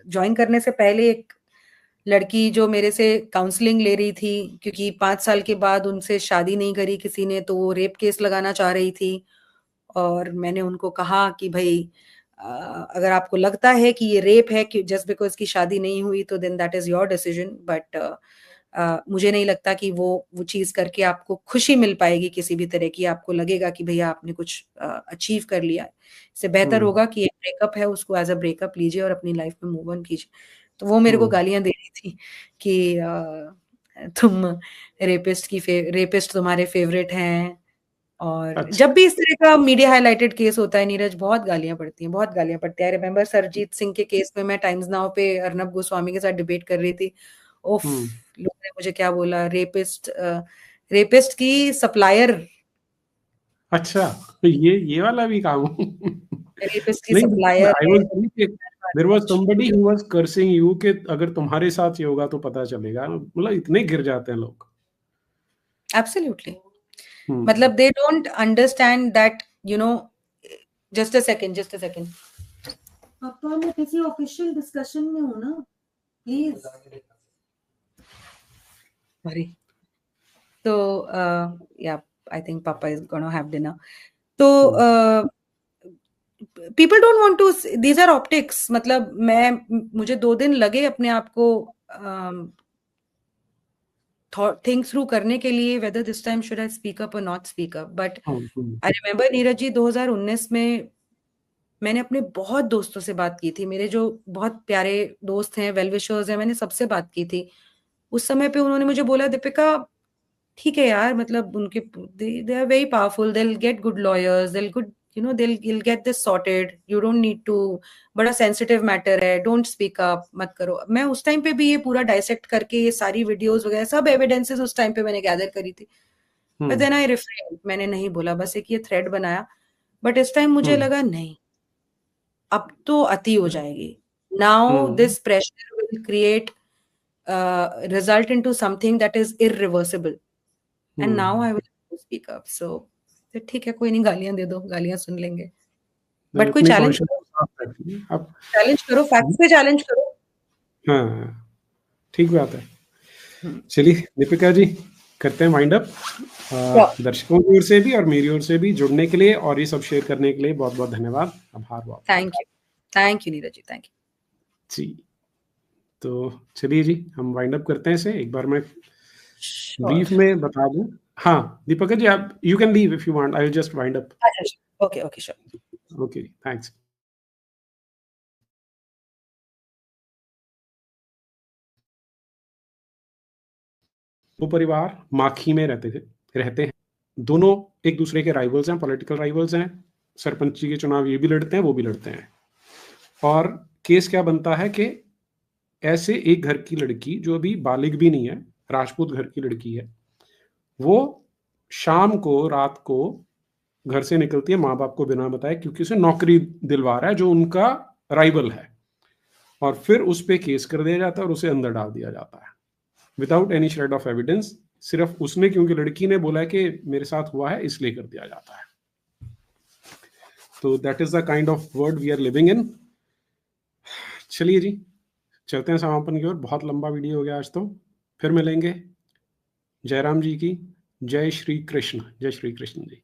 ज्वाइन करने से पहले एक लड़की जो मेरे से काउंसलिंग ले रही थी, क्योंकि 5 साल के बाद उनसे शादी नहीं करी किसी ने, तो वो रेप केस लगाना चाह रही थी. और मैंने उनको कहा कि भाई अगर आपको लगता है कि ये रेप है कि जस्ट बिकॉज की शादी नहीं हुई, तो then that is your decision. But मुझे नहीं लगता कि वो चीज करके आपको खुशी मिल पाएगी किसी भी तरह की. आपको लगेगा कि भैया आपने कुछ अचीव कर लिया. इससे बेहतर होगा कि एक ब्रेकअप है उसको एज अ ब्रेकअप लीजिए और अपनी लाइफ में मूव ऑन कीजिए. तो वो मेरे को गालियां दे रही थी कि तुम रेपिस्ट तुम्हारे फेवरेट हैं. और अच्छा. जब भी इस तरह का मीडिया हाईलाइटेड केस होता है नीरज, बहुत गालियां पड़ती हैं, बहुत गालियां पड़ती है. आई रिमेम्बर सरजीत सिंह के केस में मैं टाइम्स नाउ पे अर्नब गोस्वामी के साथ डिबेट कर रही थी. ओफ, लोगों ने मुझे क्या बोला, रेपिस्ट की सप्लायर. अच्छा, ये वाला भी काम. रेपिस्ट की supplier. There was somebody who was cursing you कि अगर तुम्हारे साथ ये होगा तो पता चलेगा. मतलब इतने गिर जाते हैं लोग. Absolutely. मतलब they don't understand that, you know. Just a second. पापा मैं किसी ऑफिशियल डिस्कशन में हूँ ना, please. Sorry. So yeah, I think Papa is going to have dinner. So people don't want to. These are optics. मतलब मुझे 2 दिन लगे अपने आप को थिंक थ्रू करने के लिए, whether this time should I speak up or not speak up. But I remember Neeraj ji 2019 में मैंने अपने बहुत दोस्तों से बात की थी. मेरे जो बहुत प्यारे दोस्त हैं, वेल विशर्स हैं, मैंने सबसे बात की थी. उस समय पे उन्होंने मुझे बोला, दीपिका ठीक है यार, मतलब उनके they are very powerful, they'll get good lawyers, they'll good, you know, they'll get this sorted, you don't need to, बड़ा सेंसिटिव मैटर है, डोंट स्पीक अप, मत करो. मैं उस टाइम पे भी ये पूरा डाइसेक्ट करके ये सारी वीडियोस वगैरह सब एविडेंसेस उस टाइम पे मैंने गैदर करी थी. बट देन आई रिफ्रेन, मैंने नहीं बोला, बस एक ये थ्रेड बनाया. बट इस टाइम मुझे लगा नहीं, अब तो अति हो जाएगी. Now this pressure will create result into something that is irreversible. And now I will speak up. So ठीक है, कोई नहीं, गालियां दे दो, गालियां सुन लेंगे. बट कोई चैलेंज करो, फैक्ट्स पे चैलेंज करो. हाँ, ठीक बात है. चलिए दीपिका जी, करते हैं वाइंड अप. दर्शकों की ओर से भी और मेरी ओर से भी जुड़ने के लिए और ये सब शेयर करने के लिए बहुत बहुत धन्यवाद. आभार. बहुत thank you Neeraj ji, thank you ji. तो चलिए जी, हम वाइंड अप करते हैं इसे. एक बार मैं ब्रीफ में बता दूं. हाँ दीपिका जी, आप you can leave if you want, I will just wind up. Okay sure. Okay, thanks. वो परिवार माखी में रहते हैं. दोनों एक दूसरे के राइवल्स हैं, पॉलिटिकल राइवल्स हैं. सरपंची के चुनाव ये भी लड़ते हैं, वो भी लड़ते हैं. और केस क्या बनता है कि ऐसे एक घर की लड़की जो अभी बालिग भी नहीं है, राजपूत घर की लड़की है, वो शाम को रात को घर से निकलती है माँ बाप को बिना बताए, क्योंकि उसे नौकरी दिलवा रहा है जो उनका राइवल है, और फिर उस पे केस कर दिया जाता है और उसे अंदर डाल दिया जाता है without any shred of evidence. सिर्फ उसने, क्योंकि लड़की ने बोला है कि मेरे साथ हुआ है, इसलिए कर दिया जाता है। तो that is the kind of world we are living in. चलिए जी, चलते हैं समापन की ओर। बहुत लंबा वीडियो हो गया आज तो। फिर मिलेंगे। जयराम जी की जय श्री कृष्ण। जय श्री कृष्ण जी।